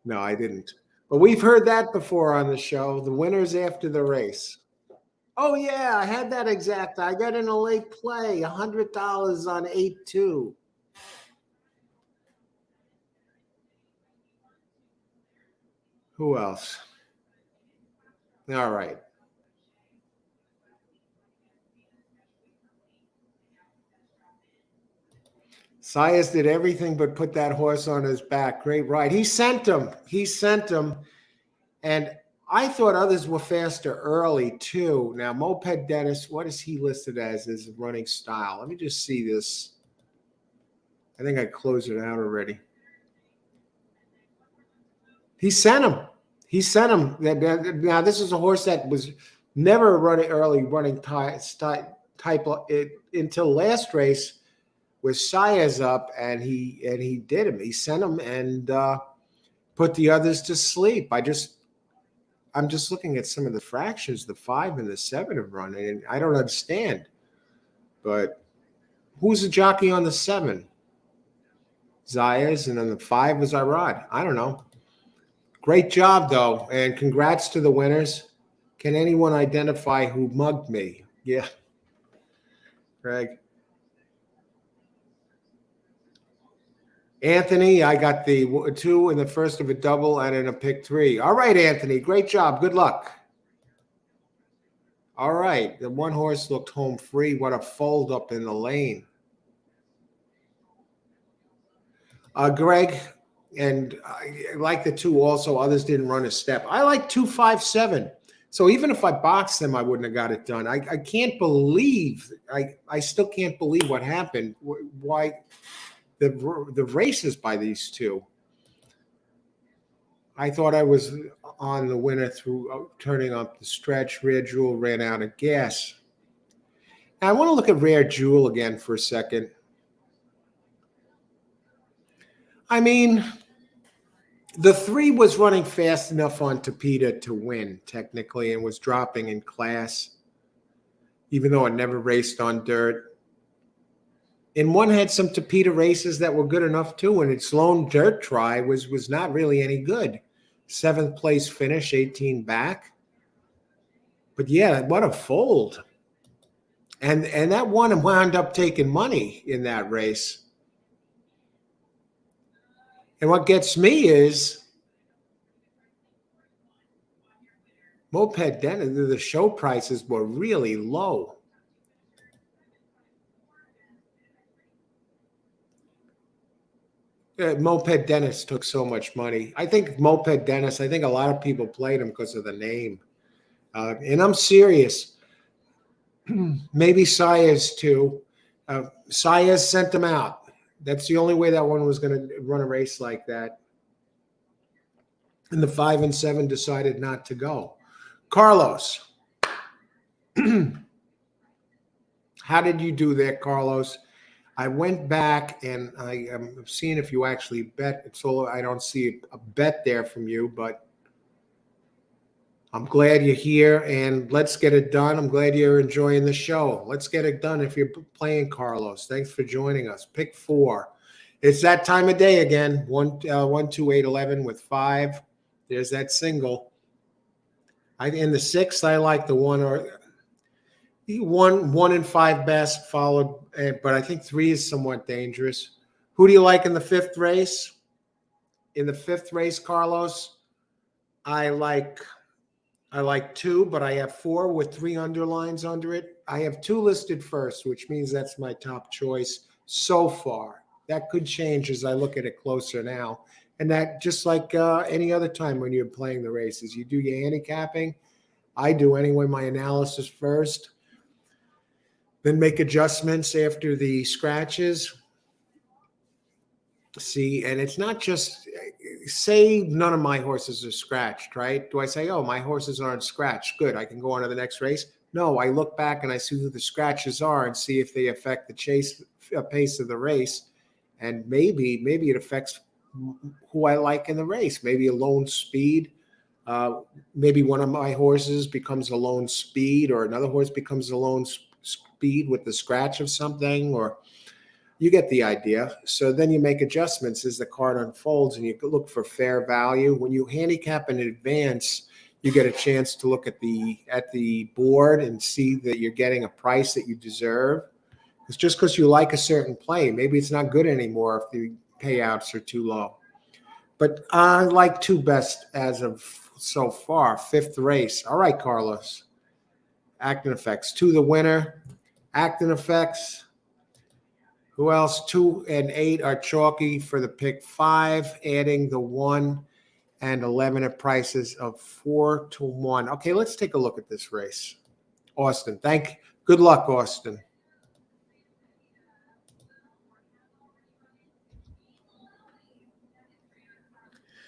No, I didn't. But we've heard that before on the show. The winners after the race. Oh, yeah, I had that exact. I got in a late play, $100 on 8-2. Who else? All right. Sias did everything but put that horse on his back. Great ride. He sent him. And I thought others were faster early, too. Now, Moped Dennis, what is he listed as his running style? Let me just see this. I think I closed it out already. He sent him. Now, this is a horse that was never running type until last race with Sias up, and he did him. He sent him and put the others to sleep. I'm just looking at some of the fractions the 5 and the 7 have run, and I don't understand. But who's the jockey on the 7? Zayas, and then the 5 was Irod. I don't know. Great job, though, and congrats to the winners. Can anyone identify who mugged me? Yeah. Greg. Anthony, I got the 2 in the first of a double and in a pick 3. All right, Anthony, great job. Good luck. All right, the 1 horse looked home free. What a fold up in the lane. Greg, and I like the 2 also. Others didn't run a step. I like 257. So even if I boxed them, I wouldn't have got it done. I can't believe, I still can't believe what happened. Why the races by these two. I thought I was on the winner through turning up the stretch. Rare Jewel ran out of gas. Now I want to look at Rare Jewel again for a second. I mean, the 3 was running fast enough on Tapeta to win, technically, and was dropping in class, even though it never raced on dirt. And 1 had some Tapeta races that were good enough, too, and its lone dirt try was not really any good. 7th place finish, 18 back. But, yeah, what a fold. And that 1 wound up taking money in that race. And what gets me is Moped Dennis, the show prices were really low. Moped Dennis took so much money. I think Moped Dennis, I think a lot of people played him because of the name. And I'm serious. Maybe Saez too. Saez sent him out. That's the only way that one was going to run a race like that. And the 5 and 7 decided not to go. Carlos, how did you do there, Carlos? I went back and I am seeing if you actually bet. So I don't see a bet there from you, but I'm glad you're here and let's get it done. I'm glad you're enjoying the show. Let's get it done if you're playing, Carlos. Thanks for joining us. Pick 4. It's that time of day again. 1, 2, 8, 11 with 5. There's that single. In the 6th, I like the 1 and 5 best, followed, but I think 3 is somewhat dangerous. Who do you like in the 5th race? In the 5th race, Carlos, I like 2, but I have 4 with 3 underlines under it. I have 2 listed first, which means that's my top choice so far. That could change as I look at it closer now. And that, just like any other time when you're playing the races, you do your handicapping. I do anyway, my analysis first, then make adjustments after the scratches. See, and it's not just, say none of my horses are scratched, right? Do I say, oh, my horses aren't scratched? Good, I can go on to the next race? No, I look back and I see who the scratches are and see if they affect the pace of the race. And maybe it affects who I like in the race. Maybe a lone speed. Maybe one of my horses becomes a lone speed, or another horse becomes a lone speed with the scratch of something, or you get the idea. So then you make adjustments as the card unfolds and you look for fair value. When you handicap in advance, you get a chance to look at the board and see that you're getting a price that you deserve. It's just because you like a certain play. Maybe it's not good anymore if the payouts are too low. But I like 2 best as of so far. 5th race. All right, Carlos. Acting effects. 2 the winner. Acting effects. Who else? 2 and 8 are chalky for the pick 5, adding the 1 and 11 at prices of 4 to 1. Okay, let's take a look at this race. Austin. Good luck, Austin.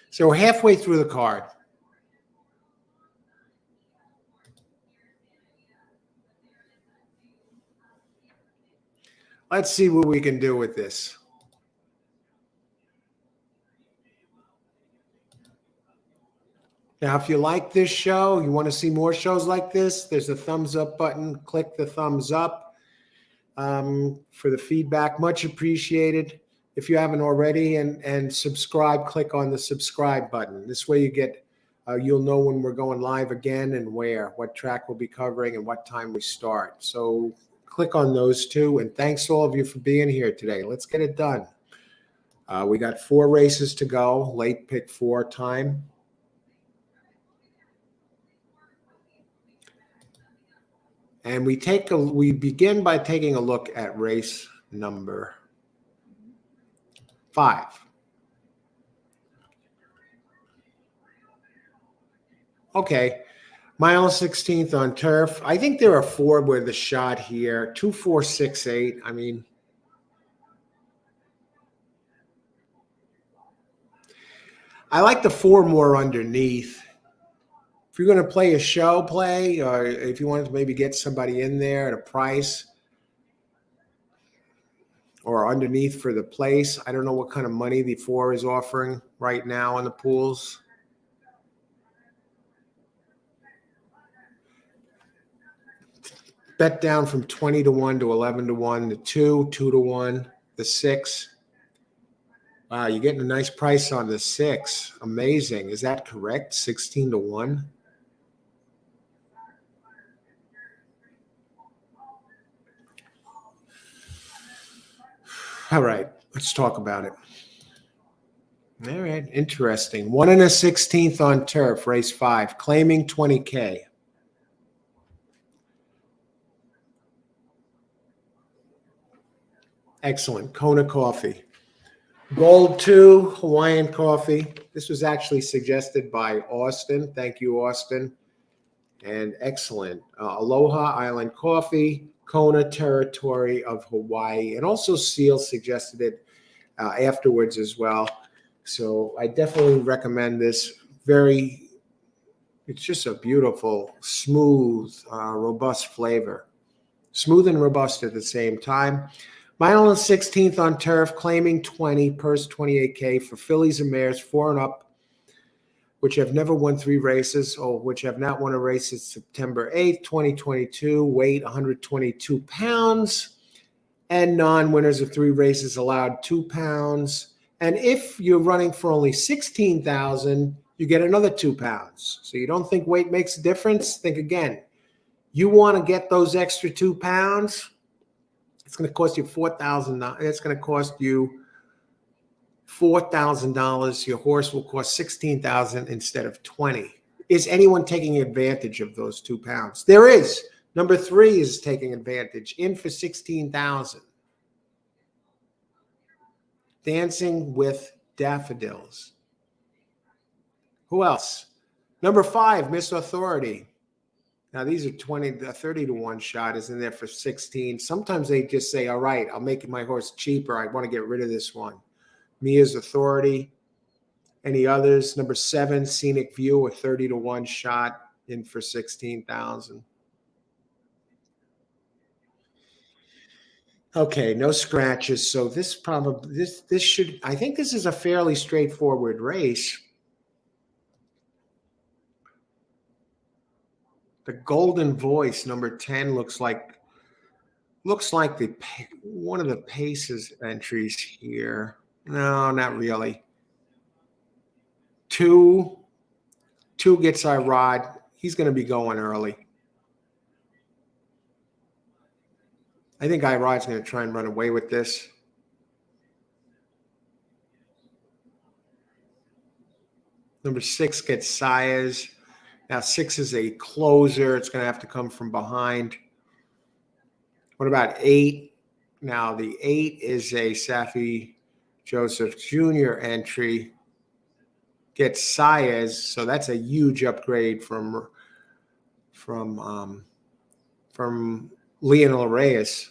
So we're halfway through the card. Let's see what we can do with this. Now, if you like this show, you want to see more shows like this, there's a thumbs up button. Click the thumbs up for the feedback. Much appreciated. If you haven't already, and subscribe, click on the subscribe button. This way you get, you'll know when we're going live again and where, what track we'll be covering and what time we start. So click on those 2. And thanks to all of you for being here today. Let's get it done. We got 4 races to go, late pick 4 time. And we begin by taking a look at race number 5. Okay. Mile 16th on turf. I think there are four with a shot here. 2, 4, 6, 8. I mean, I like the four more underneath. If you're going to play a show play, or if you wanted to maybe get somebody in there at a price or underneath for the place, I don't know what kind of money the four is offering right now on the pools. Bet down from 20 to 1 to 11 to 1, the 2, 2 to 1, the 6. Wow, you're getting a nice price on the 6. Amazing. Is that correct? 16 to 1? All right, let's talk about it. All right, interesting. 1 and a 16th on turf, race 5, claiming 20K. Excellent. Kona coffee. Gold 2, Hawaiian coffee. This was actually suggested by Austin. Thank you, Austin. And excellent. Aloha Island coffee, Kona territory of Hawaii. And also Seal suggested it afterwards as well. So I definitely recommend this. It's just a beautiful, smooth, robust flavor. Smooth and robust at the same time. Mile and 16th on turf, claiming 20, purse 28K for fillies and mares, 4 and up, which have never won 3 races or which have not won a race since September 8th, 2022, weight 122 pounds, and non-winners of 3 races allowed 2 pounds. And if you're running for only 16,000, you get another 2 pounds. So you don't think weight makes a difference? Think again. You want to get those extra 2 pounds? It's going to cost you $4,000. It's going to cost you $4,000. Your horse will cost $16,000 instead of $20,000. Is anyone taking advantage of those 2 pounds? There is. Number 3 is taking advantage. In for $16,000. Dancing with Daffodils. Who else? Number 5, Miss Authority. Now, these are 30 to 1 shot is in there for 16. Sometimes they just say, all right, I'll make my horse cheaper. I want to get rid of this one. Mia's Authority. Any others? Number 7, Scenic View, a 30 to 1 shot in for 16,000. Okay, no scratches. So this should, I think this is a fairly straightforward race. The Golden Voice, number 10, looks like one of the Paces entries here. No, not really. 2 gets Irod. He's going to be going early. I think Irod's going to try and run away with this. Number 6 gets Sayas. Now 6 is a closer. It's going to have to come from behind. What about 8? Now the 8 is a Safi Joseph Jr. entry. Gets Sayas, so that's a huge upgrade from Lionel Reyes.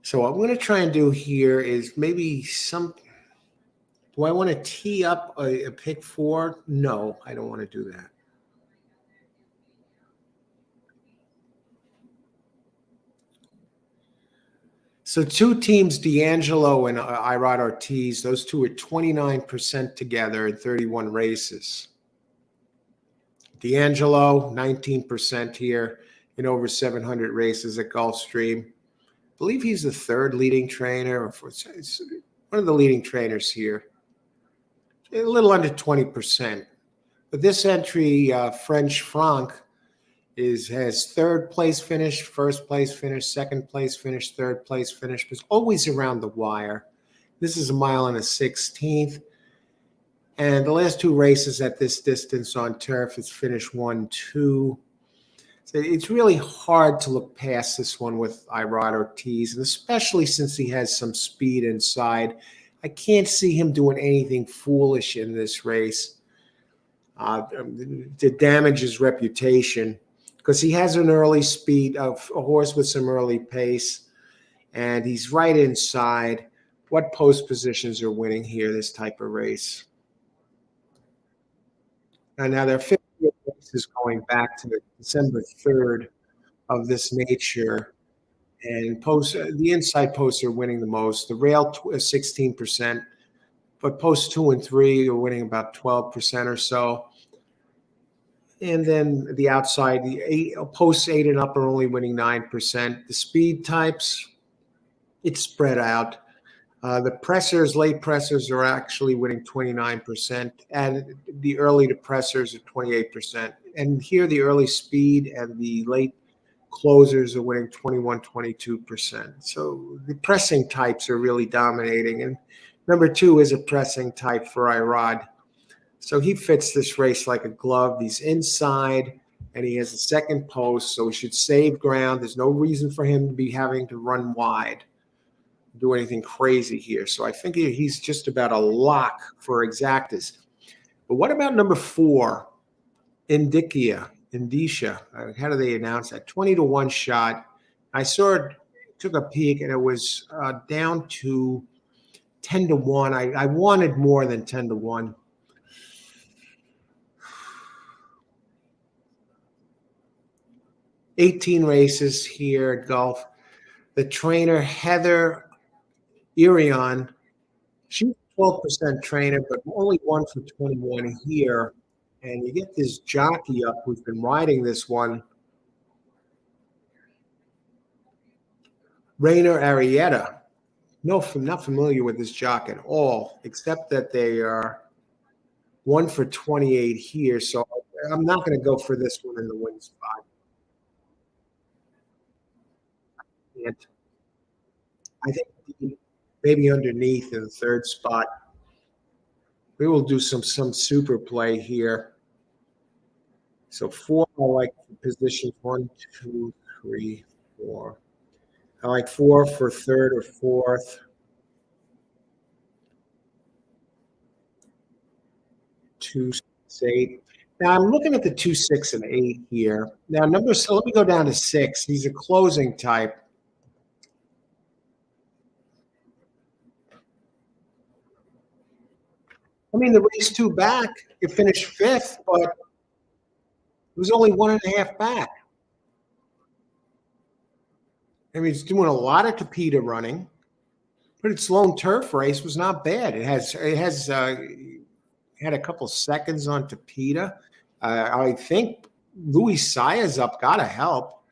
So what I'm going to try and do here is maybe do I want to tee up a pick 4? No, I don't want to do that. So 2 teams, D'Angelo and Irod Ortiz, those 2 are 29% together in 31 races. D'Angelo, 19% here in over 700 races at Gulfstream. I believe he's the 3rd leading trainer, or one of the leading trainers here. A little under 20%. But this entry, French Franck, has 3rd place finish, 1st place finish, 2nd place finish, 3rd place finish, but always around the wire. This is a mile and a 16th. And the last 2 races at this distance on turf, it's finished 1, 2. So it's really hard to look past this one with Irod Ortiz, and especially since he has some speed inside. I can't see him doing anything foolish in this race. to damage his reputation, because he has an early speed of a horse with some early pace, and he's right inside. What post positions are winning here, this type of race? And now there are 50 races going back to December 3rd of this nature. And the inside posts are winning the most. The rail is 16%, but posts 2 and 3 are winning about 12% or so. And then the outside, posts 8 and up are only winning 9%. The speed types, it's spread out. The pressers, late pressers, are actually winning 29%, and the early depressors are 28%. And here the early speed and the late closers are winning 21, 22%. So the pressing types are really dominating. And number 2 is a pressing type for Irod. So he fits this race like a glove. He's inside, and he has a second post, so he should save ground. There's no reason for him to be having to run wide, do anything crazy here. So I think he's just about a lock for exactas. But what about number 4, Indicia? How do they announce that? 20-1 shot. I saw it, took a peek, and it was down to 10-1. I wanted more than 10-1. $18 races here at Gulf. The trainer, Heather Irion, she's a 12% trainer, but only 1 for 21 here. And you get this jockey up who's been riding this one, Rainer Arietta. No, I'm not familiar with this jock at all, except that they are 1 for 28 here. So I'm not going to go for this one in the win spot. And I think maybe underneath in the 3rd spot. We will do some super play here. So 4, I like positions 1, 2, 3, 4. I like 4 for 3rd or 4th. 2, 6, 8. Now I'm looking at the 2, 6, and 8 here. Now so let me go down to 6. He's a closing type. I mean, the race 2 back, it finished 5th, but it was only 1.5 back. I mean, it's doing a lot of Tapeta running, but its lone turf race was not bad. It has had a couple seconds on Tapeta. I think Louis Saya's up, got to help.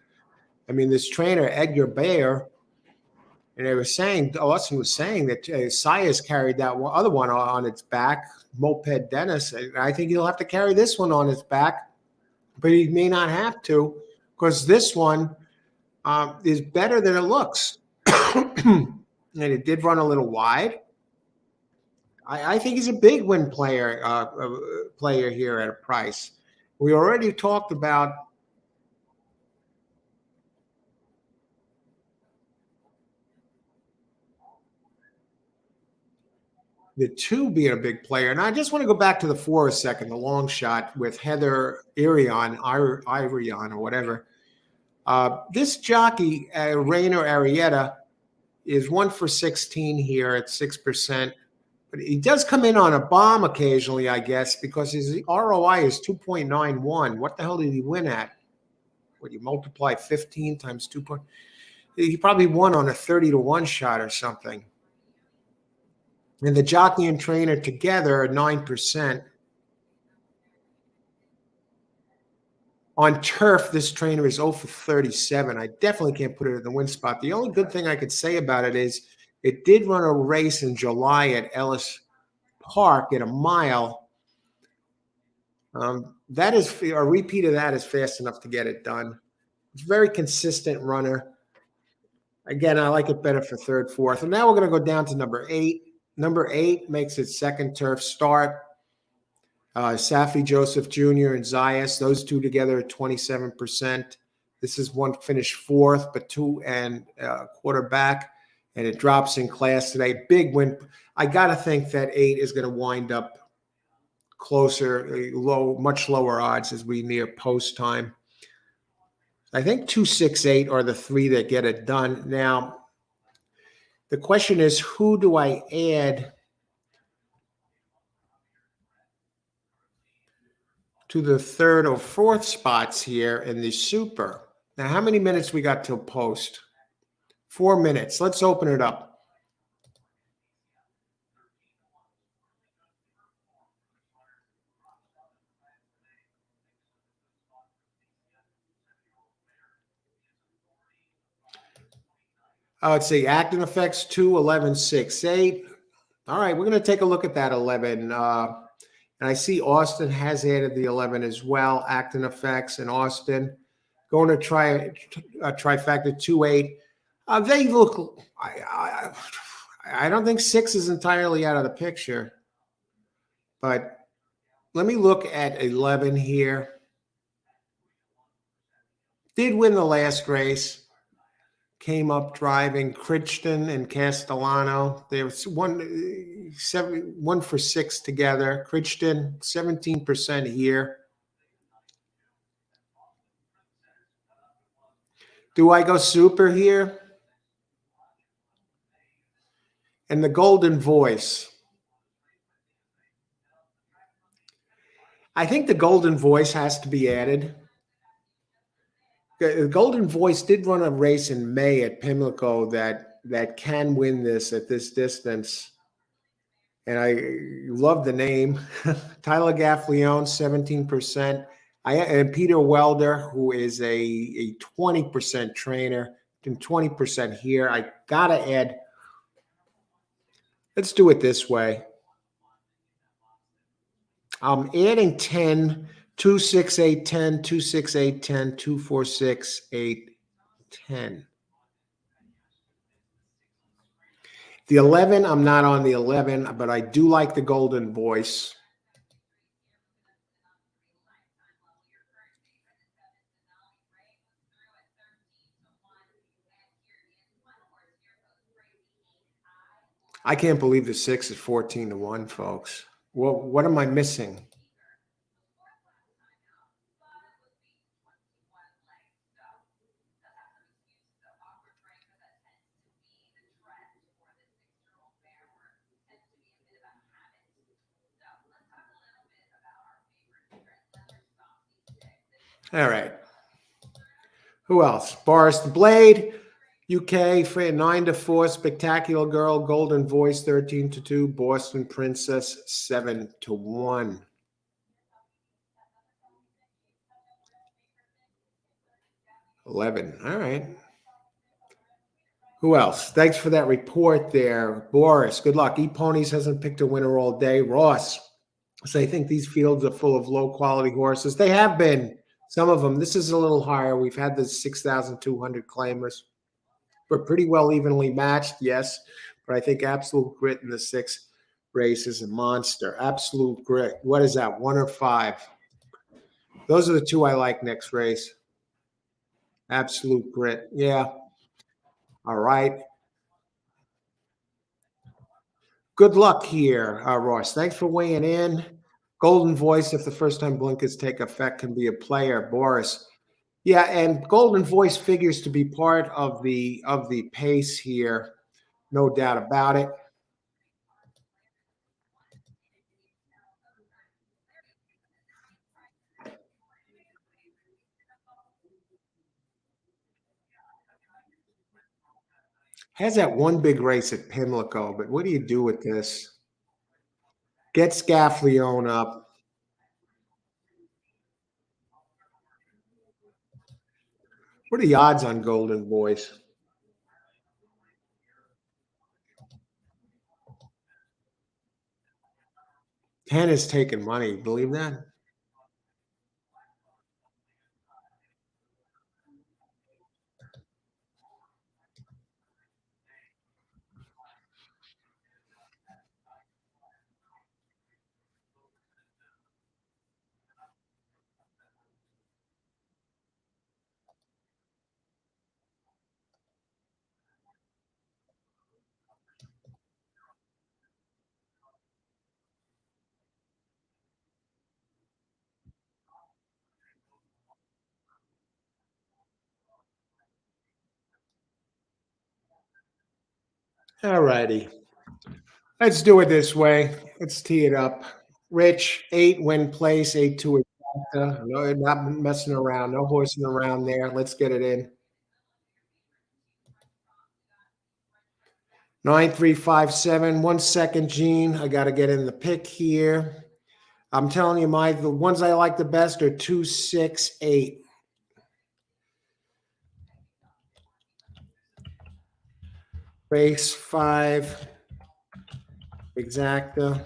I mean, this trainer, Edgar Bayer, and they were saying, Austin was saying that Saya's carried that other one on its back, Moped Dennis. I think he'll have to carry this one on his back, but he may not have to, because this one is better than it looks. And it did run a little wide. I think he's a big win player here at a price. We already talked about the 2 being a big player. And I just want to go back to the 4 a second, the long shot with Heather Irion or whatever. This jockey, Rainer Arietta, is 1 for 16 here at 6%. But he does come in on a bomb occasionally, I guess, because his ROI is 2.91. What the hell did he win at? What, you multiply 15 times 2. He probably won on a 30-1 shot or something. And the jockey and trainer together are 9%. On turf, this trainer is 0 for 37. I definitely can't put it in the win spot. The only good thing I could say about it is it did run a race in July at Ellis Park at a mile. That is a repeat of that is fast enough to get it done. It's a very consistent runner. Again, I like it better for 3rd, 4th. And now we're going to go down to number 8. Number 8 makes its 2nd turf start. Safi Joseph Jr. and Zayas, those 2 together at 27%. This is one finished 4th, but 2 and quarterback, and it drops in class today. Big win. I got to think that 8 is going to wind up closer, much lower odds as we near post time. I think 268 are the three that get it done. Now, the question is, who do I add to the third or fourth spots here in the super? Now, how many minutes we got till post? 4 minutes. Let's open it up. Let's see, acting effects 2, 11, 6, 8. All right, we're going to take a look at that 11. And I see Austin has added the 11 as well, acting effects and Austin. Going to try a trifecta 2, 8. They look, I don't think 6 is entirely out of the picture. But let me look at 11 here. Did win the last race. Came up driving Crichton and Castellano. There was one for 6 together. Crichton, 17% here. Do I go super here? And the Golden Voice. I think the Golden Voice has to be added. The Golden Voice did run a race in May at Pimlico that can win this at this distance. And I love the name. Tyler Gaffleone, 17%. And Peter Welder, who is a 20% trainer, and 20% here. I got to add, let's do it this way. I'm adding 10, 2, 6, 8, 10, 2, 6, 8, 10, 2, 4, 6, 8, 10. The 11, I'm not on the 11, but I do like the Golden Voice. I can't believe the 6 is 14-1, folks. Well, what am I missing? All right. Who else? Boris the Blade, UK, 9-4, Spectacular Girl, Golden Voice, 13-2, Boston Princess, 7-1. $11. All right. Who else? Thanks for that report there, Boris. Good luck. E-Ponies hasn't picked a winner all day. Ross. So I think these fields are full of low-quality horses. They have been, some of them. This is a little higher. We've had the 6,200 claimers. But pretty well evenly matched, yes. But I think Absolute Grit in the 6th race is a monster. Absolute Grit. What is that, 1 or 5? Those are the 2 I like next race. Absolute Grit. Yeah. All right. Good luck here, Ross. Thanks for weighing in. Golden Voice, if the first-time blinkers take effect, can be a player. Boris. Yeah, and Golden Voice figures to be part of the pace here. No doubt about it. Has that one big race at Pimlico, but what do you do with this? Get Scaffleone up. What are the odds on Golden Voice? 10 is taking money. Believe that? All righty. Let's do it this way. Let's tee it up. Rich, 8 win place, 8-2 exacta. No, not messing around. No horsing around there. Let's get it in. 9357. 1 second, Gene. I got to get in the pick here. I'm telling you, the ones I like the best are 2, 6, 8. Race 5 exacta.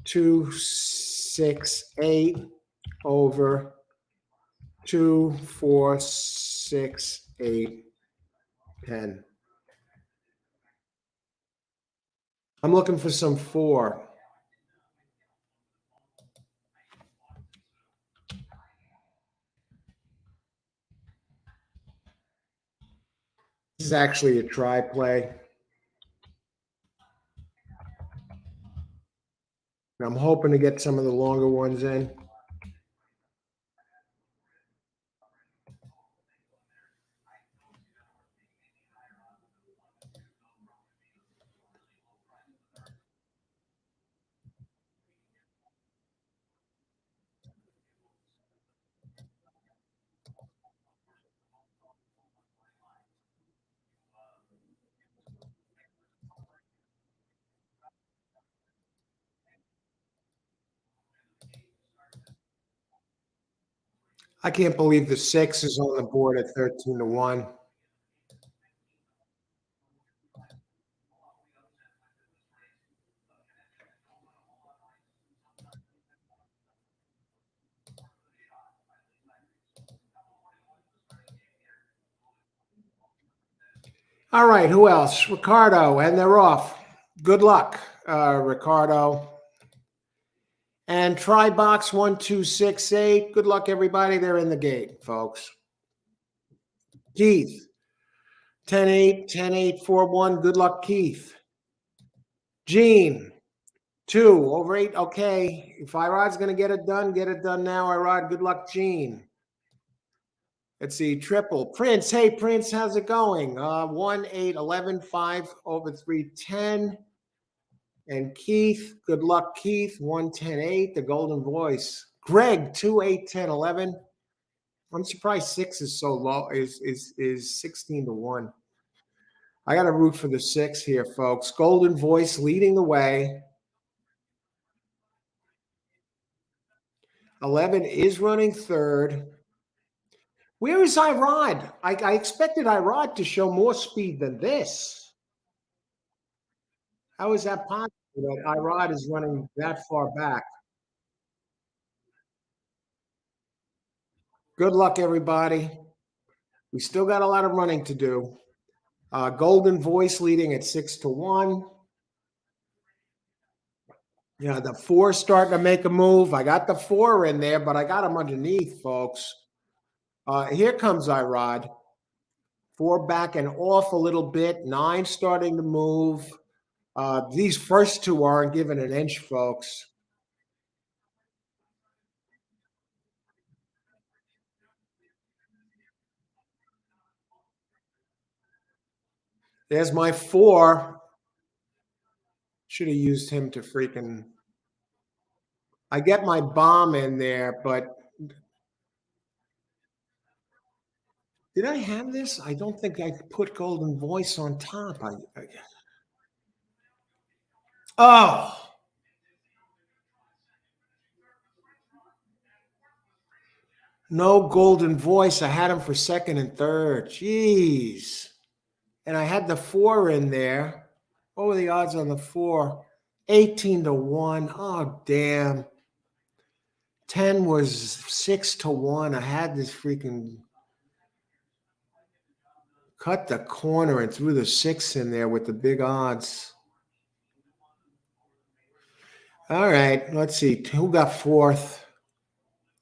2, 6, 8 over 2, 4, 6, 8, 10. I'm looking for some 4. This is actually a try play. I'm hoping to get some of the longer ones in. I can't believe the 6 is on the board at 13-1. All right, who else? Ricardo, and they're off. Good luck, Ricardo. And try box 1268. Good luck, everybody. They're in the gate, folks. Keith, 10-8, 10-8, 4-1. Good luck, Keith. Gene, 2 over 8. Okay. If Irod's going to get it done now, Irod. Good luck, Gene. Let's see. Triple. Prince. Hey, Prince, how's it going? 1, 8, 11, 5 over 3, 10. And Keith, good luck, Keith. 1, 10, 8. The golden voice. Greg, 2, 8, 10, 11. I'm surprised 6 is so low, is 16-1. I got to root for the 6 here, folks. Golden voice leading the way. 11 is running third. Where is Irod? I expected Irod to show more speed than this. How is that possible that Irod is running that far back? Good luck, everybody. We still got a lot of running to do. Golden voice leading at 6-1. Yeah, the 4 starting to make a move. I got the 4 in there, but I got him underneath, folks. Here comes Irod. 4 back and off a little bit. 9 starting to move. These first 2 aren't giving an inch, folks. There's my 4. Should have used him to freaking. I get my bomb in there, but did I have this? I don't think I put Golden Voice on top. Oh. No Golden Voice. I had him for second and third. Jeez. And I had the 4 in there. What were the odds on the 4? 18-1. Oh, damn. 10 was 6-1. I had this freaking cut the corner and threw the 6 in there with the big odds. All right. Let's see. Who got 4th?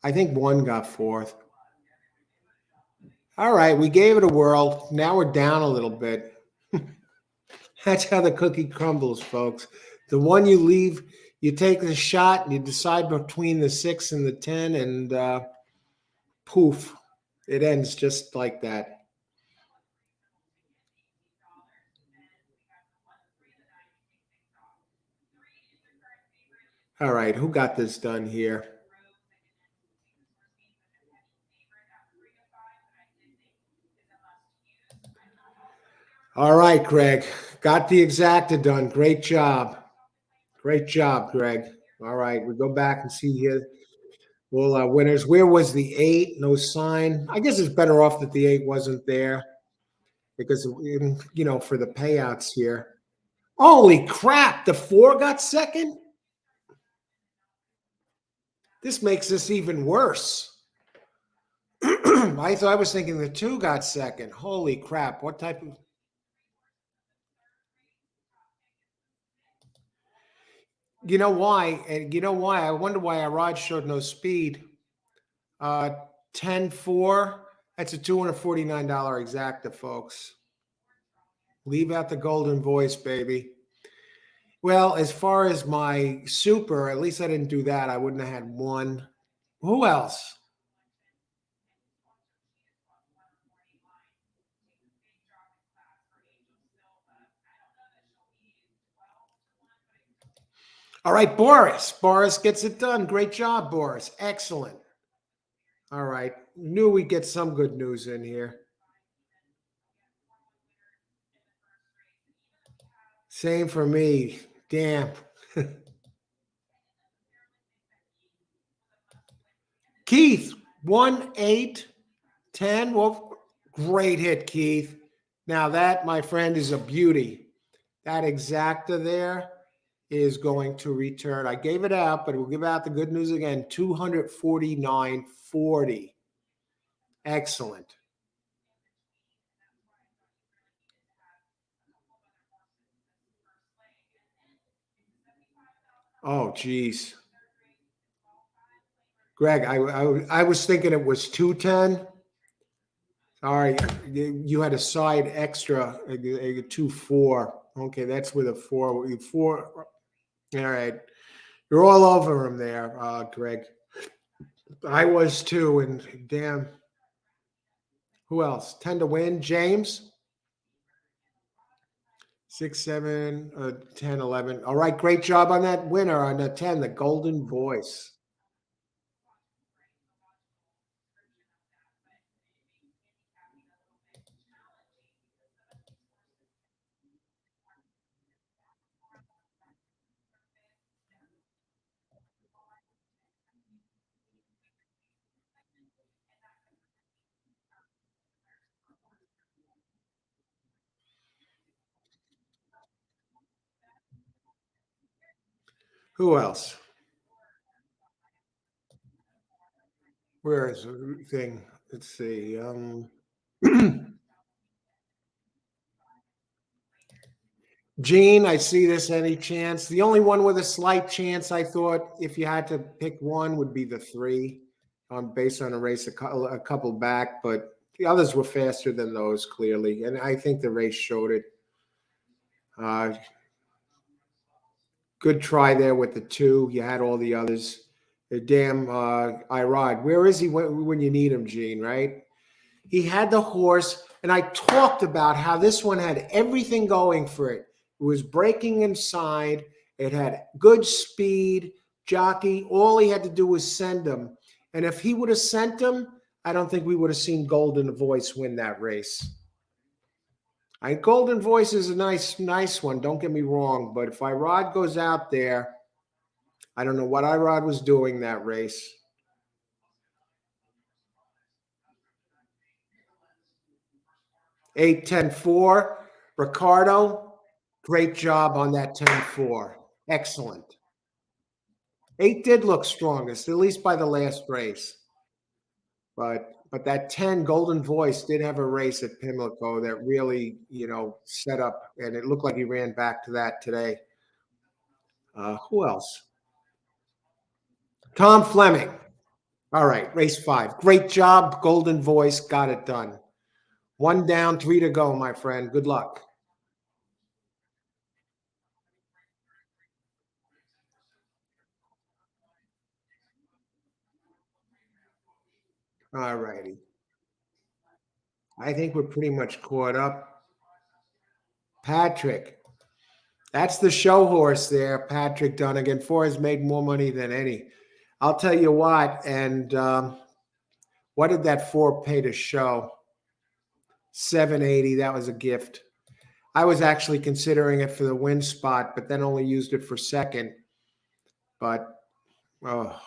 I think 1 got 4th. All right. We gave it a whirl. Now we're down a little bit. That's how the cookie crumbles, folks. The one you leave, you take the shot and you decide between the 6 and the 10, and poof, it ends just like that. All right, who got this done here? All right, Greg. Got the exacta done. Great job. Great job, Greg. All right, we go back and see here. Well, winners. Where was the eight? No sign. I guess it's better off that the eight wasn't there because, for the payouts here. Holy crap. The four got second? This makes this even worse. I was thinking the two got second. Holy crap. What type of. You know why? And you know why? I wonder why our rod showed no speed. 10-4. That's a $249 exacta, folks. Leave out the golden voice, baby. Well, as far as my super, at least I didn't do that. I wouldn't have had one. Who else? All right, Boris. Boris gets it done. Great job, Boris. Excellent. All right. Knew we'd get some good news in here. Same for me. Damn. Keith, 1, 8, 10. Well, great hit, Keith. Now, that, my friend, is a beauty. That exacta there is going to return. I gave it out, but we'll give out the good news again. 249.40. Excellent. Oh, geez. Greg, I was thinking it was 210. Sorry, you had a side extra, a 2-4. Okay, that's with a four. Four. All right. You're all over him there, Greg. I was too, and damn. Who else? 10 to win. James? 6, 7, 10, 11. All right, great job on that winner on the 10, the golden voice. Who else? Where is the thing? Let's see. Gene, I see this any chance. The only one with a slight chance, I thought, if you had to pick one, would be the three, based on a race a couple back, but the others were faster than those, clearly. And I think the race showed it. Uh, Good try there with the two. You had all the others. The damn Irod. Where is he when you need him, Gene, right? He had the horse, and I talked about how this one had everything going for it. It was breaking inside. It had good speed, jockey. All he had to do was send him. And if he would have sent him, I don't think we would have seen Golden Voice win that race. Golden Voice is a nice one. Don't get me wrong. But if Irod goes out there, I don't know what Irod was doing that race. 8, 10, 4. Ricardo, great job on that 10-4. Excellent. 8 did look strongest, at least by the last race. But that 10 Golden Voice did have a race at Pimlico that really, set up, and it looked like he ran back to that today. Who else? Tom Fleming. All right, race 5. Great job, Golden Voice. Got it done. 1 down, 3 to go, my friend. Good luck. All righty. I think we're pretty much caught up. Patrick, That's the show horse there, Patrick Dunnigan. 4 has made more money than any. I'll tell you what, and what did that 4 pay to show? 780. That was a gift. I was actually considering it for the win spot, but then only used it for second. But oh,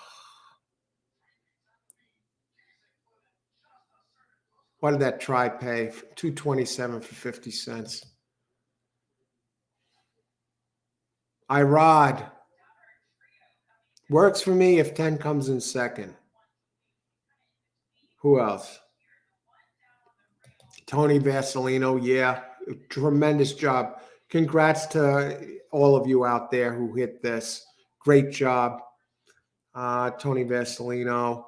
what did that try pay? 227 for 50 cents. Irod works for me if 10 comes in second. Who else? Tony Vasilino, yeah, tremendous job. Congrats to all of you out there who hit this. Great job. Tony Vasilino,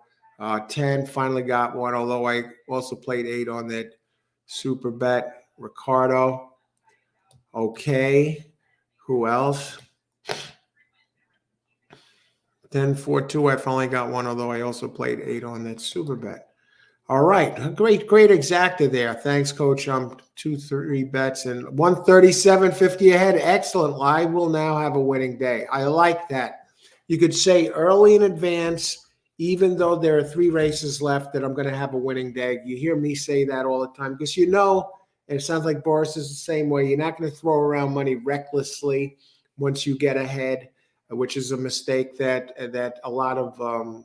10, finally got one, although I also played 8 on that super bet. Ricardo, okay. Who else? 10, 4, 2, I finally got one, although I also played 8 on that super bet. All right. Great exacta there. Thanks, Coach. 2, 3 bets and 137.50 ahead. Excellent. I will now have a winning day. I like that. You could say early in advance, even though there are 3 races left, that I'm going to have a winning day. You hear me say that all the time because and it sounds like Boris is the same way. You're not going to throw around money recklessly once you get ahead, which is a mistake that a lot of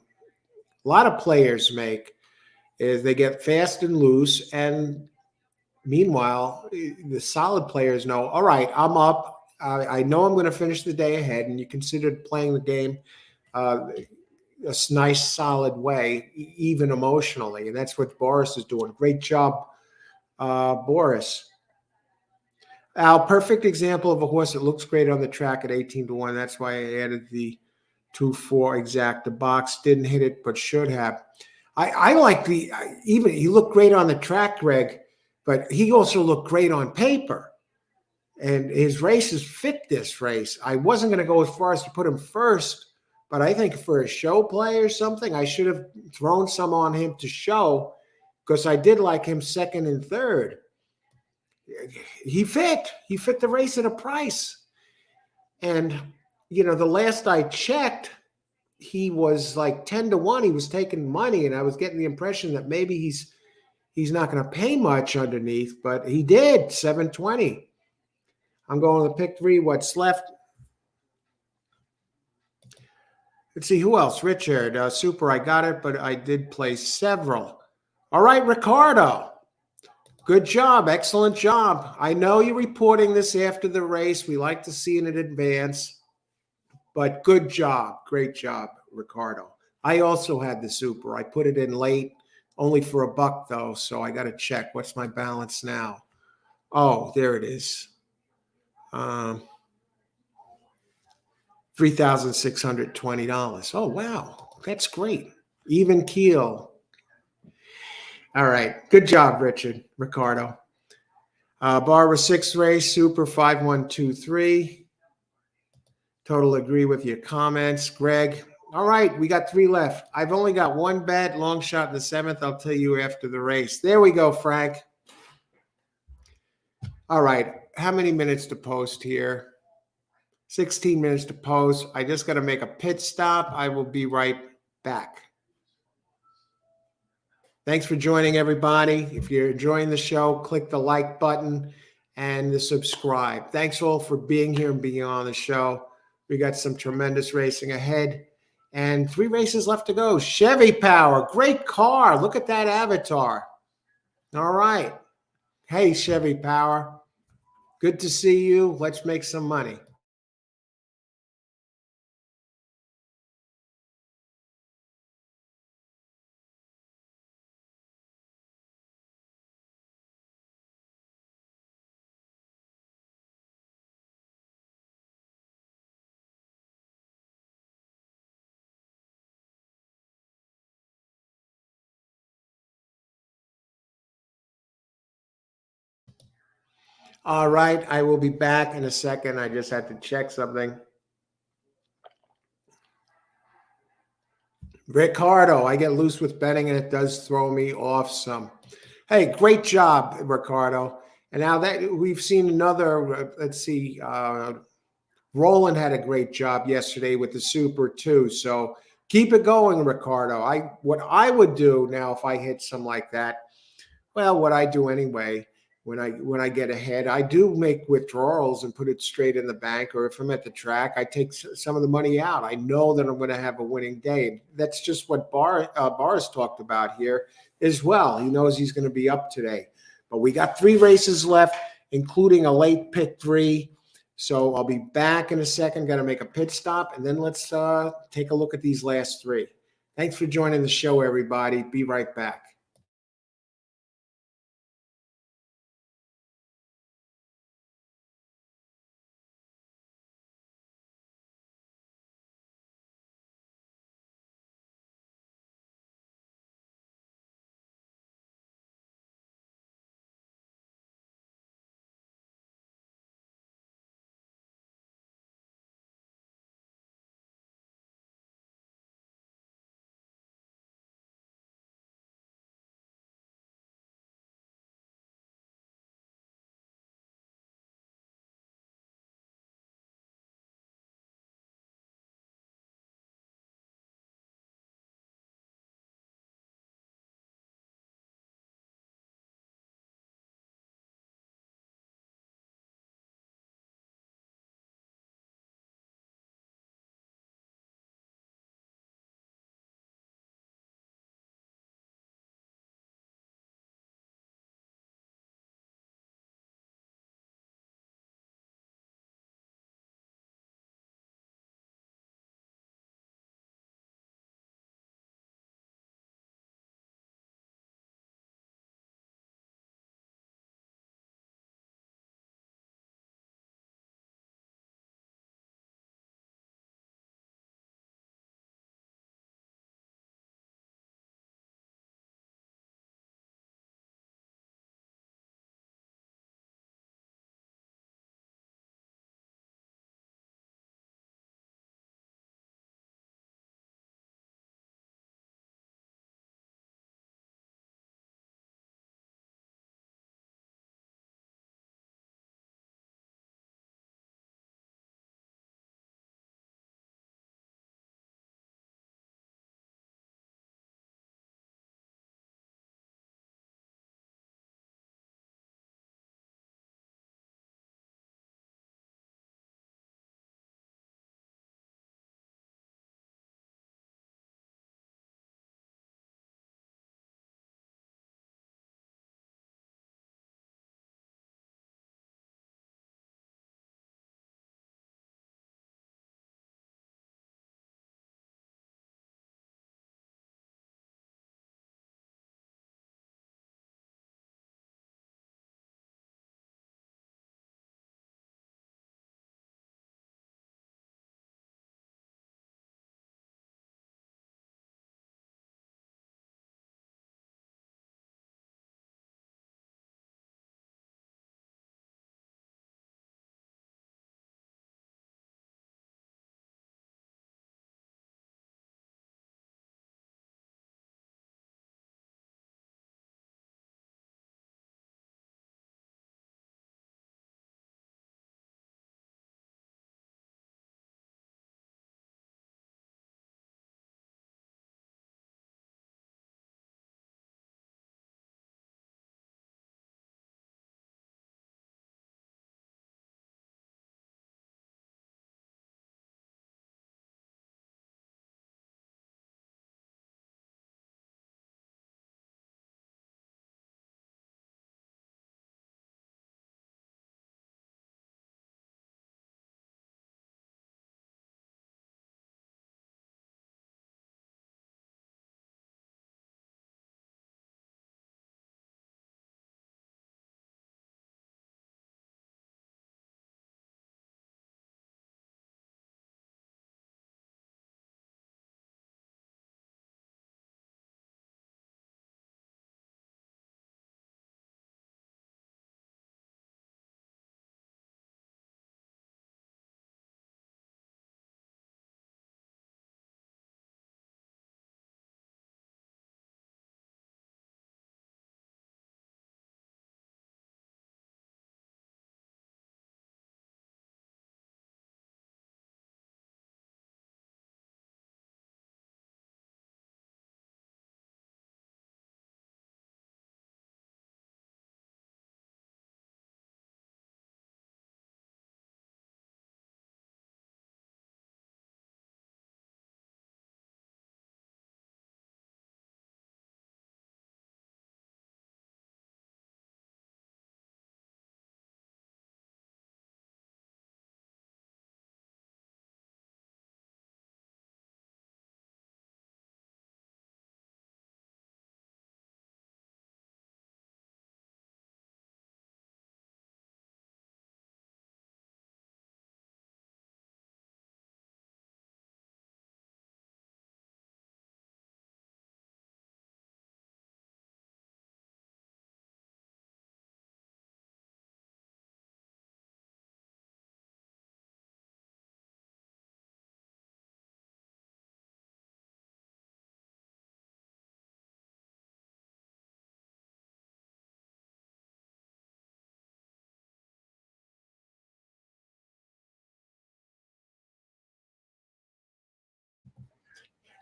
players make. Is they get fast and loose, and meanwhile, the solid players know, all right, I'm up. I know I'm going to finish the day ahead, and you considered playing the game a nice, solid way, even emotionally, and that's what Boris is doing. Great job, Boris. Al, perfect example of a horse that looks great on the track at 18-1. That's why I added the 2-4 exact. The box didn't hit it, but should have. I like even he looked great on the track, Greg, but he also looked great on paper. And his races fit this race. I wasn't going to go as far as to put him first, but I think for a show play or something, I should have thrown some on him to show because I did like him second and third. He fit the race at a price. And, the last I checked, he was like 10-1. He was taking money, and I was getting the impression that maybe he's not going to pay much underneath, but he did 720. I'm going to pick 3. What's left? Let's see who else. Richard, super. I got it, but I did play several. All right, Ricardo. Good job. Excellent job. I know you're reporting this after the race. We like to see it in advance. But good job. Great job, Ricardo. I also had the super. I put it in late, only for $1 though, so I got to check. What's my balance now? Oh, there it is. $3,620. Oh, wow. That's great. Even keel. All right. Good job, Ricardo. Barbara 6 race, super 5123. Total agree with your comments, Greg. All right, we got 3 left. I've only got 1 bet, long shot in the 7th. I'll tell you after the race. There we go, Frank. All right, how many minutes to post here? 16 minutes to post. I just got to make a pit stop. I will be right back. Thanks for joining, everybody. If you're enjoying the show, click the like button and the subscribe. Thanks all for being here and being on the show. We got some tremendous racing ahead and 3 races left to go. Chevy Power, great car. Look at that avatar. All right. Hey, Chevy Power. Good to see you. Let's make some money. All right. I will be back in a second. I just had to check something. Ricardo, I get loose with betting and it does throw me off some. Hey, great job, Ricardo. And now that we've seen another, let's see, Roland had a great job yesterday with the super too. So keep it going, Ricardo. What I would do now if I hit some like that, well, what I do anyway, when I get ahead, I do make withdrawals and put it straight in the bank. Or if I'm at the track, I take some of the money out. I know that I'm going to have a winning day. That's just what Bar's talked about here as well. He knows he's going to be up today. But we got 3 races left, including a late pit 3. So I'll be back in a second. Got to make a pit stop, and then let's take a look at these last 3. Thanks for joining the show, everybody. Be right back.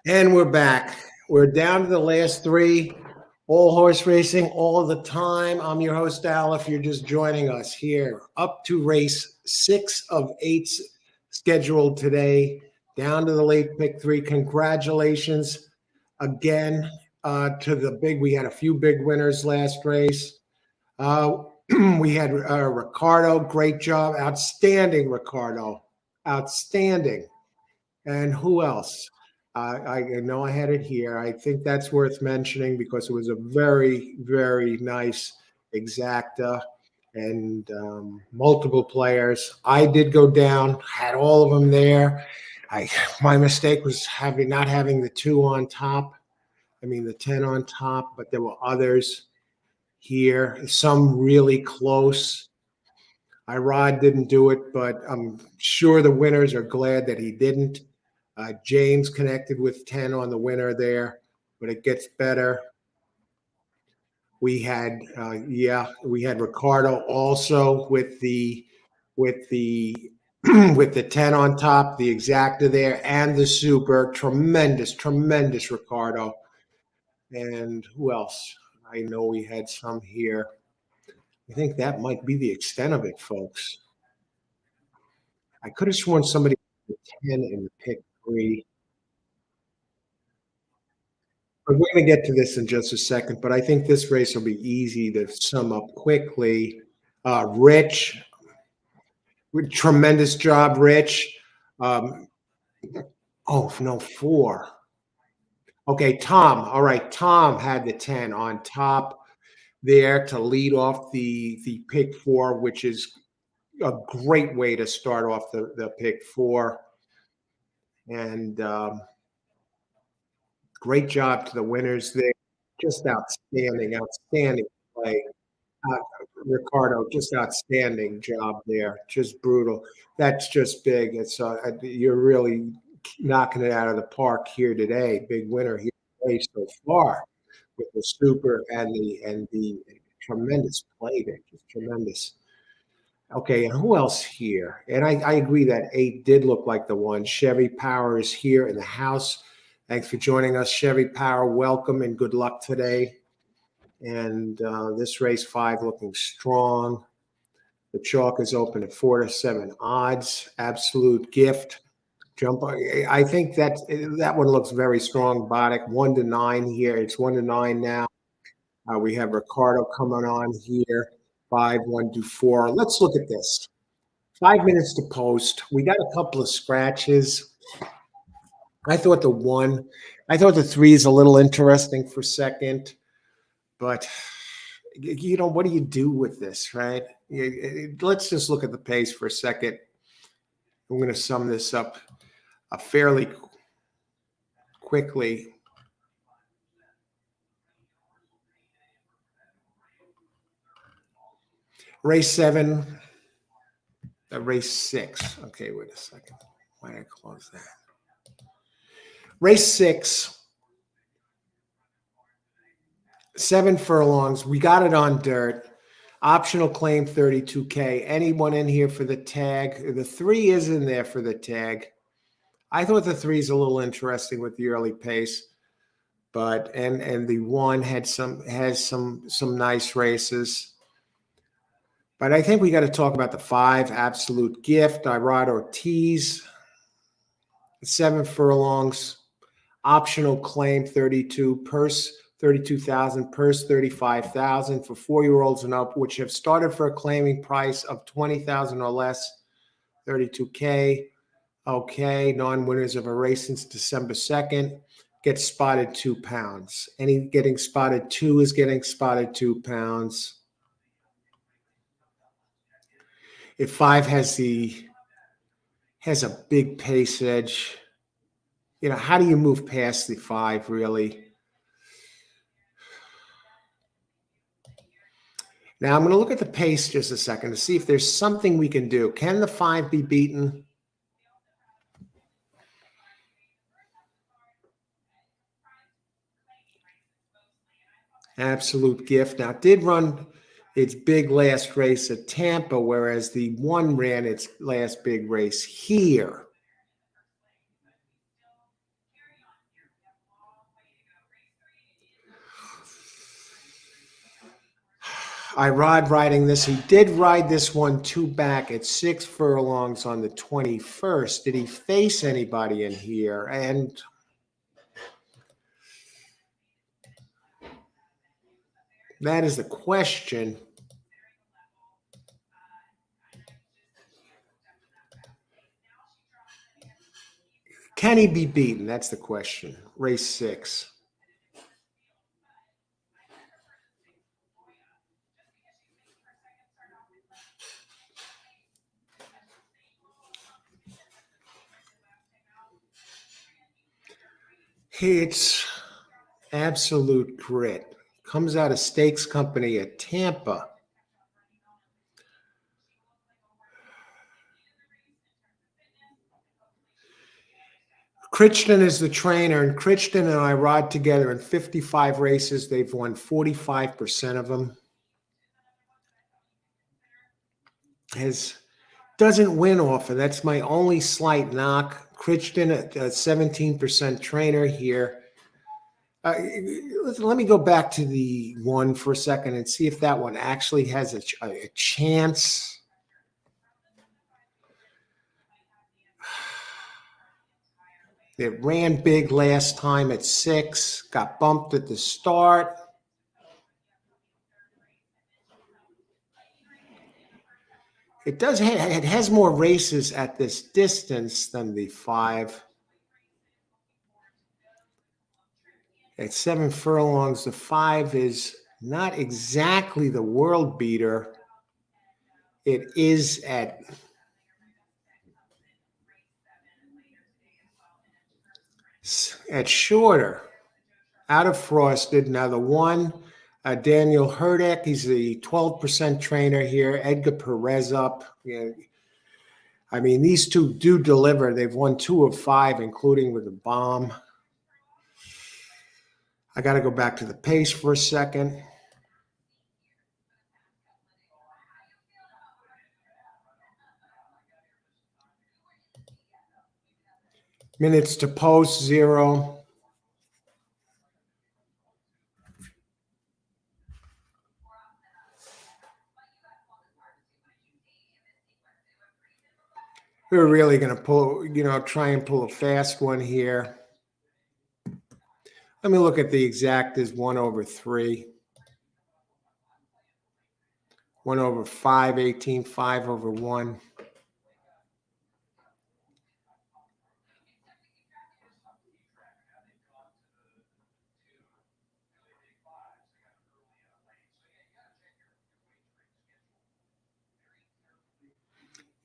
And we're back. We're down to the last three. All horse racing all the time. I'm your host, Al. If you're just joining us here, up to race 6 of 8 scheduled today, down to the late pick 3. Congratulations again to the big. We had a few big winners last race. We had Ricardo. Great job. Outstanding, Ricardo. Outstanding. And who else? I know I had it here. I think that's worth mentioning because it was a very, very nice exacta and multiple players. I did go down, had all of them there. My mistake was not having the 2 on top. I mean the 10 on top, but there were others here. Some really close. Irod didn't do it, but I'm sure the winners are glad that he didn't. James connected with 10 on the winner there, but it gets better. We had, we had Ricardo also with the with the 10 on top, the exacta there, and the super. Tremendous, tremendous Ricardo. And who else? I know we had some here. I think that might be the extent of it, folks. I could have sworn somebody had the 10 in the pick 3. But we're going to get to this in just a second, but I think this race will be easy to sum up quickly. Rich, tremendous job, Rich. Oh, no, 4. Okay, Tom. All right, Tom had the 10 on top there to lead off the pick 4, which is a great way to start off the pick 4. And great job to the winners there. Just outstanding, outstanding play. Uh, Ricardo, just outstanding job there. Just brutal. That's just big. It's you're really knocking it out of the park here today. Big winner here today so far with the super and the tremendous play there. Just tremendous. Okay, and who else here? And I agree that 8 did look like the one. Chevy Power is here in the house. Thanks for joining us, Chevy Power. Welcome and good luck today. And this race 5 looking strong. The chalk is open at 4 to 7 odds. Absolute gift. Jump. I think that one looks very strong. Boddick 1 to 9 here. It's 1 to 9 now. We have Ricardo coming on here. 5, 1 to 4. Let's look at this. 5 minutes to post. We got a couple of scratches. I thought the 3 is a little interesting for second, but what do you do with this, right? Let's just look at the pace for a second. I'm going to sum this up fairly quickly. Race 7, race 6. Okay, wait a second. Why did I close that? Race 6, 7 furlongs. We got it on dirt. Optional claim 32K. Anyone in here for the tag? The 3 is in there for the tag. I thought the 3 is a little interesting with the early pace, but and the 1 has some nice races. But I think we got to talk about the 5, Absolute Gift. Irod Ortiz, 7 furlongs. Optional claim 32, purse 32,000, purse 35,000 for 4-year-olds and up, which have started for a claiming price of 20,000 or less. 32K. Okay, non-winners of a race since December 2nd get spotted 2 pounds. Any getting spotted 2 is getting spotted 2 pounds. If 5 has a big pace edge, how do you move past the 5 really? Now I'm going to look at the pace just a second to see if there's something we can do. Can the 5 be beaten? Absolute Gift. Now, it did run its big last race at Tampa, whereas the 1 ran its last big race here. I rod riding this. He did ride this one two back at 6 furlongs on the 21st. Did he face anybody in here? And that is the question. Can he be beaten? That's the question. Race 6. It's absolute grit. Comes out of Stakes Company at Tampa. Crichton is the trainer, and Crichton and I ride together in 55 races. They've won 45% of them. Doesn't win often. That's my only slight knock. Crichton, a 17% trainer here. Let me go back to the one for a second and see if that one actually has a chance. It ran big last time at 6, got bumped at the start. It has more races at this distance than the 5. At 7 furlongs, the 5 is not exactly the world beater. It is at shorter. Out of Frosted. Now the one, Daniel Herdek, he's the 12% trainer here. Edgar Perez up. I mean, these two do deliver. They've won 2 of 5, including with the bomb. I got to go back to the pace for a second. Minutes to post, 0. We're really going to try and pull a fast one here. Let me look at the exact is 1/3. 1/5, 18, 5/1.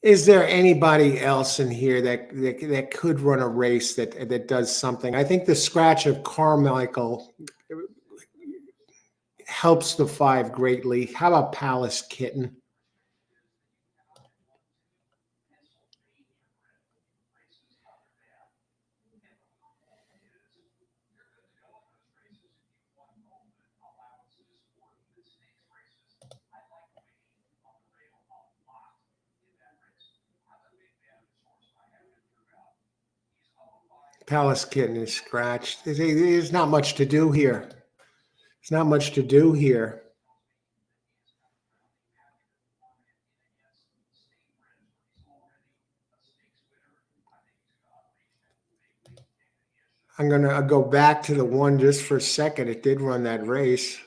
Is there anybody else in here that could run a race that does something? I think the scratch of Carmichael helps the 5 greatly. How about Palace Kitten? Palace Kitten is scratched. There's not much to do here. There's not much to do here. I'm going to go back to the one just for a second. It did run that race.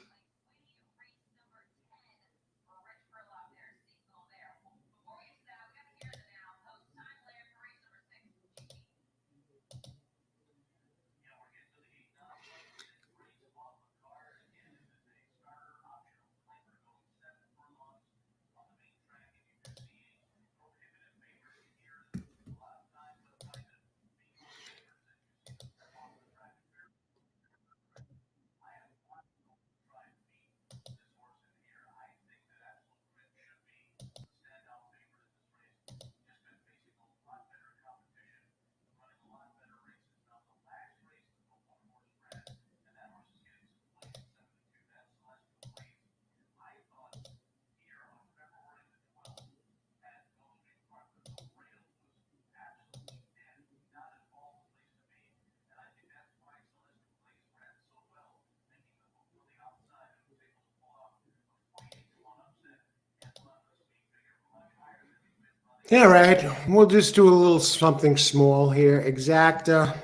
All right, we'll just do a little something small here. Exacta,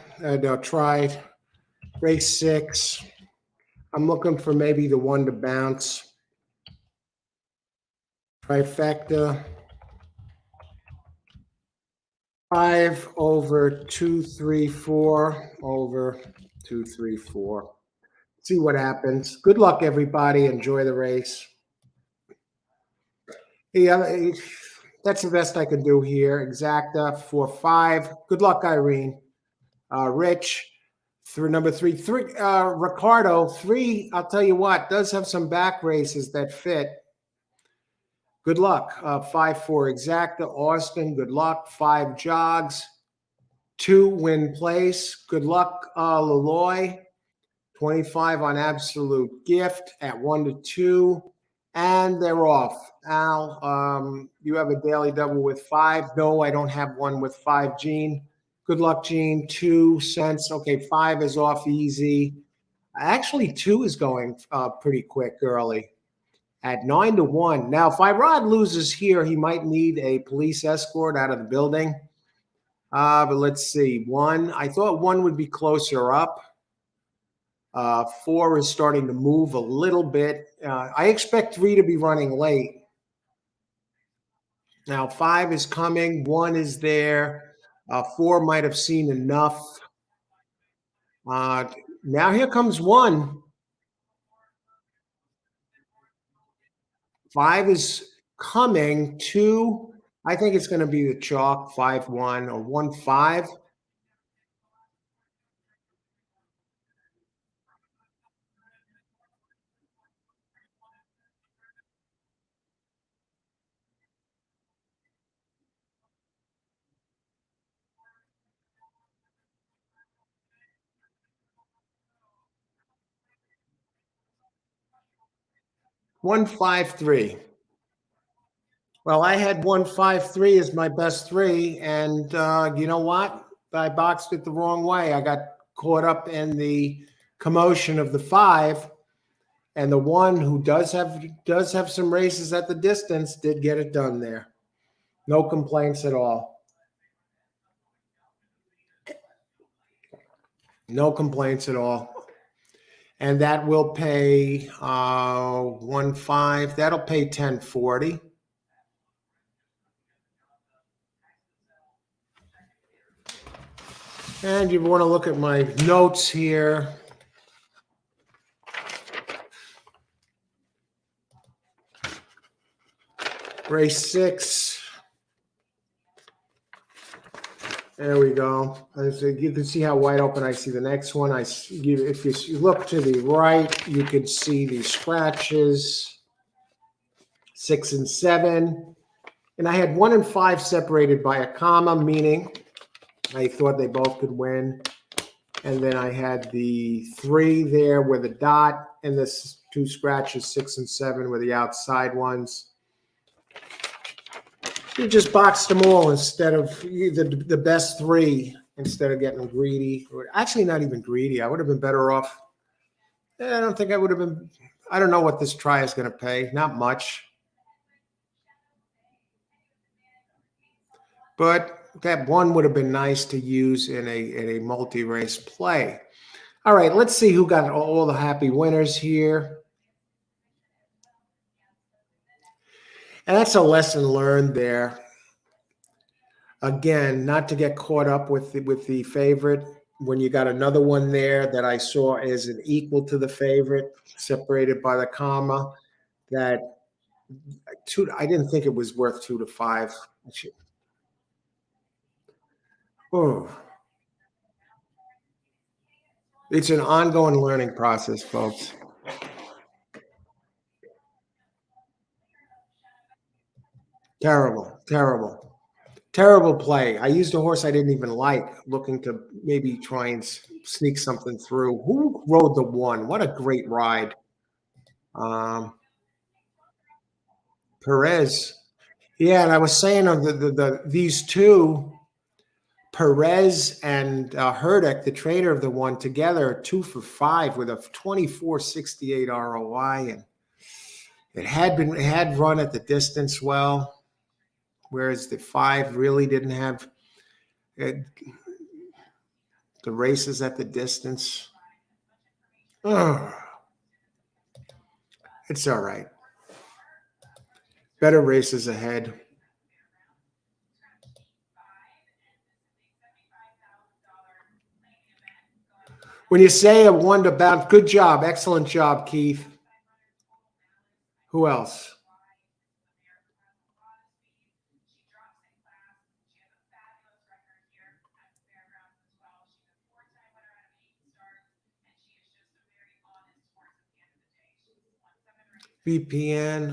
tried race 6. I'm looking for maybe the one to bounce. Trifecta. 5 over 2, 3, 4 over 2, 3, 4. See what happens. Good luck, everybody. Enjoy the race. Yeah, that's the best I can do here. Exacta for 5. Good luck, Irene. Rich through number 3. Ricardo 3. I'll tell you what, does have some back races that fit. Good luck. 5 for Exacta. Austin. Good luck. 5 jogs. 2 win place. Good luck, Laloy. 25 on Absolute Gift at 1 to 2. And they're off. Al, you have a daily double with 5. No, I don't have one with 5, Gene. Good luck, Gene. 2 cents. Okay, 5 is off easy. Actually, 2 is going pretty quick early at 9 to 1. Now, if Irod loses here, he might need a police escort out of the building. But let's see. 1. I thought 1 would be closer up. 4 is starting to move a little bit. I expect 3 to be running late. Now 5 is coming. 1 is there. 4 might have seen enough. Now here comes 1. 5 is coming. 2, I think it's going to be the chalk. 5-1 or 1-5. One, 5, 3. Well, I had 153 as my best 3, and you know what? I boxed it the wrong way. I got caught up in the commotion of the 5, and the 1 who does have some races at the distance did get it done there. No complaints at all. No complaints at all. And that will pay 1.5. That'll pay 10.40. And you want to look at my notes here. Race 6. There we go. You can see how wide open I see the next one. If you look to the right, you can see the scratches, 6 and 7. And I had 1 and 5 separated by a comma, meaning I thought they both could win. And then I had the 3 there with a dot, and the 2 scratches, 6 and 7, were the outside ones. You just boxed them all instead of the best 3 instead of getting greedy. Or actually, not even greedy. I would have been better off. I don't think I would have been. I don't know what this try is going to pay. Not much. But that 1 would have been nice to use in a multi-race play. All right, let's see who got all the happy winners here. And that's a lesson learned there. Again, not to get caught up with the favorite when you got another one there that I saw as an equal to the favorite, separated by the comma. That 2, I didn't think it was worth 2 to 5. Oh, it's an ongoing learning process, folks. Terrible, terrible. Terrible play. I used a horse I didn't even like, looking to maybe try and sneak something through. Who rode the 1? What a great ride. Perez. Yeah, and I was saying of these 2, Perez and Herdick, the trainer of the 1, together 2 for 5 with a 24.68 ROI, and it had run at the distance well. whereas the 5 really didn't have the races at the distance. Oh, it's all right. Better races ahead. When you say a one to bounce, good job. Excellent job, Keith. Who else? VPN.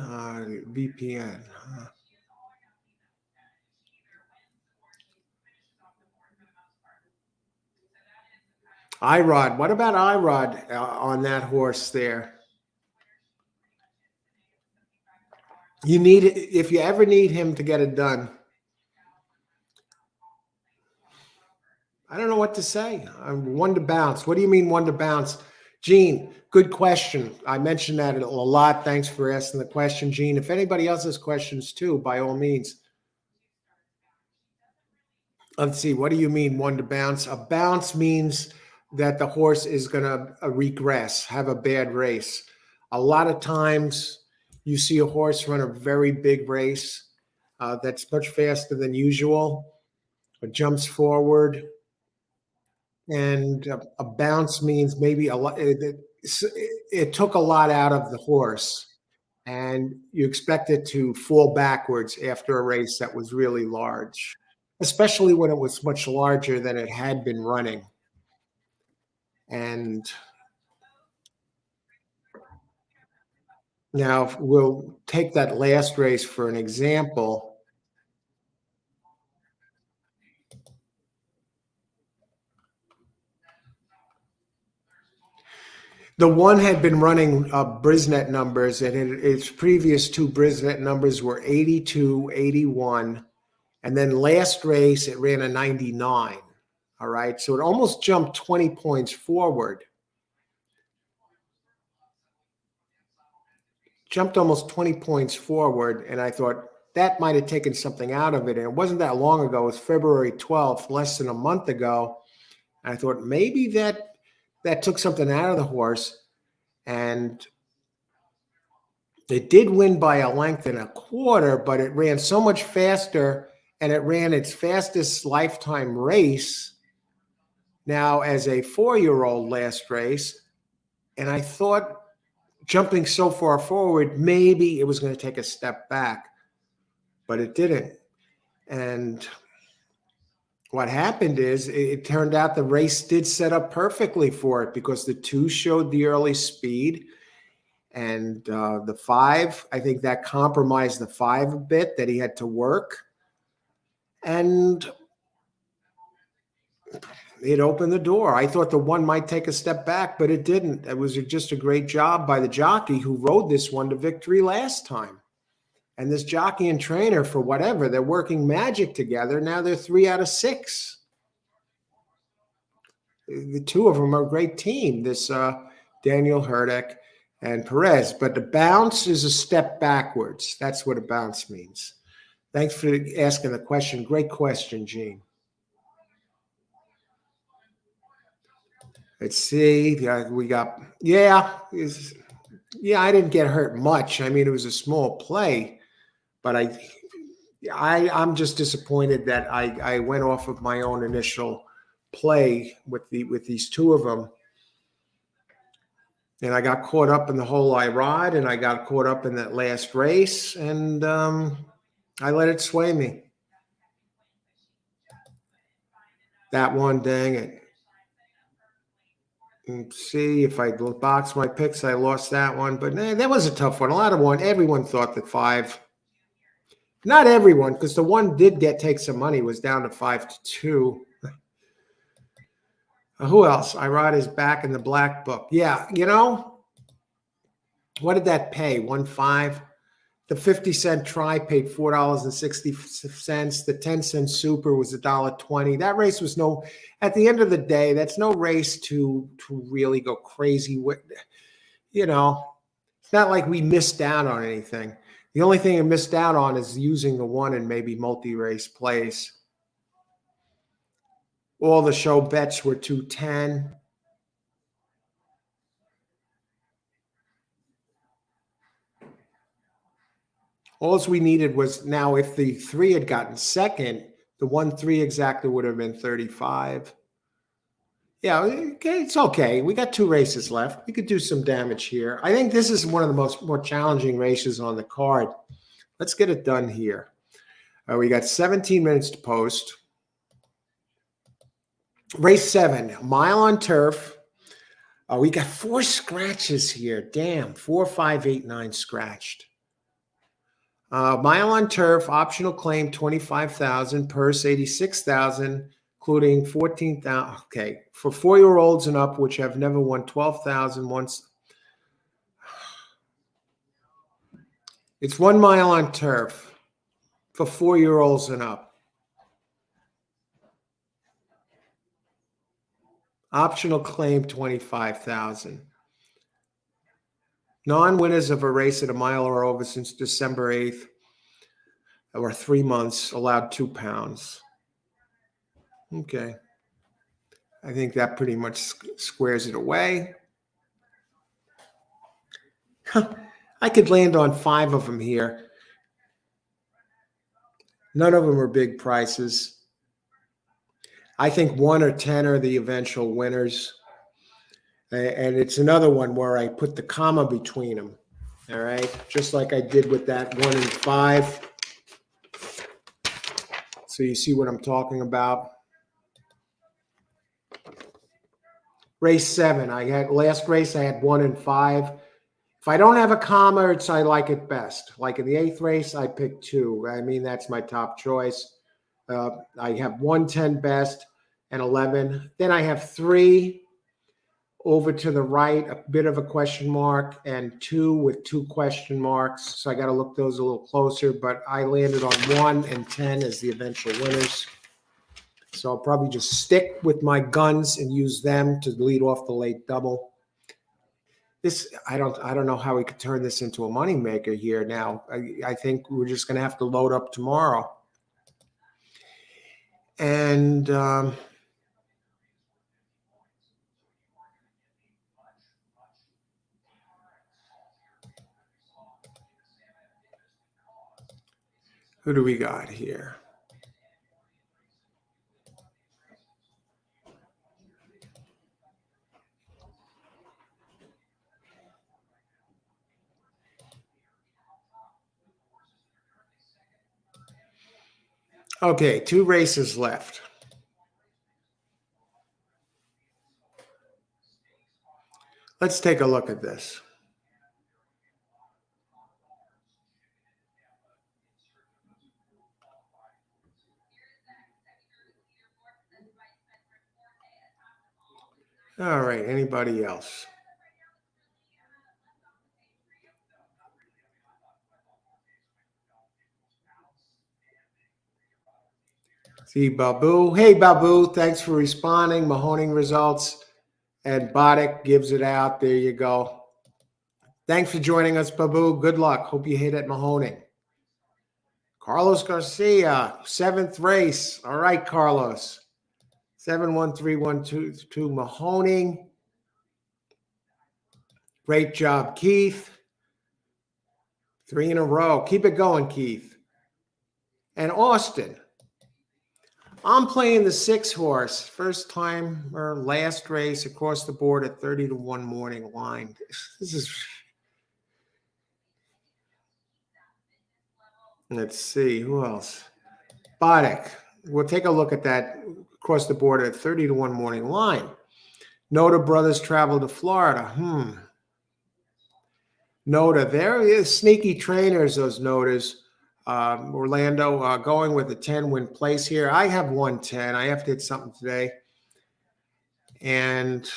Irod. What about Irod on that horse there? You need, if you ever need him to get it done. I don't know what to say. One to bounce. What do you mean one to bounce? Gene, good question. I mentioned that a lot. Thanks for asking the question, Gene. If anybody else has questions too, by all means. Let's see. What do you mean one to bounce? A bounce means that the horse is going to regress, have a bad race. A lot of times you see a horse run a very big race that's much faster than usual, but jumps forward. And a bounce means maybe a lot. It took a lot out of the horse, and you expect it to fall backwards after a race that was really large, especially when it was much larger than it had been running. And now we'll take that last race for an example. The one had been running Brisnet numbers, and its previous 2 Brisnet numbers were 82, 81. And then last race, it ran a 99. All right. So it almost jumped 20 points forward. Jumped almost 20 points forward. And I thought that might have taken something out of it. And it wasn't that long ago. It was February 12th, less than a month ago. And I thought maybe that took something out of the horse. And it did win by a length and a quarter, but it ran so much faster, and it ran its fastest lifetime race now as a 4-year-old last race. And I thought jumping so far forward, maybe it was going to take a step back, but it didn't. And what happened is it turned out the race did set up perfectly for it, because the 2 showed the early speed. And the 5, I think that compromised the 5 a bit, that he had to work. And it opened the door. I thought the 1 might take a step back, but it didn't. It was just a great job by the jockey who rode this one to victory last time. And this jockey and trainer, for whatever, they're working magic together. Now they're 3 out of 6. The 2 of them are a great team, this Daniel Hurdak and Perez. But the bounce is a step backwards. That's what a bounce means. Thanks for asking the question. Great question, Gene. Let's see. We got, I didn't get hurt much. I mean, it was a small play, but I'm just disappointed that I went off of my own initial play with these 2 of them. And I got caught up in the whole Irod, and I got caught up in that last race, and I let it sway me. That one, dang it. Let's see if I box my picks, I lost that one, but that was a tough one. Everyone thought that 5. Not everyone, because the 1 did take some money, was down to 5-2. Who else? Irod is back in the black book. Yeah, what did that pay? 1.5. The 50-cent try paid $4.60. The 10-cent super was $1.20. That race was at the end of the day, that's no race to really go crazy with. It's not like we missed out on anything. The only thing I missed out on is using the one in maybe multi-race plays. All the show bets were 210. All we needed was, now if the 3 had gotten second, the 1-3 exactly would have been 35. Yeah, okay, it's okay. We got 2 races left. We could do some damage here. I think this is one of the more challenging races on the card. Let's get it done here. We got 17 minutes to post. Race 7, mile on turf. We got 4 scratches here. Damn, 4, 5, 8, 9 scratched. Mile on turf, optional claim 25,000, purse 86,000, including 14,000. Okay, for 4-year-olds and up, which have never won 12,000 once. It's 1 mile on turf for 4-year-olds and up. Optional claim 25,000. Non-winners of a race at a mile or over since December 8th or 3 months allowed £2. Okay. I think that pretty much squares it away. I could land on 5 of them here. None of them are big prices. I think 1 or 10 are the eventual winners. And it's another one where I put the comma between them. All right. Just like I did with that 1 and 5. So you see what I'm talking about. Race 7. Last race I had 1 and 5. If I don't have a comma, I like it best. Like in the 8th race, I picked 2. I mean, that's my top choice. I have 1, 10 best, and 11. Then I have 3 over to the right, a bit of a question mark, and 2 with 2 question marks. So I got to look those a little closer, but I landed on 1 and 10 as the eventual winners. So I'll probably just stick with my guns and use them to lead off the late double. This, I don't know how we could turn this into a moneymaker here now. I think we're just going to have to load up tomorrow. And who do we got here? Okay, 2 races left. Let's take a look at this. All right, anybody else? See Babu. Hey, Babu, thanks for responding. Mahoning results. And Boddick gives it out. There you go. Thanks for joining us, Babu. Good luck. Hope you hit at Mahoning. Carlos Garcia, 7th race. All right, Carlos. 71312 Mahoning. Great job, Keith. 3 in a row. Keep it going, Keith. And Austin. I'm playing the 6 horse. First time or last race across the board at 30-1 morning line. This is. Let's see. Who else? Boddick. We'll take a look at that across the board at 30-1 morning line. Noda Brothers travel to Florida. Noda. They're sneaky trainers, those Nodas. Orlando going with a 10-win place here. I have 110. I have to hit something today. And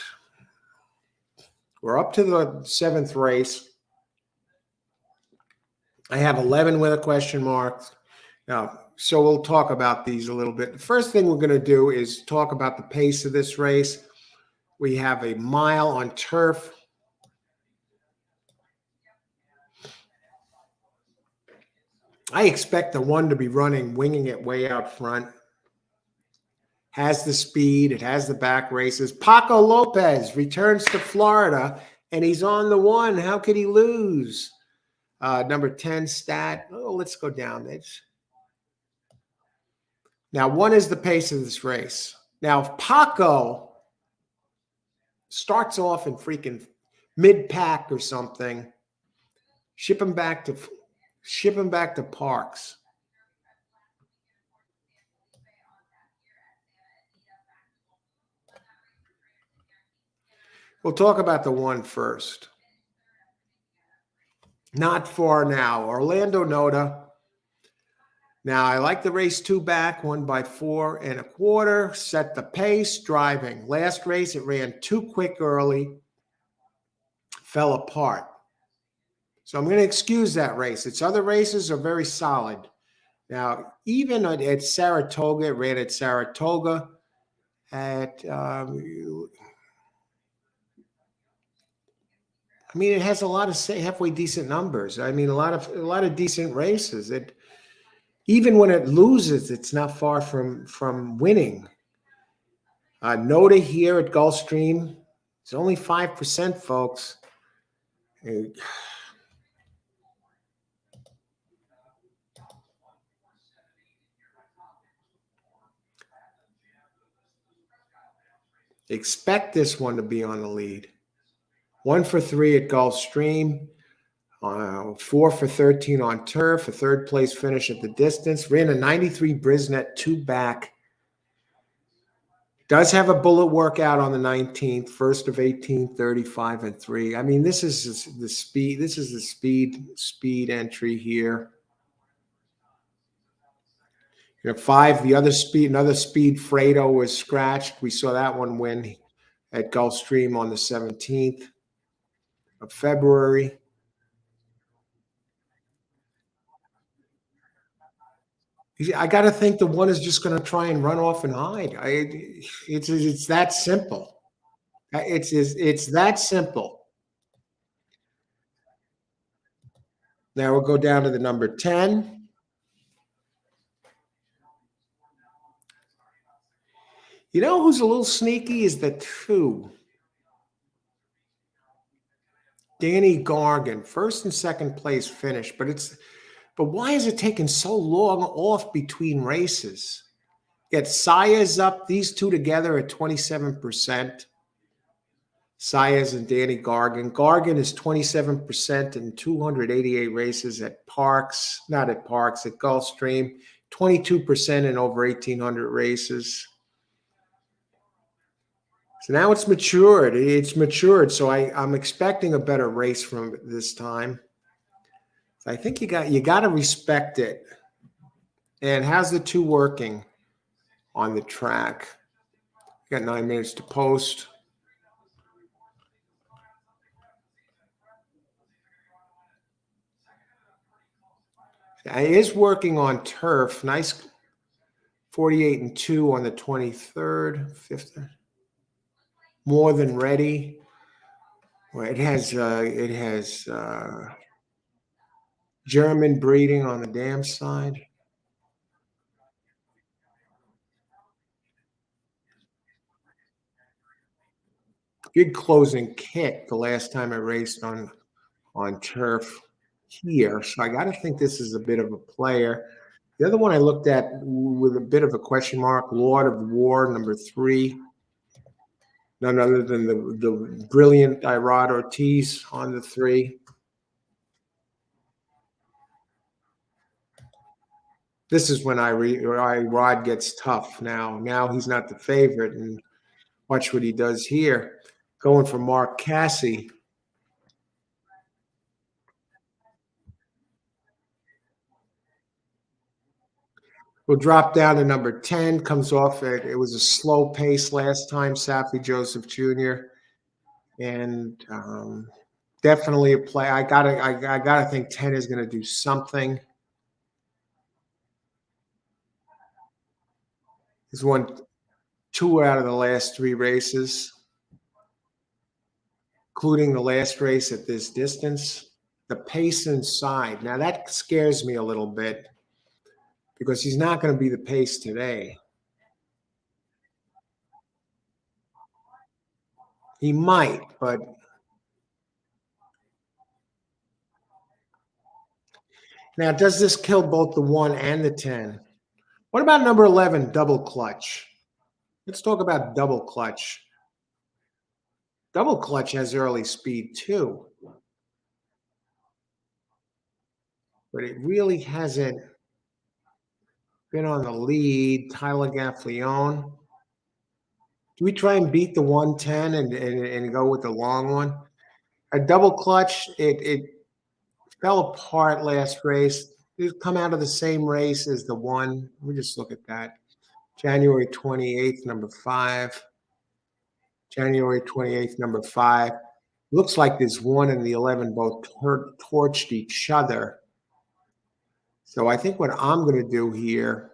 we're up to the 7th race. I have 11 with a question mark. So we'll talk about these a little bit. The first thing we're going to do is talk about the pace of this race. We have a mile on turf. I expect the one to be running, winging it way out front. Has the speed. It has the back races. Paco Lopez returns to Florida, and he's on the one. How could he lose? Number 10 stat. Oh, let's go down this. Now, one is the pace of this race. Now, if Paco starts off in freaking mid-pack or something, ship him back to Parks. We'll talk about the one first. Not far now. Orlando Noda. Now, I like the race 2 back, won by 4 1/4, set the pace, driving. Last race, it ran too quick early, fell apart. So I'm going to excuse that race. Its other races are very solid. Now, even at Saratoga, it ran at Saratoga at, I mean, it has a lot of halfway decent numbers. I mean, a lot of decent races. Even when it loses, it's not far from winning. Noda here at Gulfstream, it's only 5%, folks. Expect this one to be on the lead. 1 for 3 at Gulfstream. 4 for 13 on turf. A third place finish at the distance. Ran a 93 Brisnet 2 back. Does have a bullet workout on the 19th, first of 18, 35 3. I mean, this is the speed. This is the speed entry here. You know, 5, another speed Fredo was scratched. We saw that one win at Gulfstream on the 17th of February. I got to think the one is just going to try and run off and hide. It's that simple. It's that simple. Now we'll go down to the number 10. You know who's a little sneaky is the 2. Danny Gargan, first and second place finish, but why is it taking so long off between races? Get Saez up, these two together at 27%. Saez and Danny Gargan. Gargan is 27% in 288 races at Gulfstream. 22% in over 1,800 races. So now it's matured. So I'm expecting a better race from this time. So I think you got to respect it. And how's the 2 working on the track? You got 9 minutes to post. It is working on turf. Nice 48 2 on the 23rd, 5th. More than ready. Well, it has German breeding on the dam side. Good closing kick the last time I raced on turf here. So I got to think this is a bit of a player. The other one I looked at with a bit of a question mark, Lord of War, number 3. None other than the brilliant Irad Ortiz on the 3. This is when Irad gets tough now. Now he's not the favorite, and watch what he does here. Going for Mark Cassie. We'll drop down to number 10. Comes off it was a slow pace last time. Safi Joseph Jr. And definitely a play. I gotta think 10 is going to do something. He's won 2 out of the last 3 races, including the last race at this distance. the pace inside. Now that scares me a little bit because he's not going to be the pace today. He might, but now does this kill both the 1 and the 10? What about number 11, double clutch? Let's talk about double clutch. Double clutch has early speed too, but it really hasn't been on the lead. Tyler Gaffleone. Do we try and beat the 110 and go with the long one? A double clutch, it fell apart last race. It come out of the same race as the one. Let me just look at that. January 28th, number 5. January 28th, number 5. Looks like this 1 and the 11 both torched each other. So I think what I'm going to do here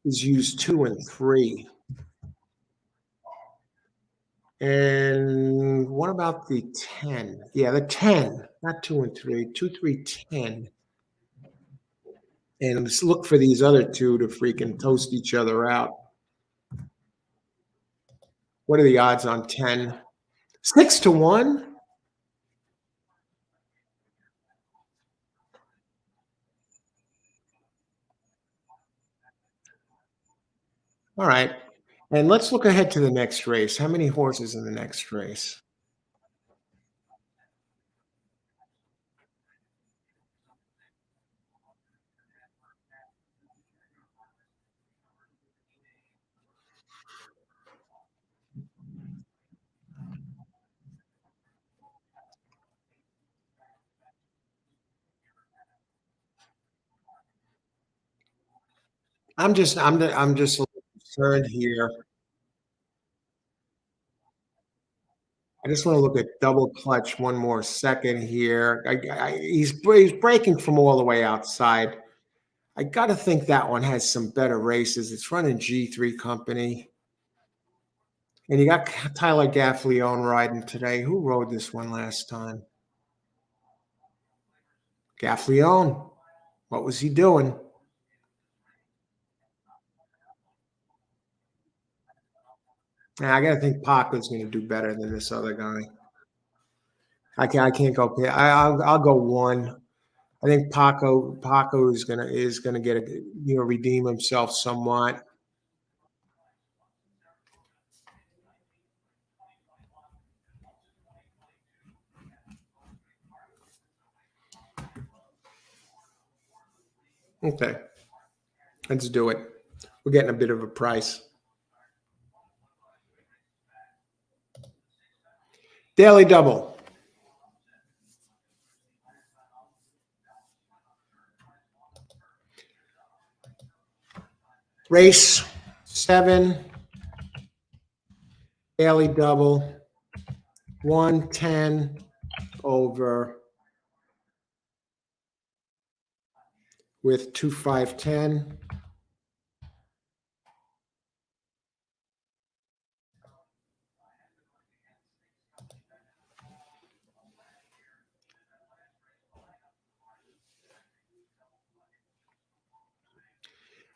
is use 2 and 3. And what about the 10? Yeah, the 10, not 2 and 3, 2, 3, 10. And let's look for these other two to freaking toast each other out. What are the odds on 10? 6 to 1? All right. And let's look ahead to the next race. How many horses in the next race? I'm just a little concerned here. I just want to look at double clutch one more second here. He's breaking from all the way outside. I got to think that one has some better races. It's running G3 company. And you got Tyler Gaffleone riding today. Who rode this one last time? Gaffleone. What was he doing? Now, I got to think Paco's going to do better than this other guy. I can't go. I'll go 1. I think Paco is gonna get redeem himself somewhat. Okay, let's do it. We're getting a bit of a price. Daily double. Race 7. Daily double. 110 over with 2510.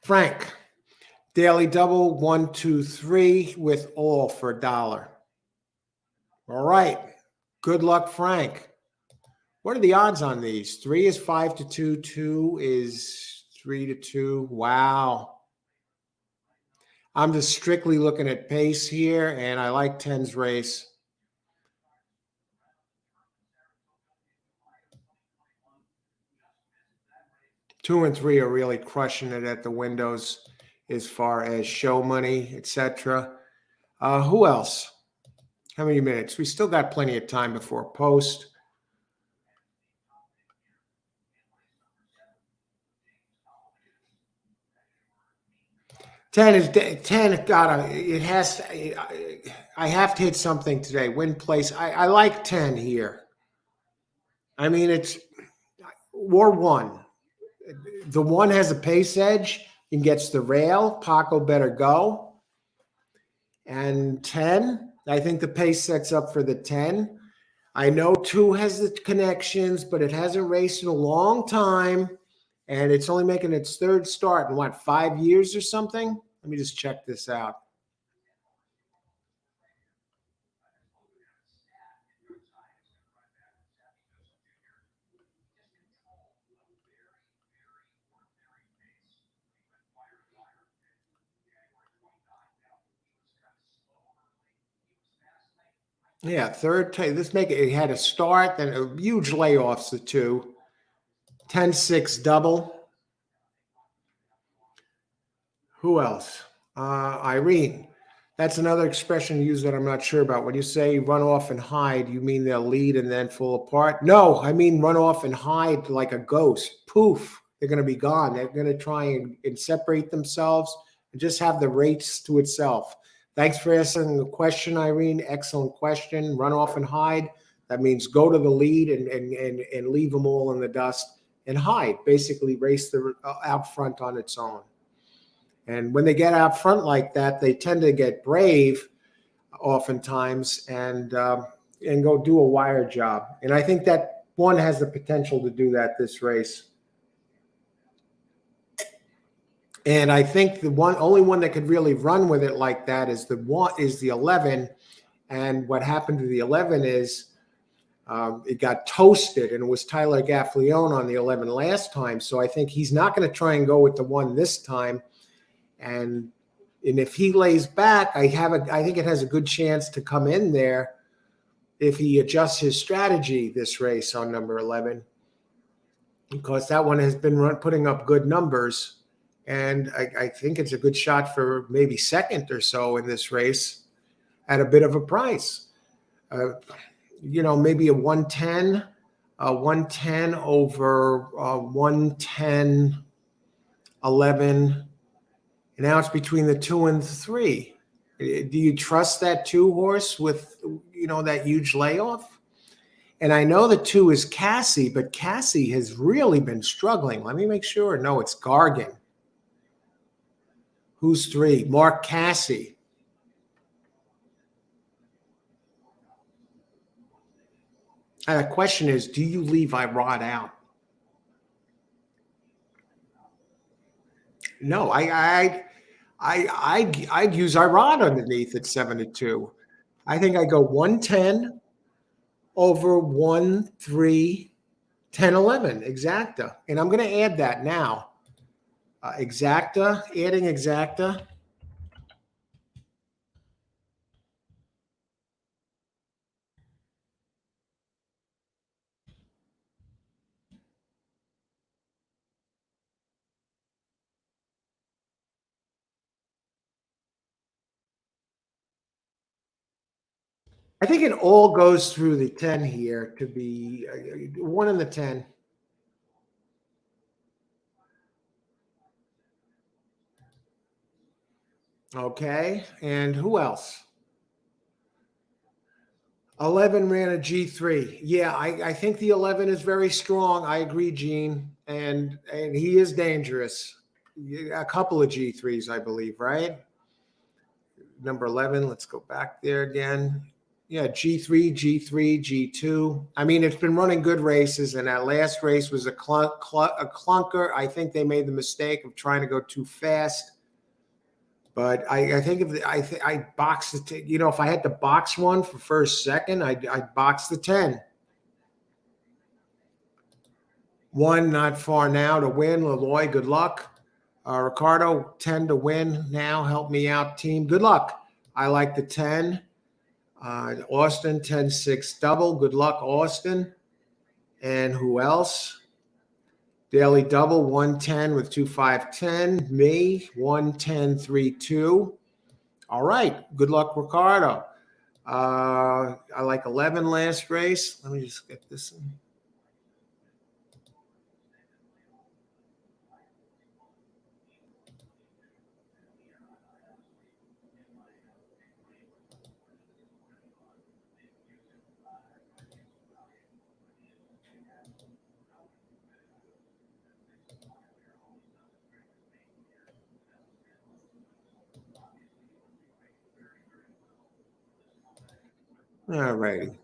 Frank, daily double 1, 2, 3 with all for $1. All right. Good luck, Frank. What are the odds on these? 3 is 5 to 2. 2 is 3 to 2. Wow. I'm just strictly looking at pace here, and I like 10's race. Two and 3 are really crushing it at the windows as far as show money, etc. Who else? How many minutes? We still got plenty of time before post. Ten. It has. I have to hit something today. Win place. I like 10 here. I mean, it's War 1. The 1 has a pace edge and gets the rail. Paco better go. And 10, I think the pace sets up for the 10. I know 2 has the connections, but it hasn't raced in a long time, and it's only making its 3rd start in what, 5 years or something? Let me just check this out. Yeah, third time. This make it had a start, then a huge layoffs, the 2. 10-6 double. Who else? Irene. That's another expression used that I'm not sure about. When you say run off and hide, you mean they'll lead and then fall apart? No, I mean run off and hide like a ghost. Poof, they're going to be gone. They're going to try and separate themselves and just have the race to itself. Thanks for asking the question, Irene. Excellent question. Run off and hide. That means go to the lead and leave them all in the dust and hide. Basically, race the out front on its own. And when they get out front like that, they tend to get brave oftentimes and go do a wire job. And I think that 1 has the potential to do that this race. And I think the only one that could really run with it like that is the 11. And what happened to the 11 is it got toasted, and it was Tyler Gaffalione on the 11 last time. So I think he's not going to try and go with the 1 this time. And if he lays back, I think it has a good chance to come in there if he adjusts his strategy this race on number 11, because that one has been putting up good numbers. And I think it's a good shot for maybe 2nd or so in this race at a bit of a price. Maybe a 110 over 110, 11. And now it's between the 2 and the 3. Do you trust that 2 horse with, that huge layoff? And I know the 2 is Cassie, but Cassie has really been struggling. Let me make sure. No, it's Gargan. Who's 3? Mark Cassie. And the question is, do you leave Irod out? No, I'd use Irod underneath at 7-2. I think I go 110 over 1, 3, 10, 11, exacta. And I'm going to add that now. Exacta, adding exacta. I think it all goes through the 10 here to be 1 in the 10. Okay. And who else? 11 ran a G3. Yeah, I think the 11 is very strong. I agree, Gene. And he is dangerous. A couple of G3s, I believe, right? Number 11, let's go back there again. Yeah, G3, G3, G2. I mean, it's been running good races, and that last race was a clunker. I think they made the mistake of trying to go too fast. But I think I boxed it. If I had to box one for first, second, I'd box the 10. 1 not far now to win. Leloy, good luck. Ricardo, 10 to win now. Help me out, team. Good luck. I like the 10. Austin, 10-6 double. Good luck, Austin. And who else? Daily double, 110 with 2-5-10. Me, 110-3-2. All right. Good luck, Ricardo. I like 11 last race. Let me just get this in. All righty.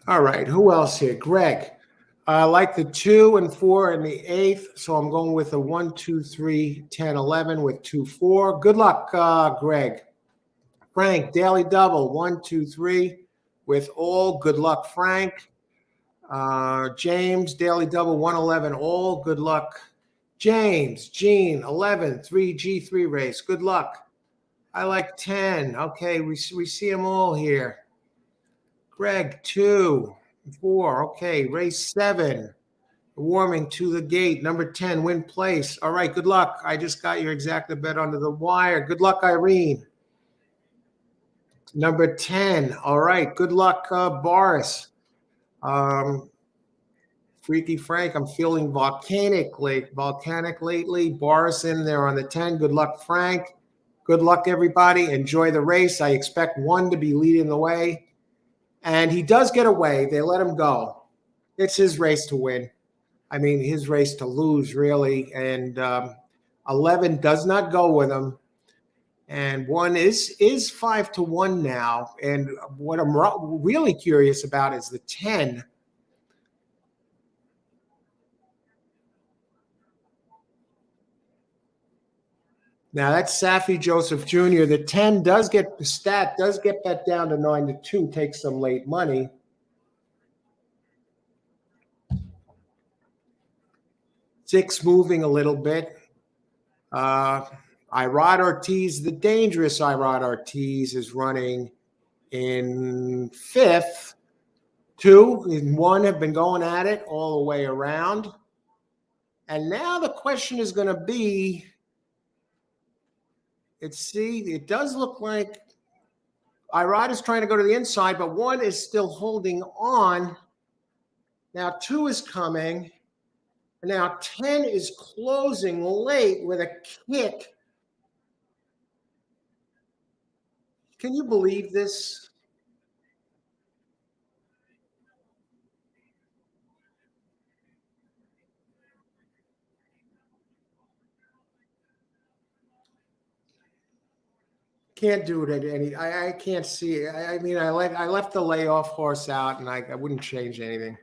All right, who else here? Greg. I like the 2 and 4 and the 8th, so I'm going with a 1, 2, 3, 10, 11 with 2, 4. Good luck, Greg. Frank, daily double, 1, 2, 3 with all. Good luck, Frank. James, daily double, 111 all. Good luck. James, Gene, 11, 3G3 race. Good luck. I like 10. Okay, we see them all here. Greg, 2, 4. Okay, race 7. Warming to the gate. Number 10, win place. All right, good luck. I just got your exacta bet under the wire. Good luck, Irene. Number 10. All right, good luck, Boris. Freaky Frank, I'm feeling volcanic lately. Boris in there on the 10. Good luck, Frank. Good luck, everybody. Enjoy the race. I expect 1 to be leading the way. And he does get away. They let him go. It's his race to win. I mean, his race to lose, really. And 11 does not go with him. And 1 is 5-1 now. And what I'm really curious about is the 10. Now that's Safi Joseph Jr. The 10 does get the stat, does get bet down to 9-2, takes some late money. Six moving a little bit. Irad Ortiz, the dangerous Irad Ortiz, is running in 5th. 2 and 1 have been going at it all the way around. And now the question is going to be, it does look like Irad is trying to go to the inside, but 1 is still holding on. Now 2 is coming. Now 10 is closing late with a kick. Can you believe this? Can't do it at any. I can't see it. I mean, I left the layoff horse out, and I wouldn't change anything.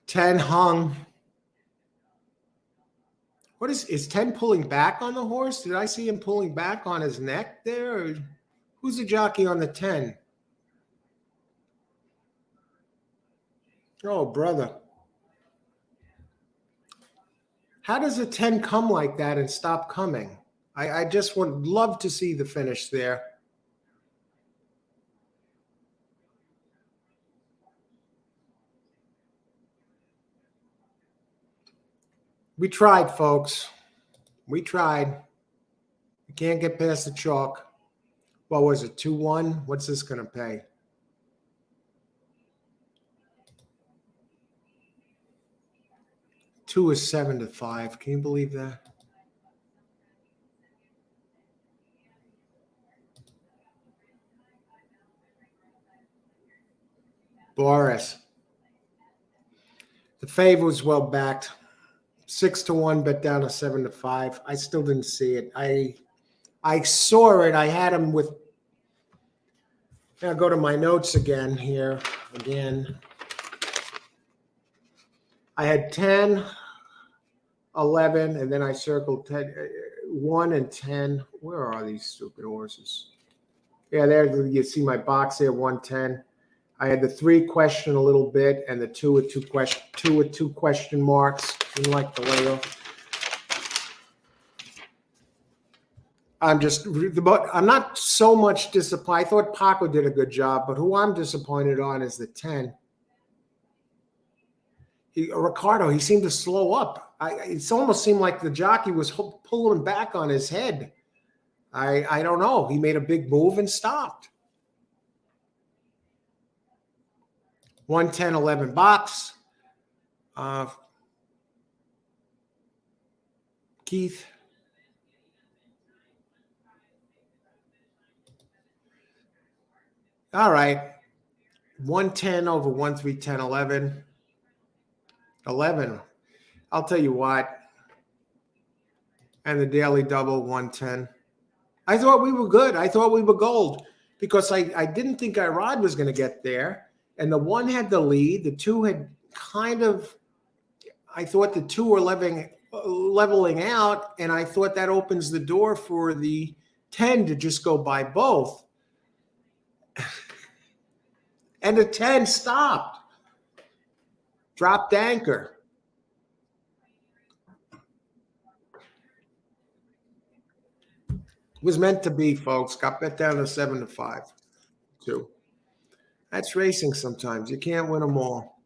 Ten hung. What is 10 pulling back on the horse? Did I see him pulling back on his neck there? Or who's the jockey on the 10? Oh, brother. How does a 10 come like that and stop coming? I just would love to see the finish there. We tried, folks. We tried. We can't get past the chalk. What was it, 2-1? What's this going to pay? Two is 7-5. Can you believe that? Boris. The favor was well backed. 6-1, bet down to 7-5. I still didn't see it. I saw it. I had him with. I'll go to my notes again here. Again. I had 10, 11, and then I circled 10, 1 and 10. Where are these stupid horses? Yeah, there you see my box there, 110. I had the 3 question a little bit, and the 2 with 2 question marks. Didn't like the layoff. I'm not so much disappointed. I thought Paco did a good job, but who I'm disappointed on is the 10. Ricardo, he seemed to slow up. It almost seemed like the jockey was pulling back on his head. I don't know. He made a big move and stopped. 110, 11 box. Keith. All right. 110 over 1, 3, 10, 11. 11. I'll tell you what. And the daily double, 110. I thought we were good. I thought we were gold because I didn't think Irod was going to get there. And the one had the lead. The two had kind of, I thought the two were leveling out. And I thought that opens the door for the 10 to just go by both. And the 10 stopped, dropped anchor. It was meant to be, folks. Got bet down to 7-5, 2. That's racing sometimes. You can't win them all.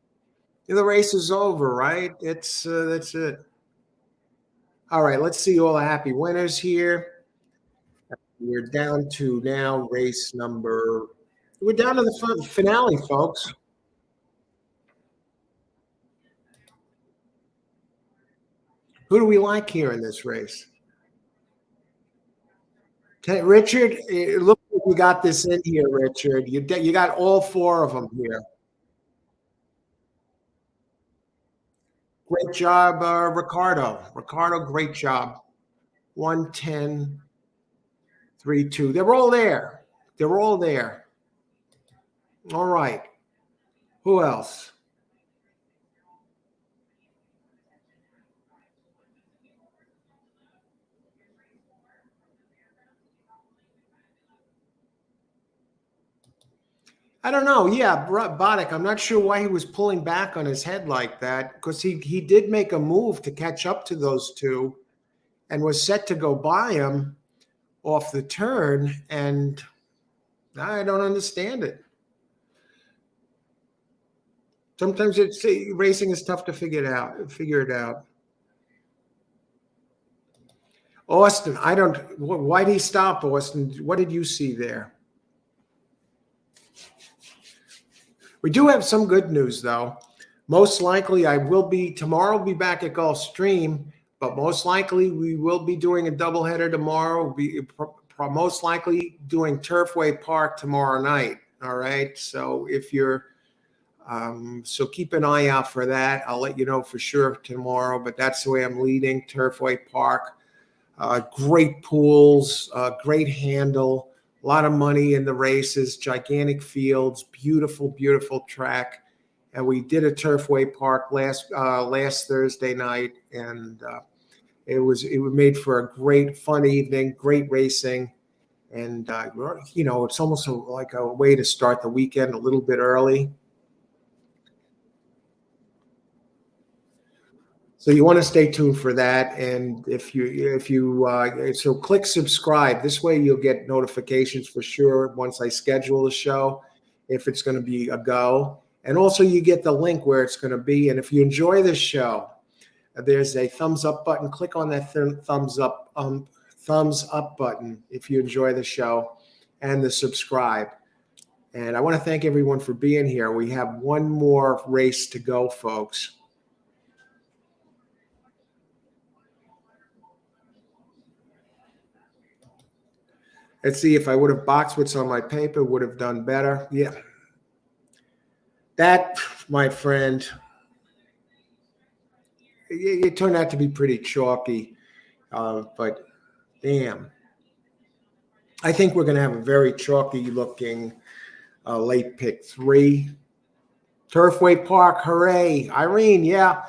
The race is over, right? That's it. All right, let's see all the happy winners here. We're down to now race number. We're down to the finale, folks. Who do we like here in this race? Richard, it looks like you got this in here, Richard. You got all 4 of them here. Great job, Ricardo. Ricardo, great job. 110, 3-2. They're all there. They're all there. All right. Who else? I don't know. Yeah, Boddick. I'm not sure why he was pulling back on his head like that because he did make a move to catch up to those two and was set to go by him off the turn. And I don't understand it. Sometimes racing is tough to figure it out. Austin, why did he stop, Austin? What did you see there? We do have some good news, though. Most likely, tomorrow I'll be back at Gulfstream, but most likely we will be doing a doubleheader tomorrow. We'll be most likely doing Turfway Park tomorrow night. All right. So so keep an eye out for that. I'll let you know for sure tomorrow, but that's the way I'm leading Turfway Park. Great pools, great handle. A lot of money in the races, gigantic fields, beautiful, beautiful track. And we did a Turfway Park last Thursday night, and it made for a great, fun evening, great racing. And, it's almost like a way to start the weekend a little bit early. So you want to stay tuned for that, and so click subscribe. This way you'll get notifications for sure once I schedule the show, if it's going to be a go, and also you get the link where it's going to be. And if you enjoy this show, there's a thumbs up button. Click on that thumbs up button if you enjoy the show, and the subscribe. And I want to thank everyone for being here. We have one more race to go, folks. Let's see, if I would have boxed what's on my paper, would have done better. Yeah. That, my friend, it turned out to be pretty chalky. But damn. I think we're going to have a very chalky looking late pick 3. Turfway Park, hooray. Irene, yeah.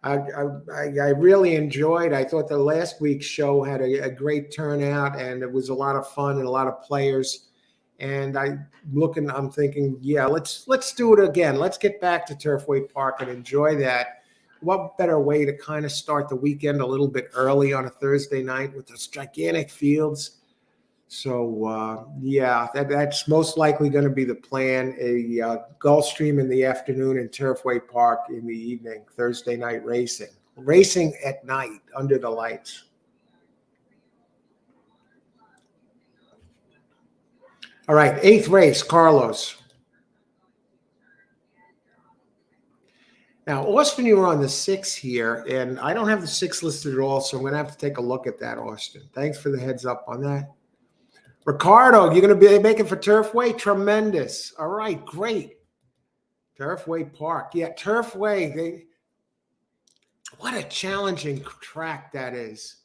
I really enjoyed. I thought the last week's show had a great turnout, and it was a lot of fun and a lot of players. And I'm thinking, yeah, let's do it again. Let's get back to Turfway Park and enjoy that. What better way to kind of start the weekend a little bit early on a Thursday night with those gigantic fields? So, that's most likely going to be the plan. A Gulfstream in the afternoon and Turfway Park in the evening, Thursday night racing. Racing at night under the lights. All right, 8th race, Carlos. Now, Austin, you were on the 6 here, and I don't have the 6 listed at all, so I'm going to have to take a look at that, Austin. Thanks for the heads up on that. Ricardo, you're going to be making for Turfway? Tremendous. All right, great. Turfway Park. Yeah, Turfway. What a challenging track that is.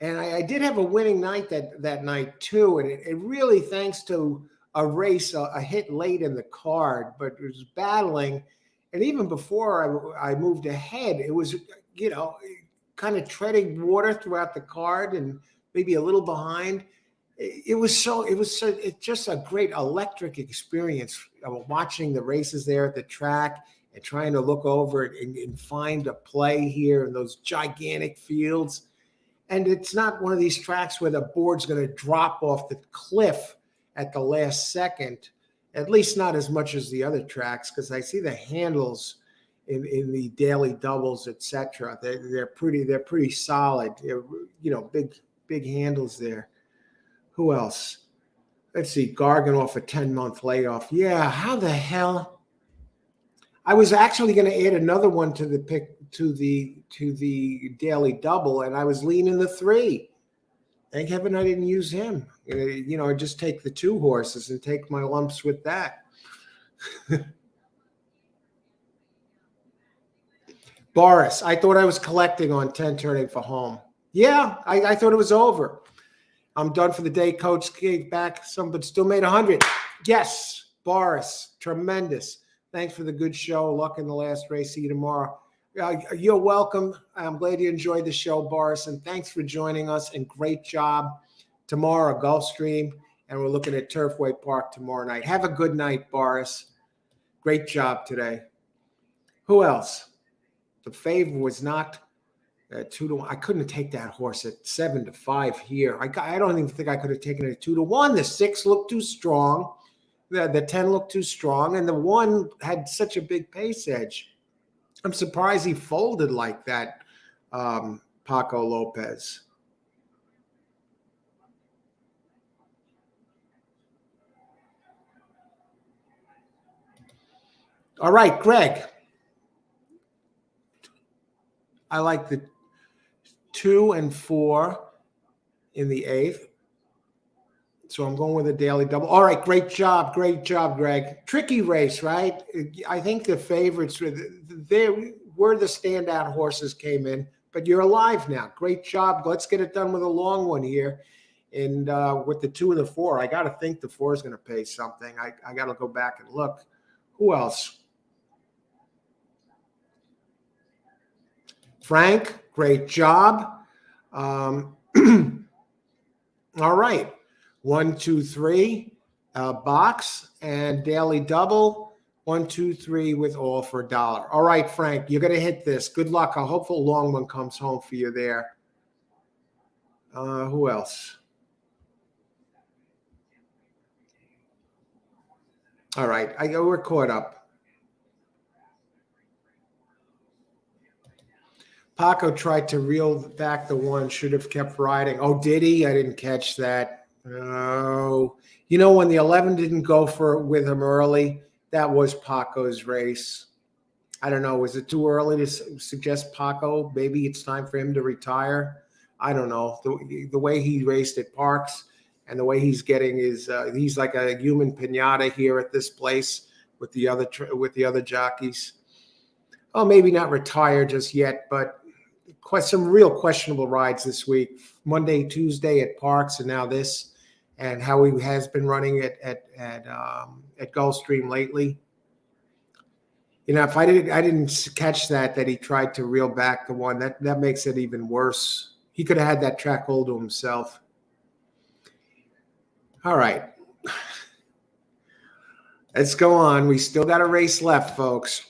And I did have a winning night that night too. And it really thanks to a race, a hit late in the card, but it was battling. And even before I moved ahead, it was, kind of treading water throughout the card and maybe a little behind. It's just a great electric experience watching the races there at the track and trying to look over it and find a play here in those gigantic fields. And it's not one of these tracks where the board's going to drop off the cliff at the last second, at least not as much as the other tracks, because I see the handles in the daily doubles, etc. They're pretty solid. Big handles there. Who else? Let's see, Gargan off a 10-month layoff. Yeah, how the hell? I was actually going to add another one to the pick to the daily double, and I was leaning the 3. Thank heaven I didn't use him. I just take the 2 horses and take my lumps with that. Boris, I thought I was collecting on 10 turning for home. Yeah, I thought it was over. I'm done for the day. Coach gave back some, but still made 100. Yes, Boris, tremendous. Thanks for the good show. Luck in the last race. See you tomorrow. You're welcome. I'm glad you enjoyed the show, Boris, and thanks for joining us, and great job tomorrow, Gulfstream, and we're looking at Turfway Park tomorrow night. Have a good night, Boris. Great job today. Who else? The favor was not 2-1. I couldn't take that horse at 7-5 here. I don't even think I could have taken it at 2-1. The 6 looked too strong. The 10 looked too strong, and the 1 had such a big pace edge. I'm surprised he folded like that, Paco Lopez. All right, Greg. I like the 2 and 4 in the 8th. So I'm going with a daily double. All right, great job, Greg. Tricky race, right? I think the favorites were the standout horses came in, but you're alive now. Great job. Let's get it done with a long one here. And with the 2 and the 4, I got to think the 4 is going to pay something. I got to go back and look. Who else? Frank, great job. All right. 1, 2, 3 box and daily double. 1, 2, 3 with all for $1. All right, Frank, you're going to hit this. Good luck. I hope a long one comes home for you there. Who else? All right, we're caught up. Paco tried to reel back the 1, should have kept riding. Oh, did he? I didn't catch that. Oh, when the 11 didn't go with him early, that was Paco's race. I don't know. Was it too early to suggest Paco? Maybe it's time for him to retire. I don't know. The way he raced at Parks and the way he's getting he's like a human pinata here at this place with the other jockeys. Oh, maybe not retire just yet, but quite some real questionable rides this week. Monday, Tuesday at Parks, and now this. And how he has been running at Gulfstream lately. If I didn't catch that he tried to reel back the 1, that makes it even worse. He could have had that track all to himself. All right. Let's go on. We still got a race left, folks.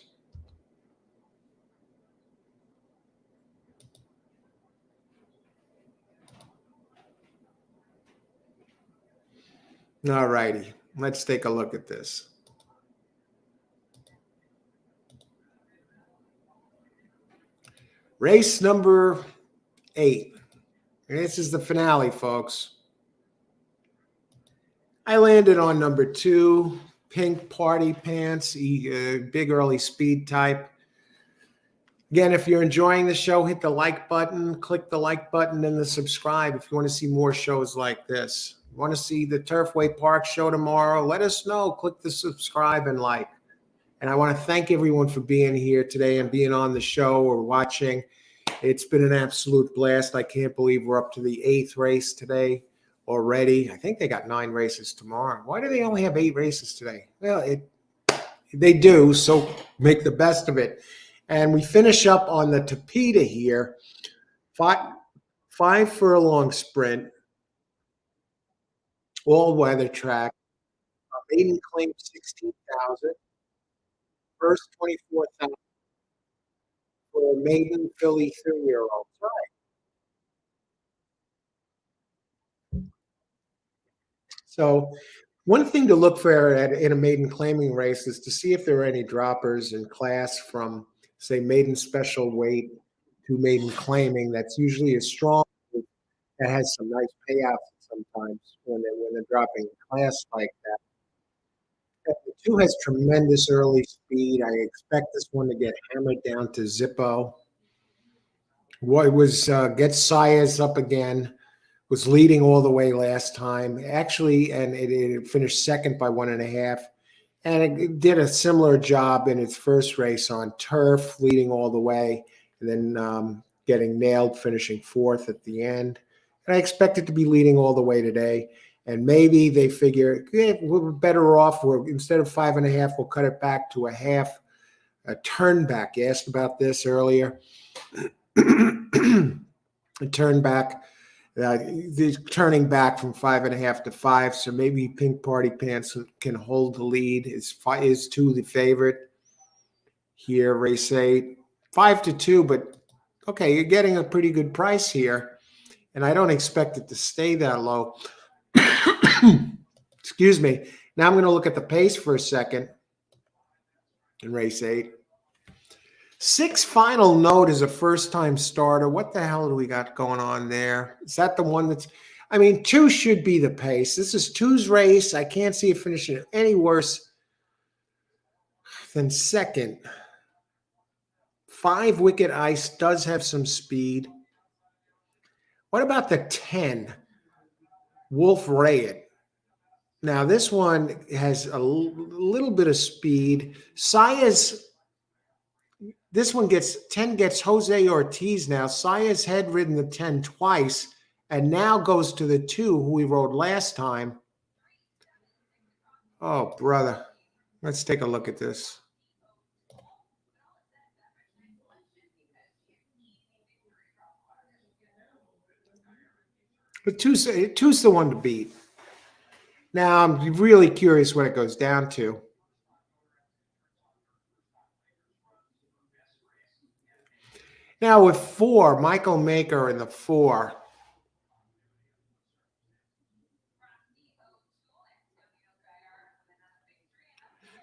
All righty. Let's take a look at this. Race number 8. And this is the finale, folks. I landed on number 2, Pink Party Pants, big early speed type. Again, if you're enjoying the show, hit the like button, click the like button and the subscribe if you want to see more shows like this. You want to see the Turfway Park show tomorrow? Let us know. Click the subscribe and like. And I want to thank everyone for being here today and being on the show or watching. It's been an absolute blast. I can't believe we're up to the eighth race today already. I think they got 9 races tomorrow. Why do they only have 8 races today? Well, they do, so make the best of it. And we finish up on the Tapeta here. Five furlong sprint, all weather track. Maiden claim 16,000. First 24,000 for a maiden filly 3-year-old. So one thing to look for in a maiden claiming race is to see if there are any droppers in class from, say, maiden special weight to maiden claiming. That's usually a strong group that has some nice payouts sometimes when they're dropping class like that. The two has tremendous early speed. I expect this one to get hammered down to Zippo. What was get Sayas up again? Was leading all the way last time, actually, and it finished second by 1.5. And it did a similar job in its first race on turf, leading all the way, and then getting nailed, finishing fourth at the end. And I expect it to be leading all the way today. And maybe they figure we're better off. Instead of 5.5, we'll cut it back to a half, a turn back. You asked about this earlier. A turn back. They're turning back from 5.5 to 5, so maybe Pink Party Pants can hold the lead. Is 2 the favorite here? Race 8, 5-2, but okay, you're getting a pretty good price here, and I don't expect it to stay that low. Excuse me. Now I'm going to look at the pace for a second in race 8. 6 Final Note is a first-time starter. What the hell do we got going on there? Is that the one that's... I mean, 2 should be the pace. This is 2's race. I can't see it finishing any worse than second. 5 Wicked Ice does have some speed. What about the 10 Wolf Rayet? Now, this one has a little bit of speed. Saya's... This one gets Jose Ortiz now. Saya's had ridden the 10 twice and now goes to the 2 who we rode last time. Oh, brother. Let's take a look at this. But two's the one to beat. Now, I'm really curious what it goes down to. Now, with 4, Michael Maker in the 4.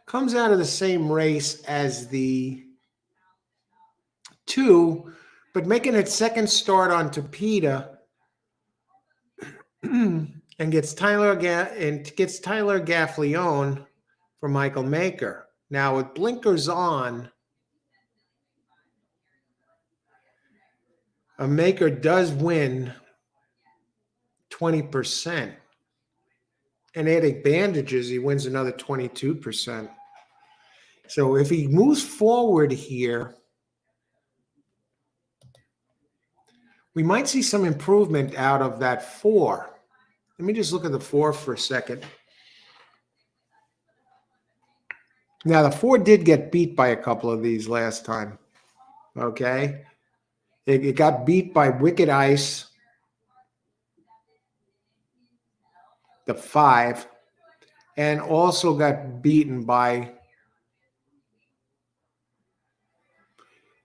Comes out of the same race as the 2, but making its second start on Tapeta and gets Tyler Gaffleone for Michael Maker. Now, with blinkers on, a Maker does win 20%. And adding bandages, he wins another 22%. So if he moves forward here, we might see some improvement out of that 4. Let me just look at the 4 for a second. Now, the 4 did get beat by a couple of these last time. Okay. It got beat by Wicked Ice, the 5, and also got beaten by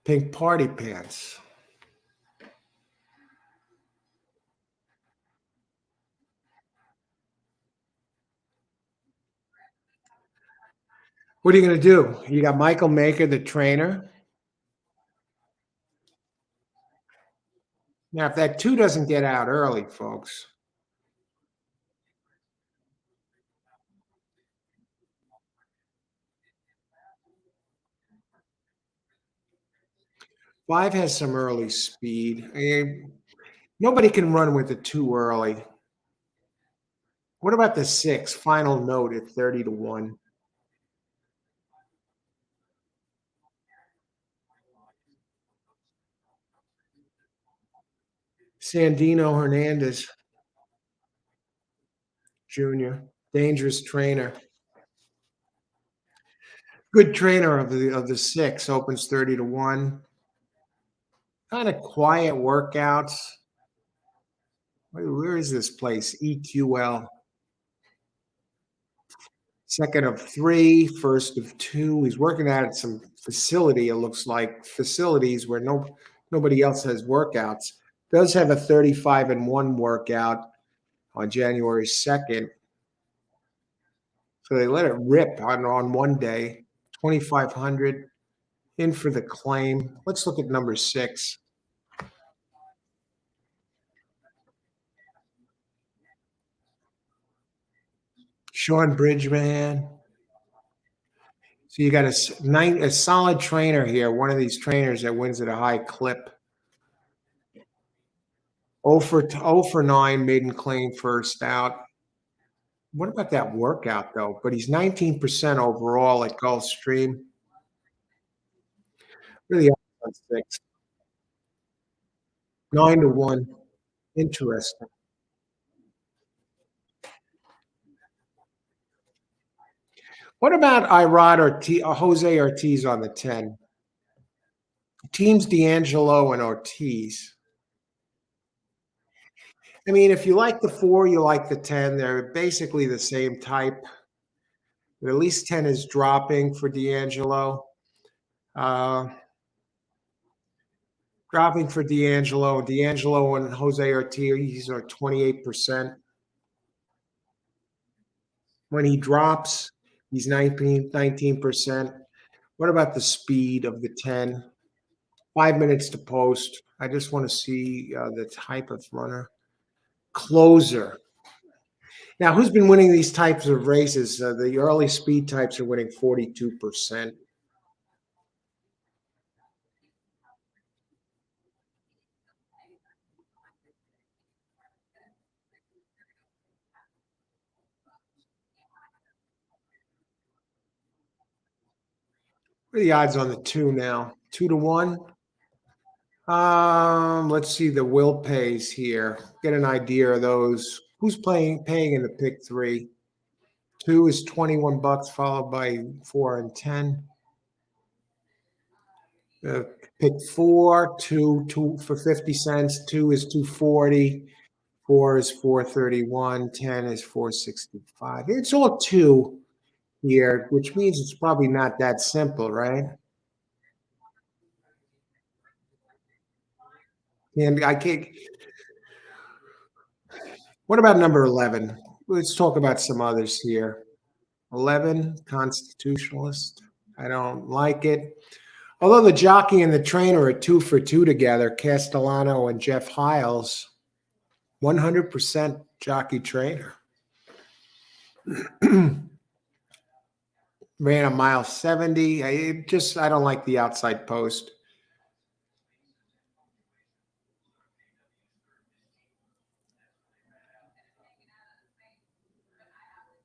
Pink Party Pants. What are you going to do? You got Michael Maker, the trainer. Now, if that 2 doesn't get out early, folks, 5 has some early speed. Nobody can run with the 2 early. What about the 6 Final Note at 30-1? Sandino Hernandez Jr., dangerous trainer. Good trainer of the six, opens 30 to 1. Kind of quiet workouts. Where is this place? EQL. Second of three, first of two. He's working out at some facility. It looks like facilities where nobody else has workouts. Does have a 35-1 workout on January 2nd. So they let it rip on one day. 2,500 in for the claim. Let's look at number 6. Sean Bridgman. So you got a solid trainer here, one of these trainers that wins at a high clip. 0 for 9, maiden claim first out. What about that workout, though? But he's 19% overall at Gulfstream. Really on 6. 9 to 1. Interesting. What about Jose Ortiz on the 10? Teams D'Angelo and Ortiz. I mean, if you like the 4, you like the 10. They're basically the same type. But at least 10 is dropping for D'Angelo. Dropping for D'Angelo. D'Angelo and Jose Ortiz are 28%. When he drops, he's 19%. What about the speed of the 10? 5 minutes to post. I just want to see the type of runner. Closer. Now, who's been winning these types of races? The early speed types are winning 42%. What are the odds on the 2 now? 2 to 1. Let's see the will pays here. Get an idea of those. Who's paying in the pick 3? 2 is $21, followed by 4 and 10. Pick 4, 2 for 50 cents. 2 is 240. 4 is 431. 10 is 465. It's all 2 here, which means it's probably not that simple, right? And I can't. What about number 11? Let's talk about some others here. 11, constitutionalist. I don't like it. Although the jockey and the trainer are 2 for 2 together, Castellano and Jeff Hiles, 100% jockey trainer. Ran a mile 70. I don't like the outside post.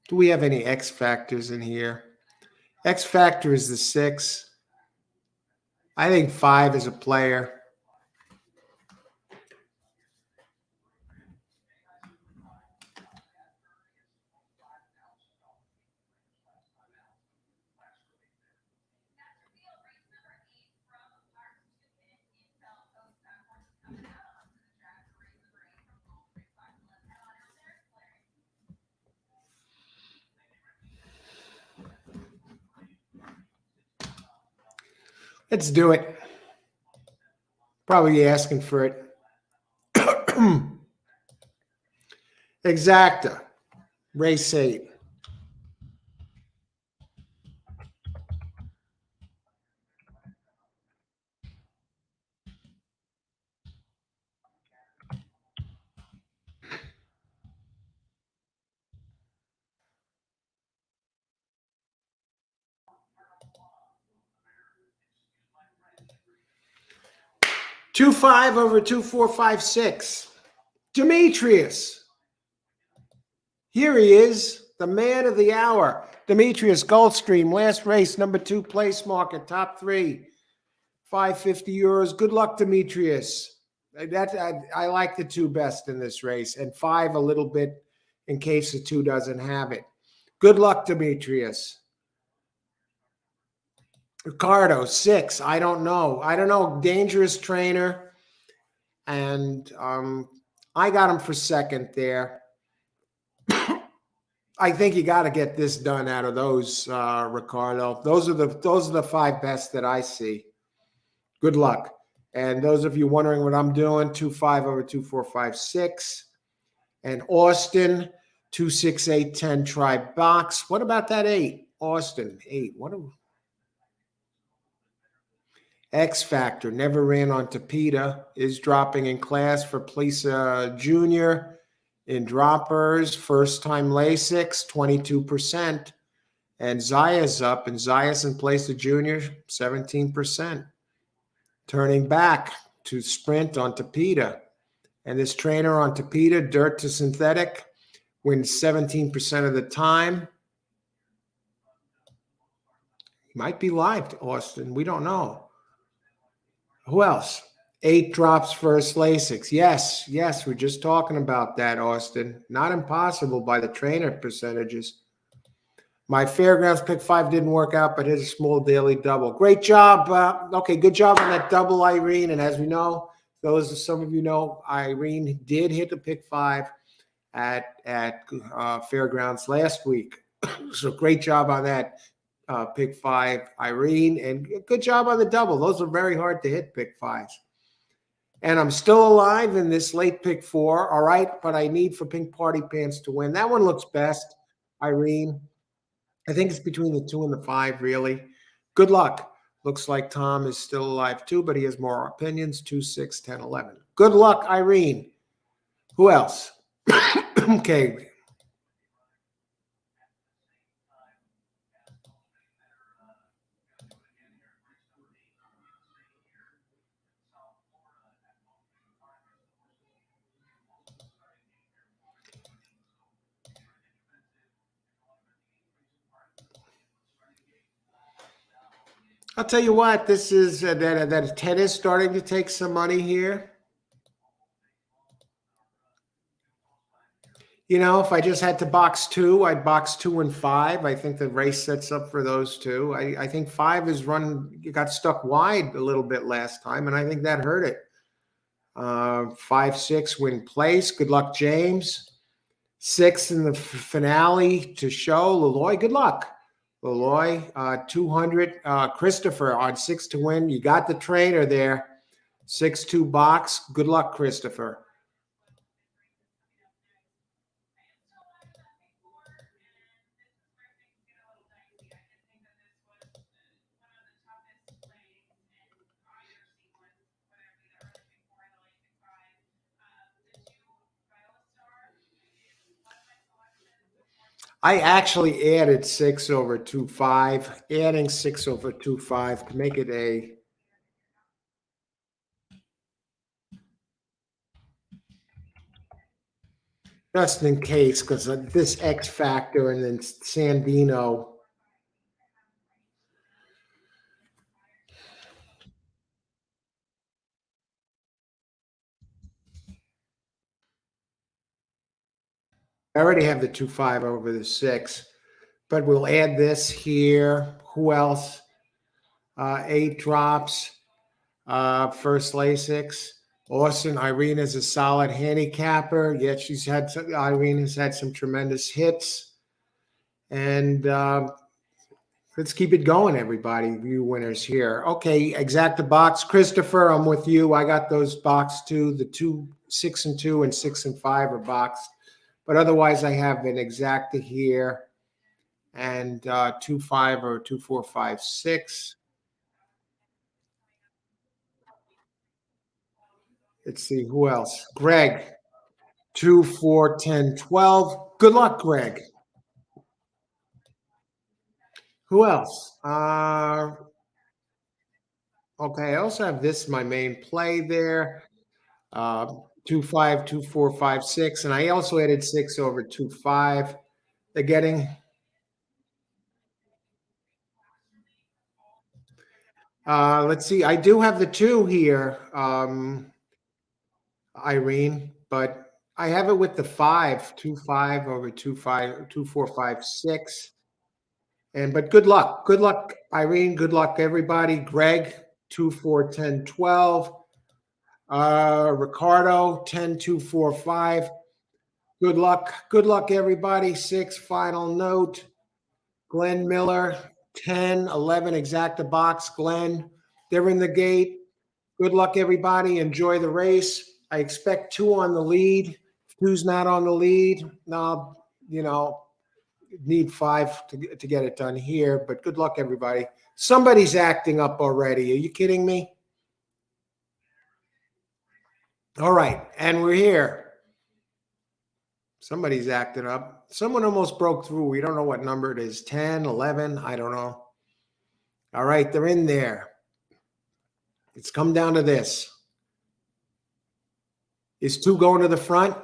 Do we have any X factors in here? X factor is the 6. I think 5 is a player. Let's do it. Probably asking for it. Exacta. Race 8. Two 5 over 2,456. Demetrius. Here he is, the man of the hour. Demetrius Gulfstream, last race, number 2 place market, top 3, €550. Good luck, Demetrius. I like the two best in this race, and five a little bit in case the two doesn't have it. Good luck, Demetrius. Ricardo, six. I don't know. I don't know. Dangerous trainer. And I got him for second there. I think you got to get this done out of those, Ricardo. Those are the five best that I see. Good luck. And those of you wondering what I'm doing, 2-5 over 2-4-5-6. And Austin, 2-6-8-10 try box. What about that eight? Austin, eight. What a X Factor. Never ran on Tapeta. Is dropping in class for Plisa Jr. in droppers. First time Lasix, 22%. And Zaya's up, and Zaya's in Plisa Jr., 17%. Turning back to sprint on Tapeta. And this trainer on Tapeta, dirt to synthetic, wins 17% of the time. He might be live to Austin. We don't know. Who else? 8 drops first Lasix. Yes, we're just talking about that, Austin. Not impossible by the trainer percentages. My Fairgrounds pick 5 didn't work out, but hit a small daily double. Great job. Okay, good job on that double, Irene. And as we know, some of you know, Irene did hit the pick 5 at Fairgrounds last week. So great job on that pick 5, Irene. And good job on the double. Those are very hard to hit pick 5s. And I'm still alive in this late pick 4. All right, but I need for Pink Party Pants to win. That one looks best, Irene. I think it's between the 2 and the 5, really. Good luck. Looks like Tom is still alive too, but he has more opinions. 2, 6, 10, 11. Good luck, Irene. Who else? Okay. I'll tell you what, this is that Ted is starting to take some money here. You know, if I just had to box 2, I'd box 2 and 5. I think the race sets up for those two. I think 5 is got stuck wide a little bit last time, and I think that hurt it. 5-6 win place. Good luck, James. 6 in the finale to show. Leloy, good luck. Leloy, 200. Christopher on 6 to win. You got the trainer there. 6-2 box. Good luck, Christopher. I actually added 6 over 2-5. Adding 6 over 2-5 to make it a just in case, because this X Factor and then Sandino. I already have the 2-5 over the 6, but we'll add this here. Who else? 8 drops. First Lasix. Austin, Irene is a solid handicapper. Yet Irene has had some tremendous hits. And let's keep it going, everybody. You winners here. Okay, exacta box. Christopher, I'm with you. I got those boxed too. The 6 and 2 and 6 and 5 are boxed. But otherwise, I have an exacta here and 2-5 or 2-4-5-6. Let's see who else. Greg, 2, 4, 10, 12. Good luck, Greg. Who else? Okay, I also have this, my main play there. 2-5, 2-4-5-6. And I also added 6 over 2-5. They're getting. Let's see. I do have the 2 here. Irene, but I have it with the 5, 2, 5 over 2, 5, 2, 4, 5, 6. And but good luck. Good luck, Irene. Good luck, everybody. Greg, 2, 4, 10, 12. Ricardo, 10, 2, 4, 5. Good luck. Good luck, everybody. 6, final note. Glenn Miller, 10, 11, exact the box. Glenn, they're in the gate. Good luck, everybody. Enjoy the race. I expect 2 on the lead. If 2's not on the lead, no, need 5 to get it done here. But good luck, everybody. Somebody's acting up already. Are you kidding me? All right, and we're here. Somebody's acting up. Someone almost broke through. We don't know what number it is. 10, 11, I don't know. All right, they're in there. It's come down to this. Is 2 going to the front?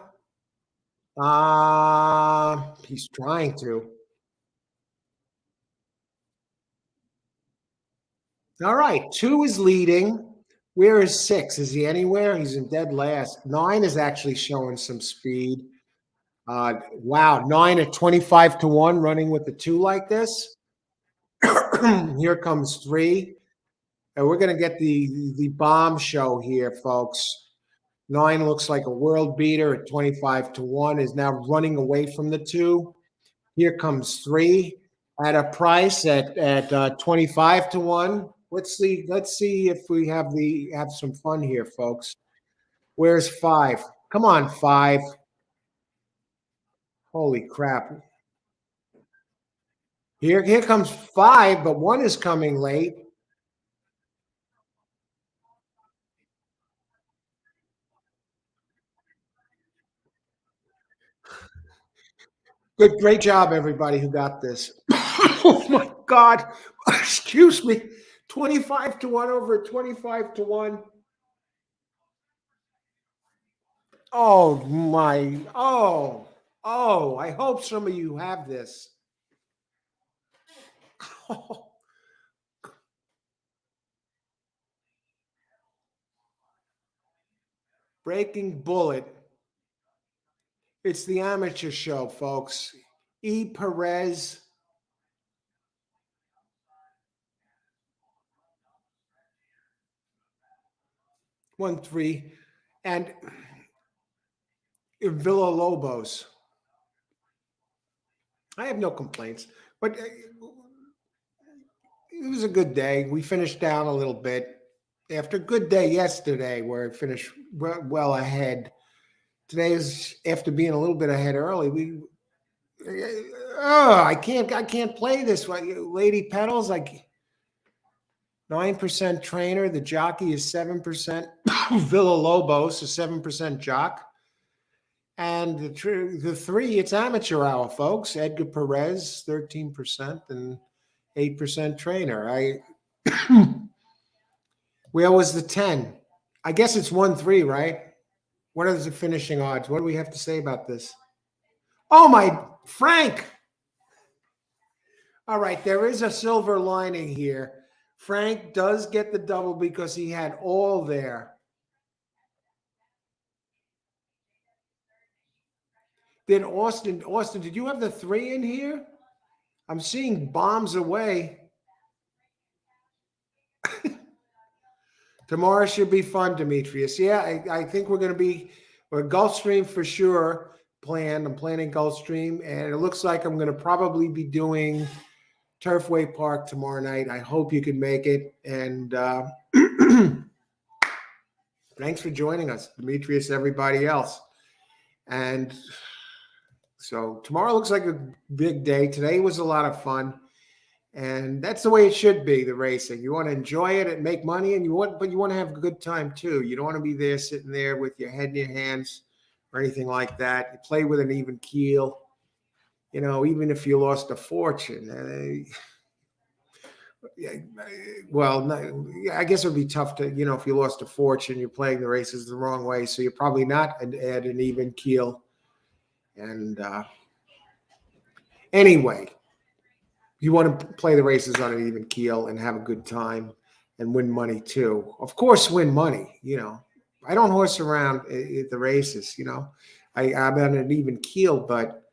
He's trying to. All right, 2 is leading. Where is 6? Is he anywhere? He's in dead last. 9 is actually showing some speed. Wow, 9 at 25-1 running with the 2 like this. Here comes 3. And we're going to get the bomb show here, folks. 9 looks like a world beater at 25-1, is now running away from the 2. Here comes 3 at a price at 25-1. Let's see if we have some fun here, folks. Where's 5? Come on, 5. Holy crap. Here comes 5, but 1 is coming late. Good, great job, everybody who got this. Oh my God. Excuse me. 25-1 over 25-1. Oh my. Oh, I hope some of you have this. Oh. Breaking Bullet. It's the amateur show, folks. E. Perez. Won 3. And Villa Lobos. I have no complaints, but it was a good day. We finished down a little bit after a good day yesterday where it finished well ahead. Today is after being a little bit ahead early. I can't play this way. Lady Pedals, like 9% trainer. The jockey is 7%. Villa Lobos is 7% jock. And the 3, it's amateur hour, folks. Edgar Perez, 13% and 8% trainer. Where was the 10? I guess it's 1-3, right? What are the finishing odds? What do we have to say about this? Oh, my Frank. All right, there is a silver lining here. Frank does get the double because he had all there. Then Austin, did you have the 3 in here? I'm seeing bombs away. Tomorrow should be fun, Demetrius. Yeah, I think we're going to be Gulfstream for sure. I'm planning Gulfstream, and it looks like I'm going to probably be doing Turfway Park tomorrow night. I hope you can make it. And thanks for joining us, Demetrius, everybody else. And so tomorrow looks like a big day. Today was a lot of fun. And that's the way it should be, the racing. You want to enjoy it and make money, but you want to have a good time too. You don't want to be there sitting there with your head in your hands or anything like that. You play with an even keel. Even if you lost a fortune. I guess it would be tough to, if you lost a fortune, you're playing the races the wrong way. So you're probably not at an even keel. And anyway, you want to play the races on an even keel and have a good time and win money too. Of course, win money, I don't horse around at the races. I'm on an even keel, but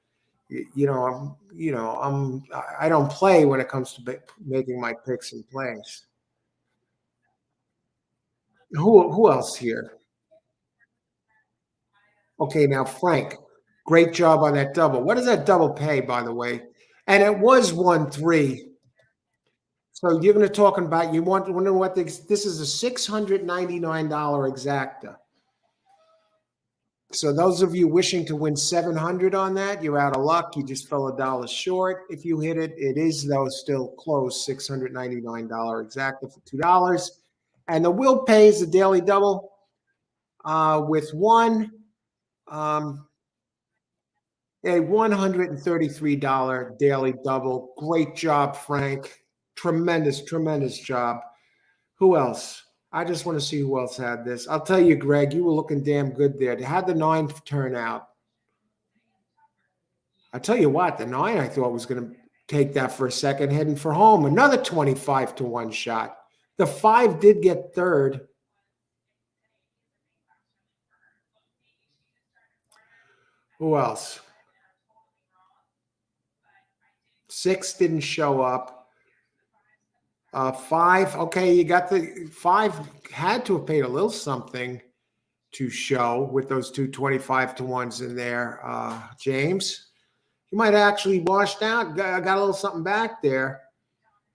I don't play when it comes to making my picks and plays. Who else here? Okay, now Frank, great job on that double. What does that double pay, by the way? And it was 1-3. So you're going to talking about wonder what this is a $699 exacta. So those of you wishing to win 700 on that, you're out of luck. You just fell $1 short. If you hit it, it is though still close, $699 exacta for $2. And the will pays the daily double with a $133 daily double. Great job, Frank. Tremendous, tremendous job. Who else? I just want to see who else had this. I'll tell you, Greg, you were looking damn good there. How'd the 9 turn out? I tell you what, the 9 I thought was going to take that for a second, heading for home. Another 25-1 shot. The 5 did get third. Who else? 6 didn't show up. 5, okay, you got the 5 had to have paid a little something to show with those two 25-1s in there. James, you might have actually washed out, got a little something back there.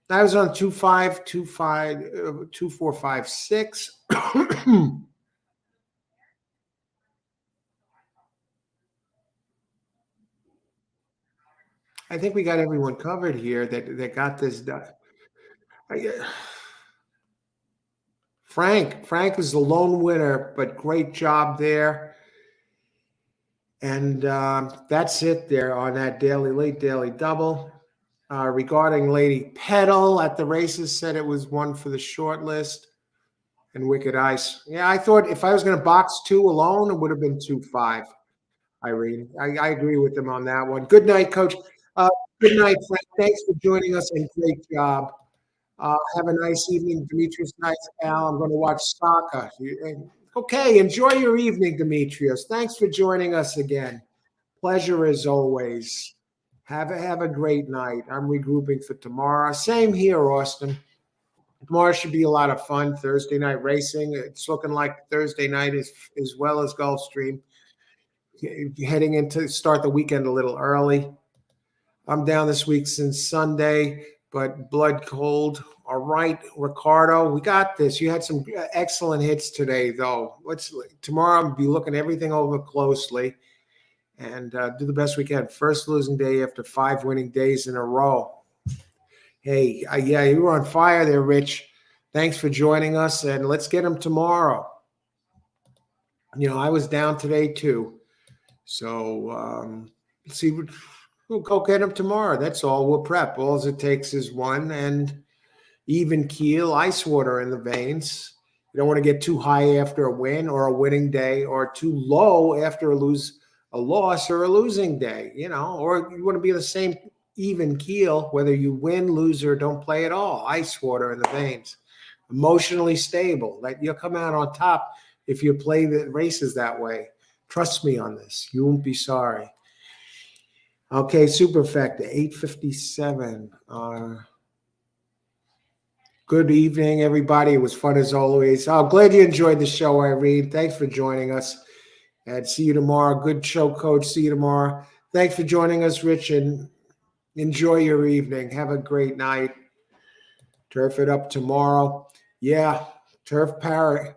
That was on 2-5, 2-5, 2-4, 5-6. I think we got everyone covered here that got this done. Frank was the lone winner, but great job there. And that's it there on that late daily double. Regarding Lady Petal at the races, said it was one for the short list. And Wicked Ice. Yeah, I thought if I was going to box 2 alone, it would have been 2-5. Irene, I agree with them on that one. Good night, Coach. Good night, Frank. Thanks for joining us and great job. Have a nice evening, Demetrius. Nice, Al. I'm going to watch soccer. Okay, enjoy your evening, Demetrius. Thanks for joining us again. Pleasure as always. Have a great night. I'm regrouping for tomorrow. Same here, Austin. Tomorrow should be a lot of fun. Thursday night racing. It's looking like Thursday night as well as Gulfstream. Heading into start the weekend a little early. I'm down this week since Sunday, but blood cold. All right, Ricardo, we got this. You had some excellent hits today, though. Tomorrow I'll be looking everything over closely and do the best we can. First losing day after 5 winning days in a row. Hey, yeah, you were on fire there, Rich. Thanks for joining us, and let's get them tomorrow. I was down today too. So let's see. We'll go get them tomorrow. That's all. We'll prep. All it takes is one and even keel, ice water in the veins. You don't want to get too high after a win or a winning day, or too low after a loss or a losing day, or you want to be the same even keel, whether you win, lose, or don't play at all. Ice water in the veins. Emotionally stable. That you'll come out on top if you play the races that way. Trust me on this. You won't be sorry. Okay, Superfecta, 857. Good evening, everybody. It was fun as always. I'm glad you enjoyed the show, Irene. Thanks for joining us. And see you tomorrow. Good show, Coach. See you tomorrow. Thanks for joining us, Rich, and enjoy your evening. Have a great night. Turf it up tomorrow. Yeah, Turfway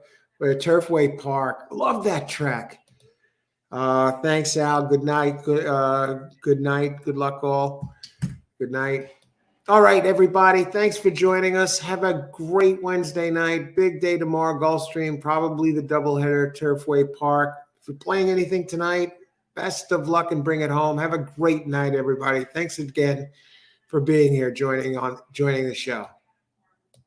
Park. Love that track. Thanks, Al. Good night. Good night. Good luck, all. Good night. All right, everybody. Thanks for joining us. Have a great Wednesday night. Big day tomorrow, Gulfstream. Probably the doubleheader, Turfway Park. If you're playing anything tonight, best of luck and bring it home. Have a great night, everybody. Thanks again for being here, joining the show.